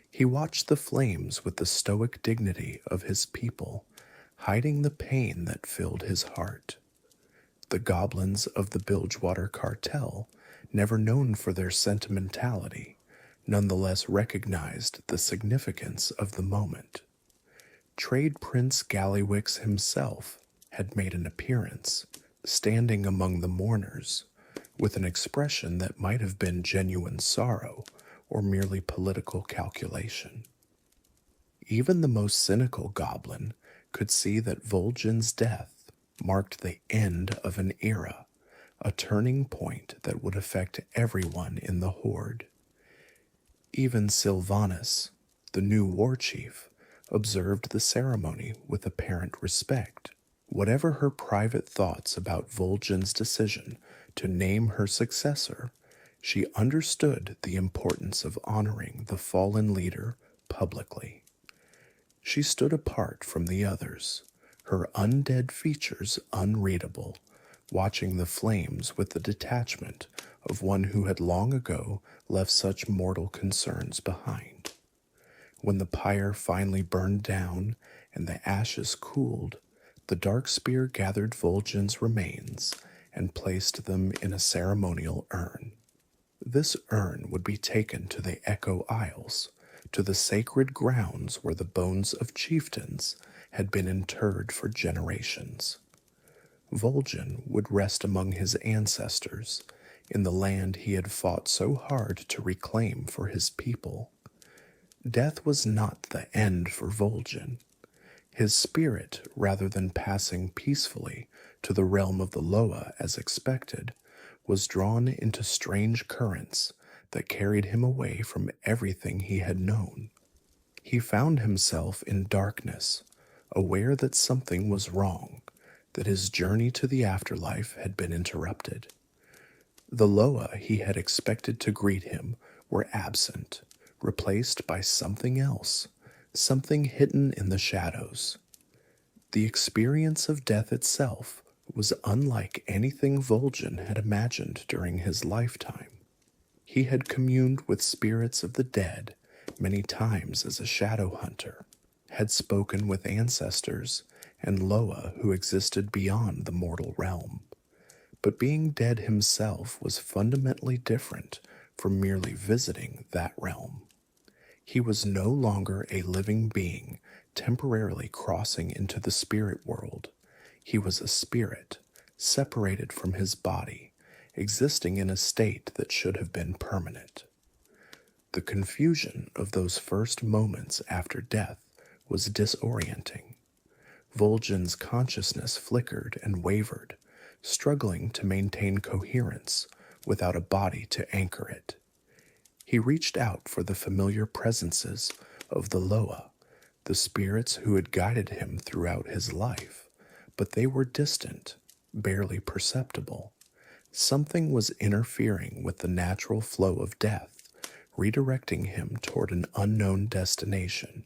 He watched the flames with the stoic dignity of his people, hiding the pain that filled his heart. The goblins of the Bilgewater Cartel, never known for their sentimentality, nonetheless recognized the significance of the moment. Trade Prince Gallywix himself had made an appearance, standing among the mourners, with an expression that might have been genuine sorrow or merely political calculation. Even the most cynical goblin could see that Vol'jin's death marked the end of an era, a turning point that would affect everyone in the Horde. Even Sylvanas, the new warchief, observed the ceremony with apparent respect. Whatever her private thoughts about Vol'jin's decision to name her successor, she understood the importance of honoring the fallen leader publicly. She stood apart from the others, her undead features unreadable, watching the flames with the detachment of one who had long ago left such mortal concerns behind. When the pyre finally burned down and the ashes cooled, the Darkspear gathered Vol'jin's remains and placed them in a ceremonial urn. This urn would be taken to the Echo Isles, to the sacred grounds where the bones of chieftains had been interred for generations. Vol'jin would rest among his ancestors, in the land he had fought so hard to reclaim for his people. Death was not the end for Vol'jin. His spirit, rather than passing peacefully to the realm of the Loa as expected, was drawn into strange currents that carried him away from everything he had known. He found himself in darkness, aware that something was wrong, that his journey to the afterlife had been interrupted. The Loa he had expected to greet him were absent, replaced by something else, something hidden in the shadows. The experience of death itself was unlike anything Vol'jin had imagined during his lifetime. He had communed with spirits of the dead many times as a shadow hunter, had spoken with ancestors and Loa who existed beyond the mortal realm. But being dead himself was fundamentally different from merely visiting that realm. He was no longer a living being temporarily crossing into the spirit world. He was a spirit, separated from his body, existing in a state that should have been permanent. The confusion of those first moments after death was disorienting. Vol'jin's consciousness flickered and wavered, struggling to maintain coherence without a body to anchor it. He reached out for the familiar presences of the Loa, the spirits who had guided him throughout his life, but they were distant, barely perceptible. Something was interfering with the natural flow of death, redirecting him toward an unknown destination.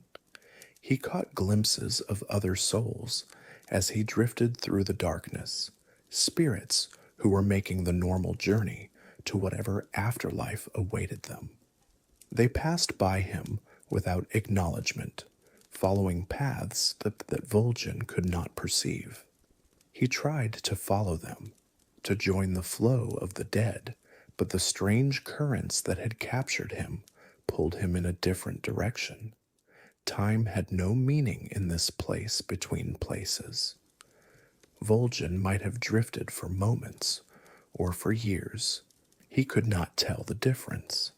He caught glimpses of other souls as he drifted through the darkness, spirits who were making the normal journey to whatever afterlife awaited them. They passed by him without acknowledgement, following paths that Vol'jin could not perceive. He tried to follow them, to join the flow of the dead, but the strange currents that had captured him pulled him in a different direction. Time had no meaning in this place between places. Vol'jin might have drifted for moments, or for years. He could not tell the difference.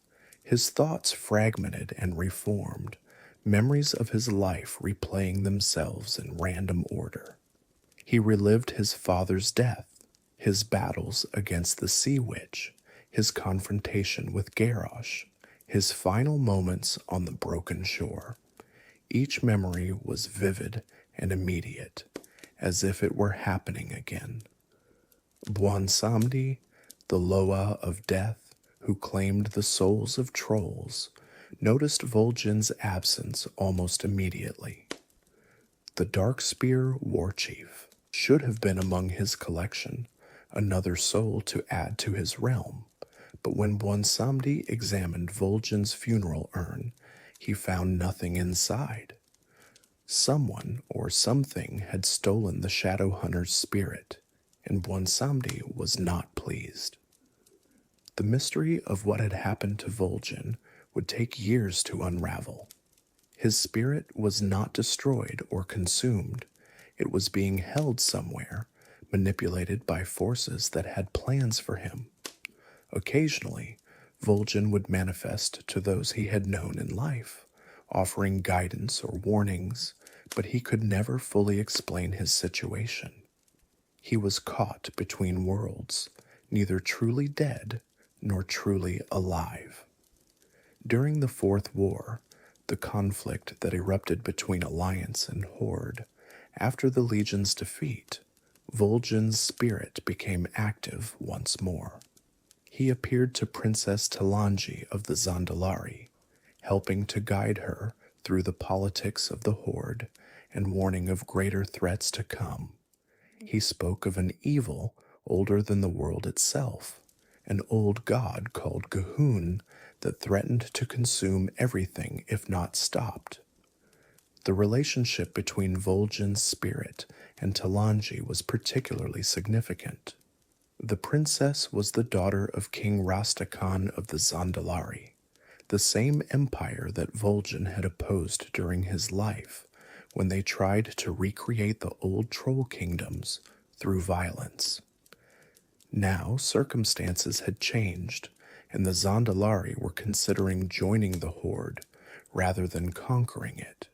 His thoughts fragmented and reformed, memories of his life replaying themselves in random order. He relived his father's death, his battles against the Sea Witch, his confrontation with Garrosh, his final moments on the broken shore. Each memory was vivid and immediate, as if it were happening again. Bwonsamdi, the Loa of death, who claimed the souls of trolls, noticed Vol'jin's absence almost immediately. The Darkspear Warchief should have been among his collection, another soul to add to his realm, but when Bwonsamdi examined Vol'jin's funeral urn, he found nothing inside. Someone or something had stolen the Shadow Hunter's spirit, and Bwonsamdi was not pleased. The mystery of what had happened to Vol'jin would take years to unravel. His spirit was not destroyed or consumed. It was being held somewhere, manipulated by forces that had plans for him. Occasionally, Vol'jin would manifest to those he had known in life, offering guidance or warnings, but he could never fully explain his situation. He was caught between worlds, neither truly dead nor truly alive. During the Fourth War, the conflict that erupted between Alliance and Horde, after the Legion's defeat, Vol'jin's spirit became active once more. He appeared to Princess Talanji of the Zandalari, helping to guide her through the politics of the Horde and warning of greater threats to come. He spoke of an evil older than the world itself, an old god called Gahun that threatened to consume everything if not stopped. The relationship between Vol'jin's spirit and Talanji was particularly significant. The princess was the daughter of King Rastakhan of the Zandalari, the same empire that Vol'jin had opposed during his life when they tried to recreate the old troll kingdoms through violence. Now circumstances had changed, and the Zandalari were considering joining the Horde rather than conquering it.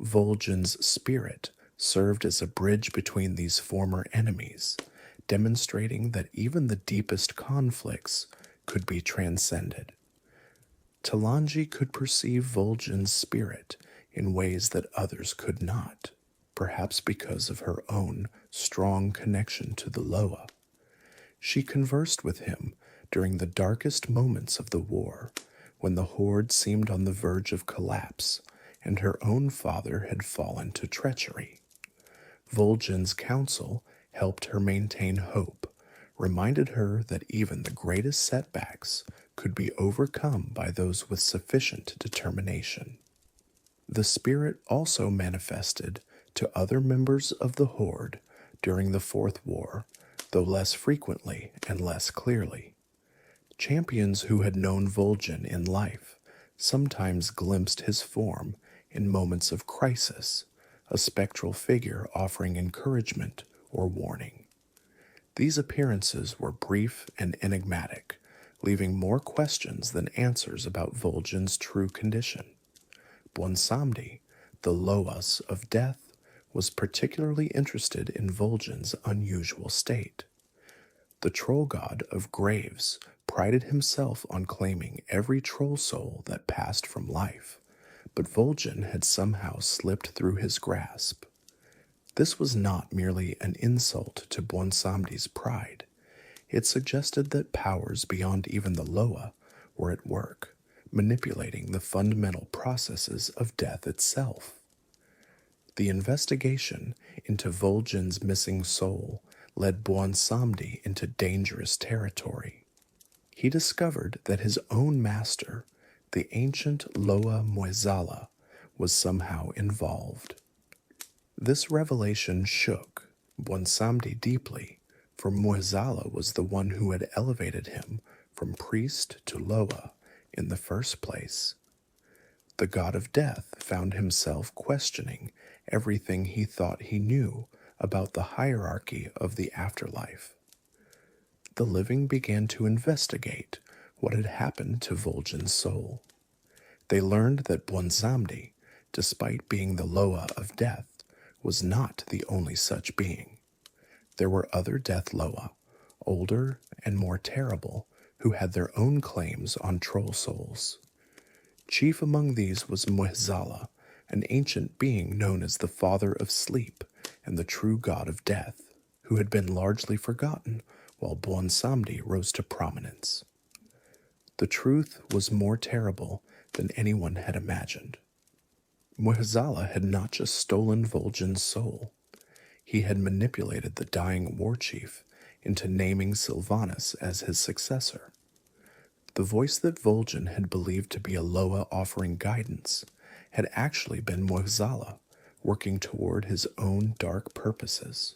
Vol'jin's spirit served as a bridge between these former enemies, demonstrating that even the deepest conflicts could be transcended. Talanji could perceive Vol'jin's spirit in ways that others could not, perhaps because of her own strong connection to the Loa. She conversed with him during the darkest moments of the war, when the Horde seemed on the verge of collapse and her own father had fallen to treachery. Vol'jin's counsel helped her maintain hope, reminded her that even the greatest setbacks could be overcome by those with sufficient determination. The spirit also manifested to other members of the Horde during the Fourth War, though less frequently and less clearly. Champions who had known Vol'jin in life sometimes glimpsed his form in moments of crisis, a spectral figure offering encouragement or warning. These appearances were brief and enigmatic, leaving more questions than answers about Vol'jin's true condition. Bwonsamdi, the Loas of death, was particularly interested in Vol'jin's unusual state. The troll god of graves prided himself on claiming every troll soul that passed from life, but Vol'jin had somehow slipped through his grasp. This was not merely an insult to Bwonsamdi's pride. It suggested that powers beyond even the Loa were at work, manipulating the fundamental processes of death itself. The investigation into Vol'jin's missing soul led Bwonsamdi into dangerous territory. He discovered that his own master, the ancient Loa Muezala, was somehow involved. This revelation shook Bwonsamdi deeply, for Muezala was the one who had elevated him from priest to Loa in the first place. The god of death found himself questioning everything he thought he knew about the hierarchy of the afterlife. The living began to investigate what had happened to Vol'jin's soul. They learned that Bwonsamdi, despite being the Loa of death, was not the only such being. There were other death Loa, older and more terrible, who had their own claims on troll souls. Chief among these was Muezala, an ancient being known as the Father of Sleep and the true god of death, who had been largely forgotten while Bwonsamdi rose to prominence. The truth was more terrible than anyone had imagined. Muezala had not just stolen Vol'jin's soul. He had manipulated the dying Warchief into naming Sylvanas as his successor. The voice that Vol'jin had believed to be a Loa offering guidance had actually been Muezala, working toward his own dark purposes.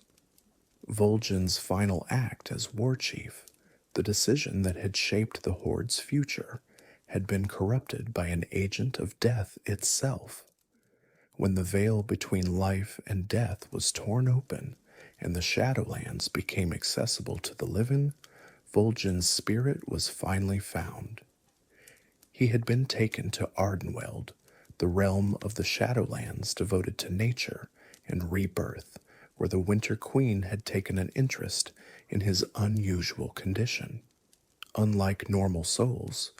Vol'jin's final act as Warchief, the decision that had shaped the Horde's future, had been corrupted by an agent of death itself. When the veil between life and death was torn open and the Shadowlands became accessible to the living, Vol'jin's spirit was finally found. He had been taken to Ardenweld, the realm of the Shadowlands devoted to nature and rebirth, where the Winter Queen had taken an interest in his unusual condition. Unlike normal souls,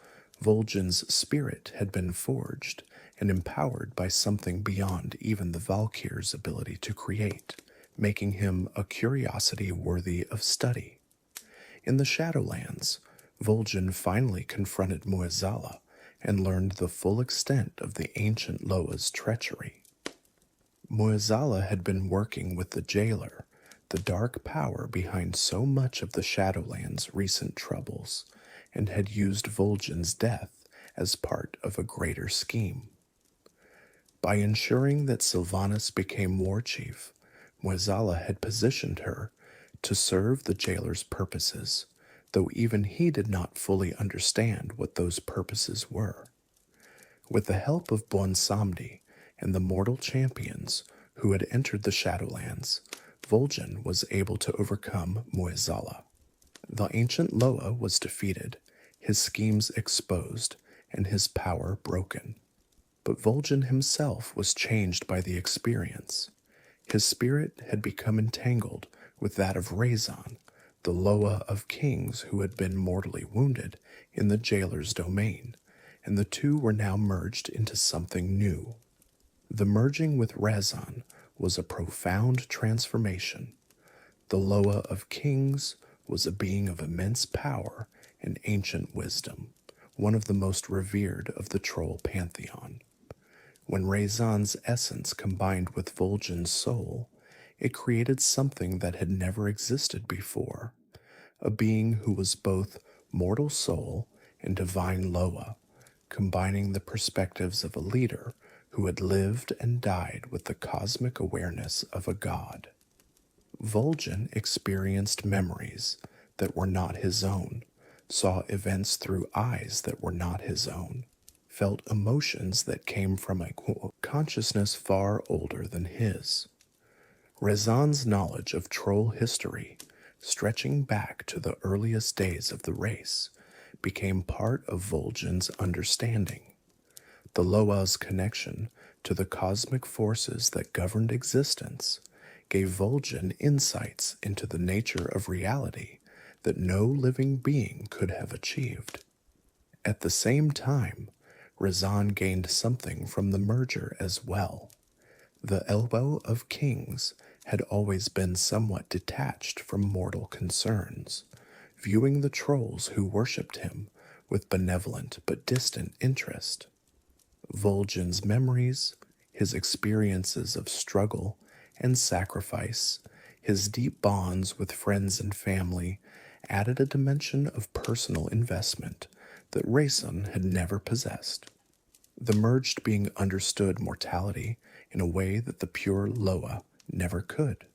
Vol'jin's spirit had been forged and empowered by something beyond even the Valkyr's ability to create, making him a curiosity worthy of study. In the Shadowlands, Vol'jin finally confronted Muezala and learned the full extent of the ancient Loa's treachery. Muezala had been working with the jailer, the dark power behind so much of the Shadowlands' recent troubles, and had used Vol'jin's death as part of a greater scheme. By ensuring that Sylvanas became Warchief, Muezala had positioned her to serve the jailer's purposes, though even he did not fully understand what those purposes were. With the help of Bwonsamdi and the mortal champions who had entered the Shadowlands, Vol'jin was able to overcome Muezala. The ancient Loa was defeated, his schemes exposed, and his power broken. But Vol'jin himself was changed by the experience. His spirit had become entangled with that of Razan, the Loa of kings who had been mortally wounded in the jailer's domain, and the two were now merged into something new. The merging with Razan was a profound transformation. The Loa of kings was a being of immense power and ancient wisdom, one of the most revered of the troll pantheon. When Razan's essence combined with Vol'jin's soul, it created something that had never existed before, a being who was both mortal soul and divine Loa, combining the perspectives of a leader who had lived and died with the cosmic awareness of a god. Vol'jin experienced memories that were not his own, saw events through eyes that were not his own, felt emotions that came from a consciousness far older than his. Razan's knowledge of troll history, stretching back to the earliest days of the race, became part of Vol'jin's understanding. The Loa's connection to the cosmic forces that governed existence gave Vol'jin insights into the nature of reality that no living being could have achieved. At the same time, Razan gained something from the merger as well. The Elbow of Kings had always been somewhat detached from mortal concerns, viewing the trolls who worshipped him with benevolent but distant interest. Vol'jin's memories, his experiences of struggle and sacrifice, his deep bonds with friends and family added a dimension of personal investment that Razan had never possessed. The merged being understood mortality in a way that the pure Loa never could.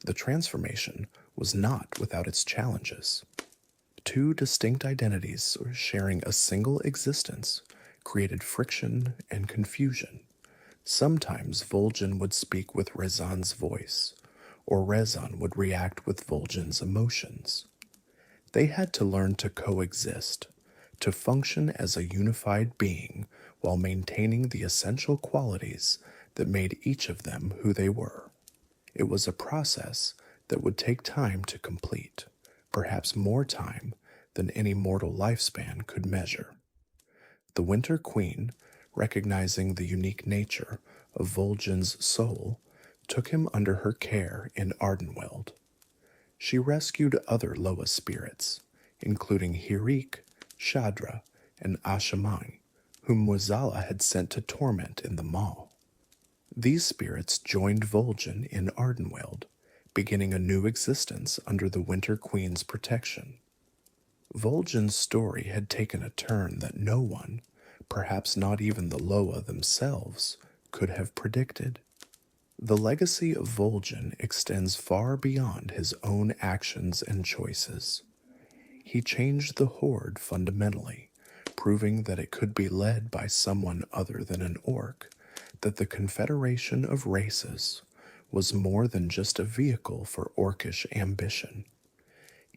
The transformation was not without its challenges. Two distinct identities sharing a single existence created friction and confusion. Sometimes Vol'jin would speak with Razan's voice, or Razan would react with Vol'jin's emotions. They had to learn to coexist, to function as a unified being while maintaining the essential qualities that made each of them who they were. It was a process that would take time to complete, perhaps more time than any mortal lifespan could measure. The Winter Queen, recognizing the unique nature of Vol'jin's soul, took him under her care in Ardenweald. She rescued other Loa spirits, including Hirik, Shadra, and Ashamai, whom Muezala had sent to torment in the Maw. These spirits joined Vol'jin in Ardenweald, beginning a new existence under the Winter Queen's protection. Vol'jin's story had taken a turn that no one, perhaps not even the Loa themselves, could have predicted. The legacy of Vol'jin extends far beyond his own actions and choices. He changed the Horde fundamentally, proving that it could be led by someone other than an orc, that the confederation of races was more than just a vehicle for orcish ambition.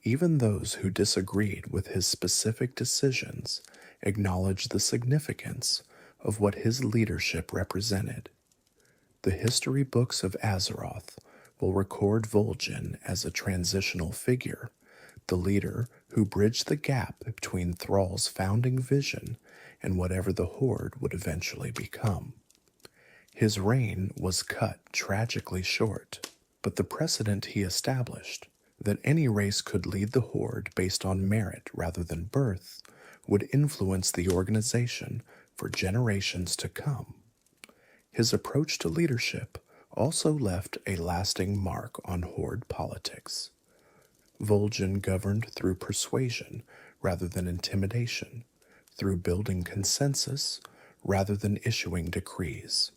Even those who disagreed with his specific decisions acknowledged the significance of what his leadership represented. The history books of Azeroth will record Vol'jin as a transitional figure, the leader who bridged the gap between Thrall's founding vision and whatever the Horde would eventually become. His reign was cut tragically short, but the precedent he established, that any race could lead the Horde based on merit rather than birth, would influence the organization for generations to come. His approach to leadership also left a lasting mark on Horde politics. Vol'jin governed through persuasion rather than intimidation, through building consensus rather than issuing decrees.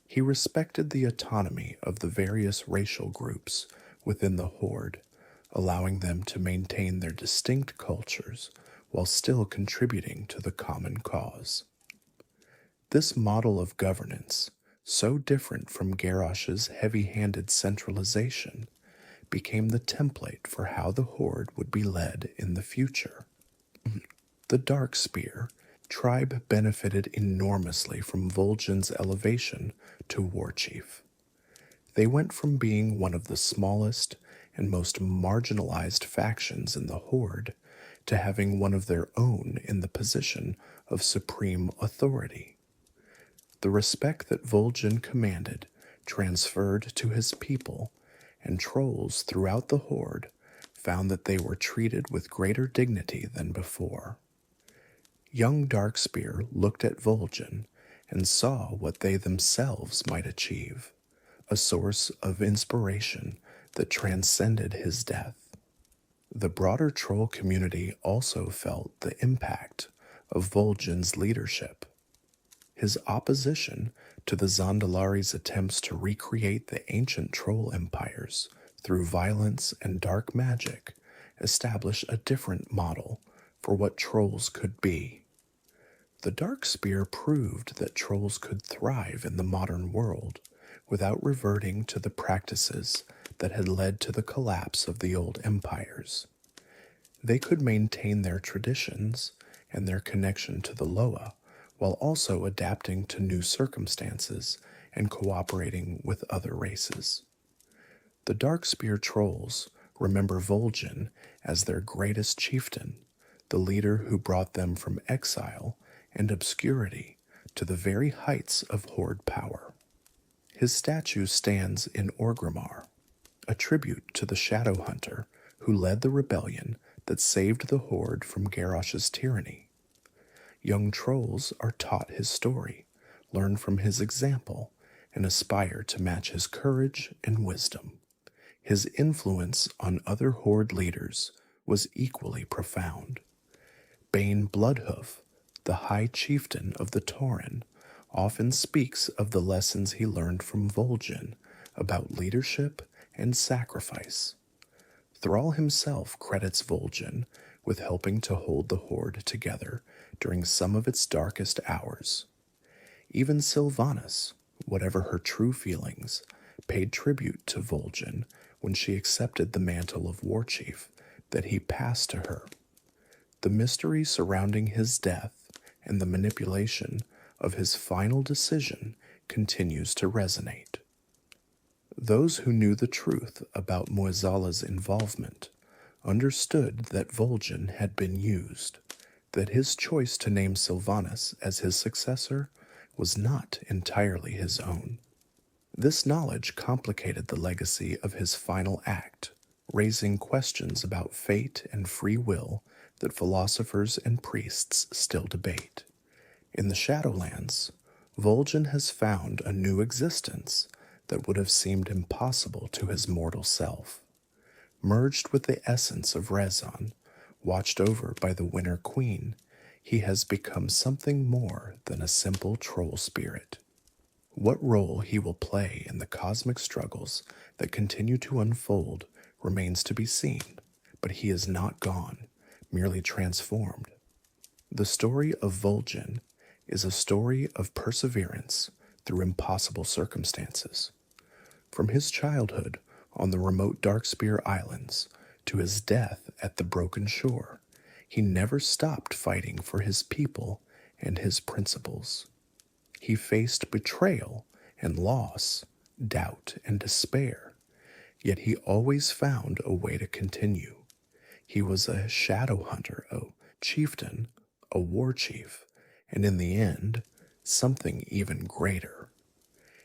He respected the autonomy of the various racial groups within the Horde, allowing them to maintain their distinct cultures while still contributing to the common cause. This model of governance, so different from Garrosh's heavy-handed centralization, became the template for how the Horde would be led in the future. The Darkspear tribe benefited enormously from Vol'jin's elevation to Warchief. They went from being one of the smallest and most marginalized factions in the Horde to having one of their own in the position of supreme authority. The respect that Vol'jin commanded transferred to his people, and trolls throughout the Horde found that they were treated with greater dignity than before. Young Darkspear looked at Vol'jin and saw what they themselves might achieve, a source of inspiration that transcended his death. The broader troll community also felt the impact of Vol'jin's leadership. His opposition to the Zandalari's attempts to recreate the ancient troll empires through violence and dark magic established a different model for what trolls could be. The Darkspear proved that trolls could thrive in the modern world without reverting to the practices that had led to the collapse of the old empires. They could maintain their traditions and their connection to the Loa while also adapting to new circumstances and cooperating with other races. The Darkspear trolls remember Vol'jin as their greatest chieftain, the leader who brought them from exile and obscurity to the very heights of Horde power. His statue stands in Orgrimmar, a tribute to the Shadow Hunter who led the rebellion that saved the Horde from Garrosh's tyranny. Young trolls are taught his story, learn from his example, and aspire to match his courage and wisdom. His influence on other Horde leaders was equally profound. Bane Bloodhoof, the High Chieftain of the Tauren, often speaks of the lessons he learned from Vol'jin about leadership and sacrifice. Thrall himself credits Vol'jin with helping to hold the Horde together during some of its darkest hours. Even Sylvanas, whatever her true feelings, paid tribute to Vol'jin when she accepted the mantle of Warchief that he passed to her. The mystery surrounding his death and the manipulation of his final decision continues to resonate. Those who knew the truth about Muezala's involvement understood that Vol'jin had been used, that his choice to name Sylvanas as his successor was not entirely his own. This knowledge complicated the legacy of his final act, raising questions about fate and free will that philosophers and priests still debate. In the Shadowlands, Vol'jin has found a new existence that would have seemed impossible to his mortal self. Merged with the essence of Rezan, watched over by the Winter Queen, he has become something more than a simple troll spirit. What role he will play in the cosmic struggles that continue to unfold remains to be seen, but he is not gone, merely transformed. The story of Vol'jin is a story of perseverance through impossible circumstances. From his childhood on the remote Darkspear Islands to his death at the Broken Shore, he never stopped fighting for his people and his principles. He faced betrayal and loss, doubt and despair, yet he always found a way to continue. He was a shadow hunter, a chieftain, a warchief, and in the end, something even greater.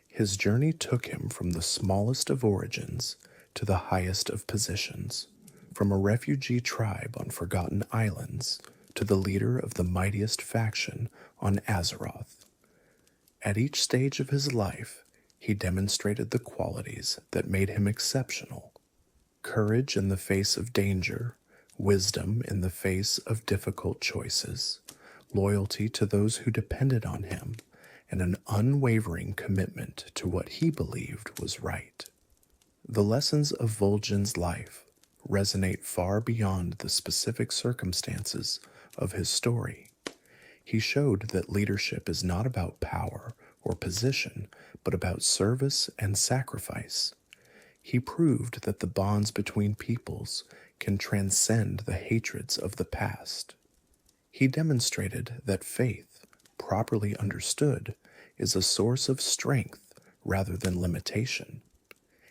His journey took him from the smallest of origins to the highest of positions, from a refugee tribe on forgotten islands to the leader of the mightiest faction on Azeroth. At each stage of his life, He demonstrated the qualities that made him exceptional: courage in the face of danger, wisdom in the face of difficult choices, loyalty to those who depended on him, and an unwavering commitment to what he believed was right. The lessons of Vol'jin's life resonate far beyond the specific circumstances of his story. He showed that leadership is not about power or position, but about service and sacrifice. He proved that the bonds between peoples can transcend the hatreds of the past. He demonstrated that faith, properly understood, is a source of strength rather than limitation.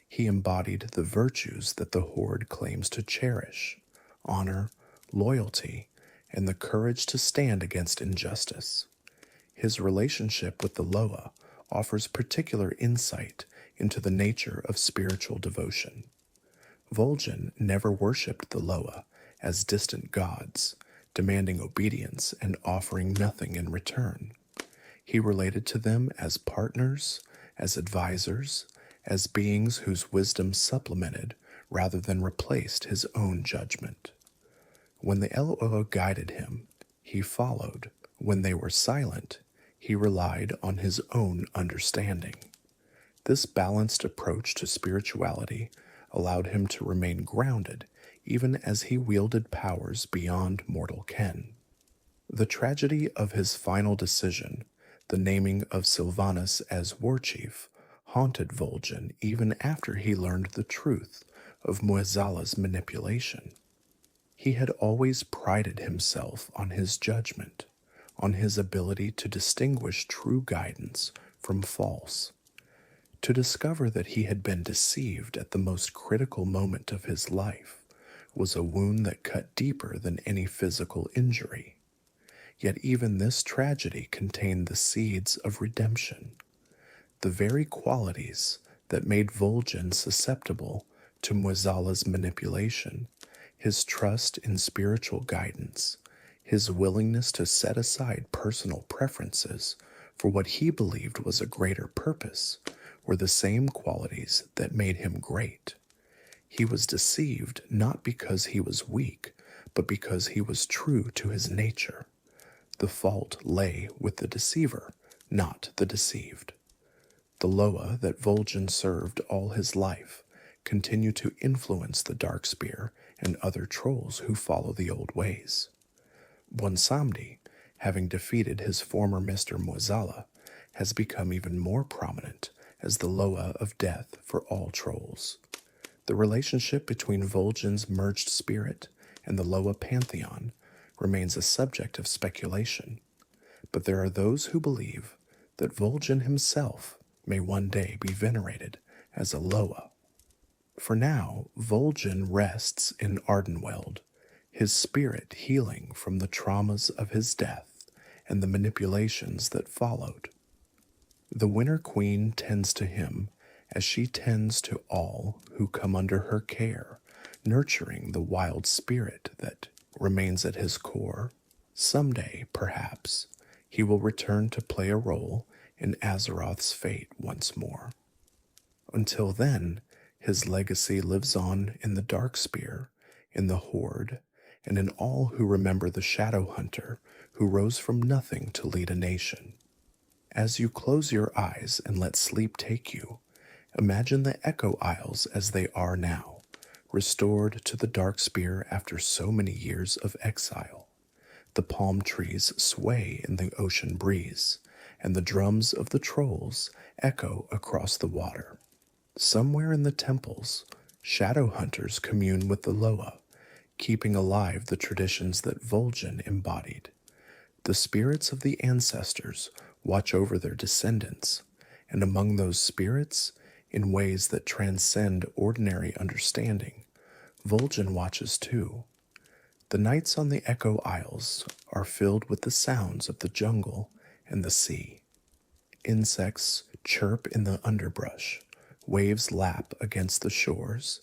He embodied the virtues that the Horde claims to cherish: honor, loyalty, and the courage to stand against injustice. His relationship with the Loa offers particular insight into the nature of spiritual devotion. Vol'jin never worshipped the Loa as distant gods, demanding obedience and offering nothing in return. He related to them as partners, as advisors, as beings whose wisdom supplemented rather than replaced his own judgment. When the Loa guided him, he followed. When they were silent, he relied on his own understanding. This balanced approach to spirituality allowed him to remain grounded even as he wielded powers beyond mortal ken. The tragedy of his final decision, the naming of Sylvanas as Warchief, haunted Vol'jin even after he learned the truth of Muezzala's manipulation. He had always prided himself on his judgment, on his ability to distinguish true guidance from false. To discover that he had been deceived at the most critical moment of his life was a wound that cut deeper than any physical injury. Yet even this tragedy contained the seeds of redemption, the very qualities that made Vol'jin susceptible to Muezzala's manipulation: his trust in spiritual guidance, his willingness to set aside personal preferences for what he believed was a greater purpose, were the same qualities that made him great. He was deceived not because he was weak, but because he was true to his nature. The fault lay with the deceiver, not the deceived. The Loa that Vol'jin served all his life continue to influence the Darkspear and other trolls who follow the old ways. Bwonsamdi, having defeated his former Mr. Muezzala, has become even more prominent as the Loa of death for all trolls. The relationship between Vol'jin's merged spirit and the Loa pantheon remains a subject of speculation, but there are those who believe that Vol'jin himself may one day be venerated as a Loa. For now, Vol'jin rests in Ardenweld, his spirit healing from the traumas of his death and the manipulations that followed. The Winter Queen tends to him as she tends to all who come under her care, nurturing the wild spirit that remains at his core. Someday, perhaps, he will return to play a role in Azeroth's fate once more. Until then, his legacy lives on in the Darkspear, in the Horde, and in all who remember the Shadow Hunter who rose from nothing to lead a nation. As you close your eyes and let sleep take you, imagine the Echo Isles as they are now, restored to the Darkspear after so many years of exile. The palm trees sway in the ocean breeze, and the drums of the trolls echo across the water. Somewhere in the temples, shadow hunters commune with the Loa, keeping alive the traditions that Vol'jin embodied. The spirits of the ancestors watch over their descendants, and among those spirits, in ways that transcend ordinary understanding, Vol'jin watches too. The nights on the Echo Isles are filled with the sounds of the jungle and the sea. Insects chirp in the underbrush, waves lap against the shores,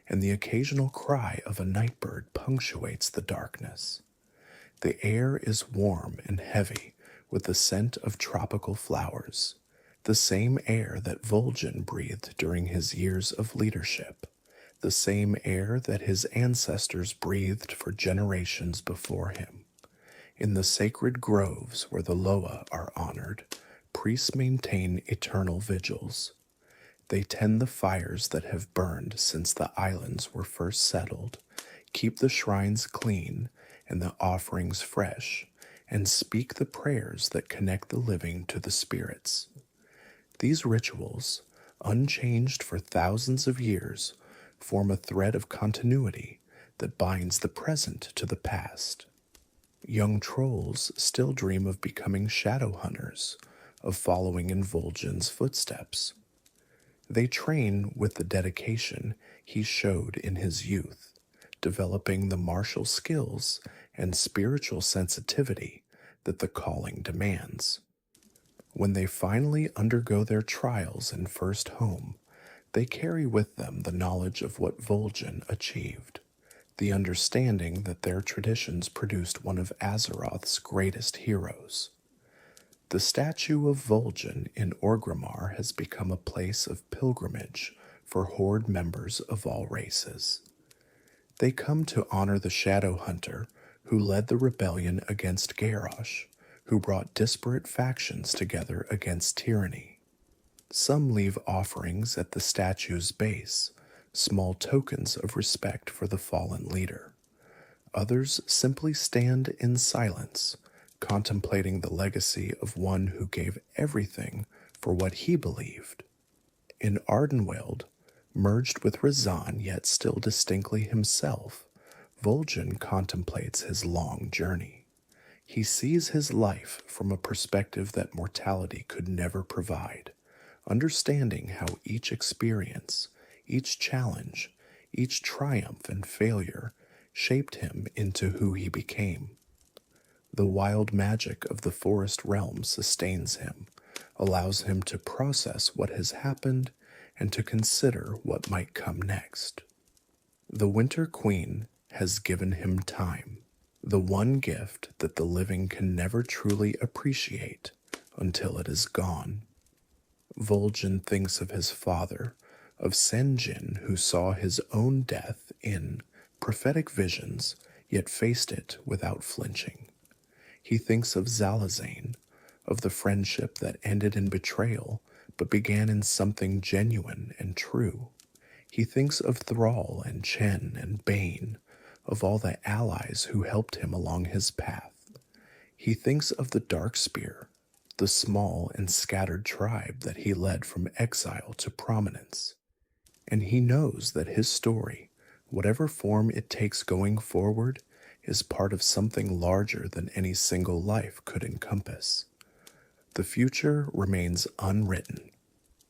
and the occasional cry of a nightbird punctuates the darkness. The air is warm and heavy with the scent of tropical flowers. the same air that Vol'jin breathed during his years of leadership, the same air that his ancestors breathed for generations before him. In the sacred groves where the Loa are honored, priests maintain eternal vigils. They tend the fires that have burned since the islands were first settled, keep the shrines clean and the offerings fresh, and speak the prayers that connect the living to the spirits. These rituals, unchanged for thousands of years, form a thread of continuity that binds the present to the past. Young trolls still dream of becoming shadow hunters, of following in Vol'jin's footsteps. They train with the dedication he showed in his youth, developing the martial skills and spiritual sensitivity that the calling demands. When they finally undergo their trials in First Home, they carry with them the knowledge of what Vol'jin achieved, the understanding that their traditions produced one of Azeroth's greatest heroes. The statue of Vol'jin in Orgrimmar has become a place of pilgrimage for Horde members of all races. They come to honor the Shadow Hunter who led the rebellion against Garrosh, who brought disparate factions together against tyranny. Some leave offerings at the statue's base, small tokens of respect for the fallen leader. Others simply stand in silence, contemplating the legacy of one who gave everything for what he believed. In Ardenweald, merged with Razan yet still distinctly himself, Vol'jin contemplates his long journey. He sees his life from a perspective that mortality could never provide, understanding how each experience, each challenge, each triumph and failure shaped him into who he became. The wild magic of the forest realm sustains him, allows him to process what has happened and to consider what might come next. The Winter Queen has given him time, the one gift that the living can never truly appreciate until it is gone. Vol'jin thinks of his father, of Sen'jin who saw his own death in prophetic visions, yet faced it without flinching. He thinks of Zalazane, of the friendship that ended in betrayal but began in something genuine and true. He thinks of Thrall and Chen and Bane, of all the allies who helped him along his path. He thinks of the Darkspear, the small and scattered tribe that he led from exile to prominence. And he knows that his story, whatever form it takes going forward, is part of something larger than any single life could encompass. The future remains unwritten.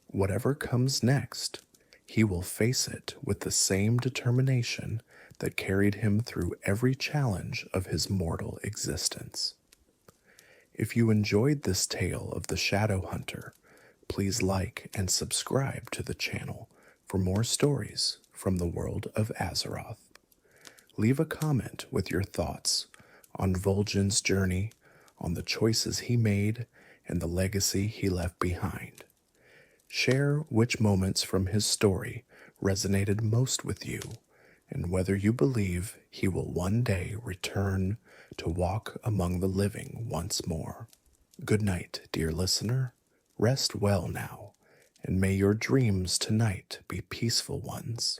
Whatever comes next, he will face it with the same determination that carried him through every challenge of his mortal existence. If you enjoyed this tale of the Shadow Hunter, please like and subscribe to the channel for more stories from the world of Azeroth. Leave a comment with your thoughts on Vol'jin's journey, on the choices he made, and the legacy he left behind. Share which moments from his story resonated most with you, and whether you believe he will one day return to walk among the living once more. Good night, dear listener. Rest well now, and may your dreams tonight be peaceful ones.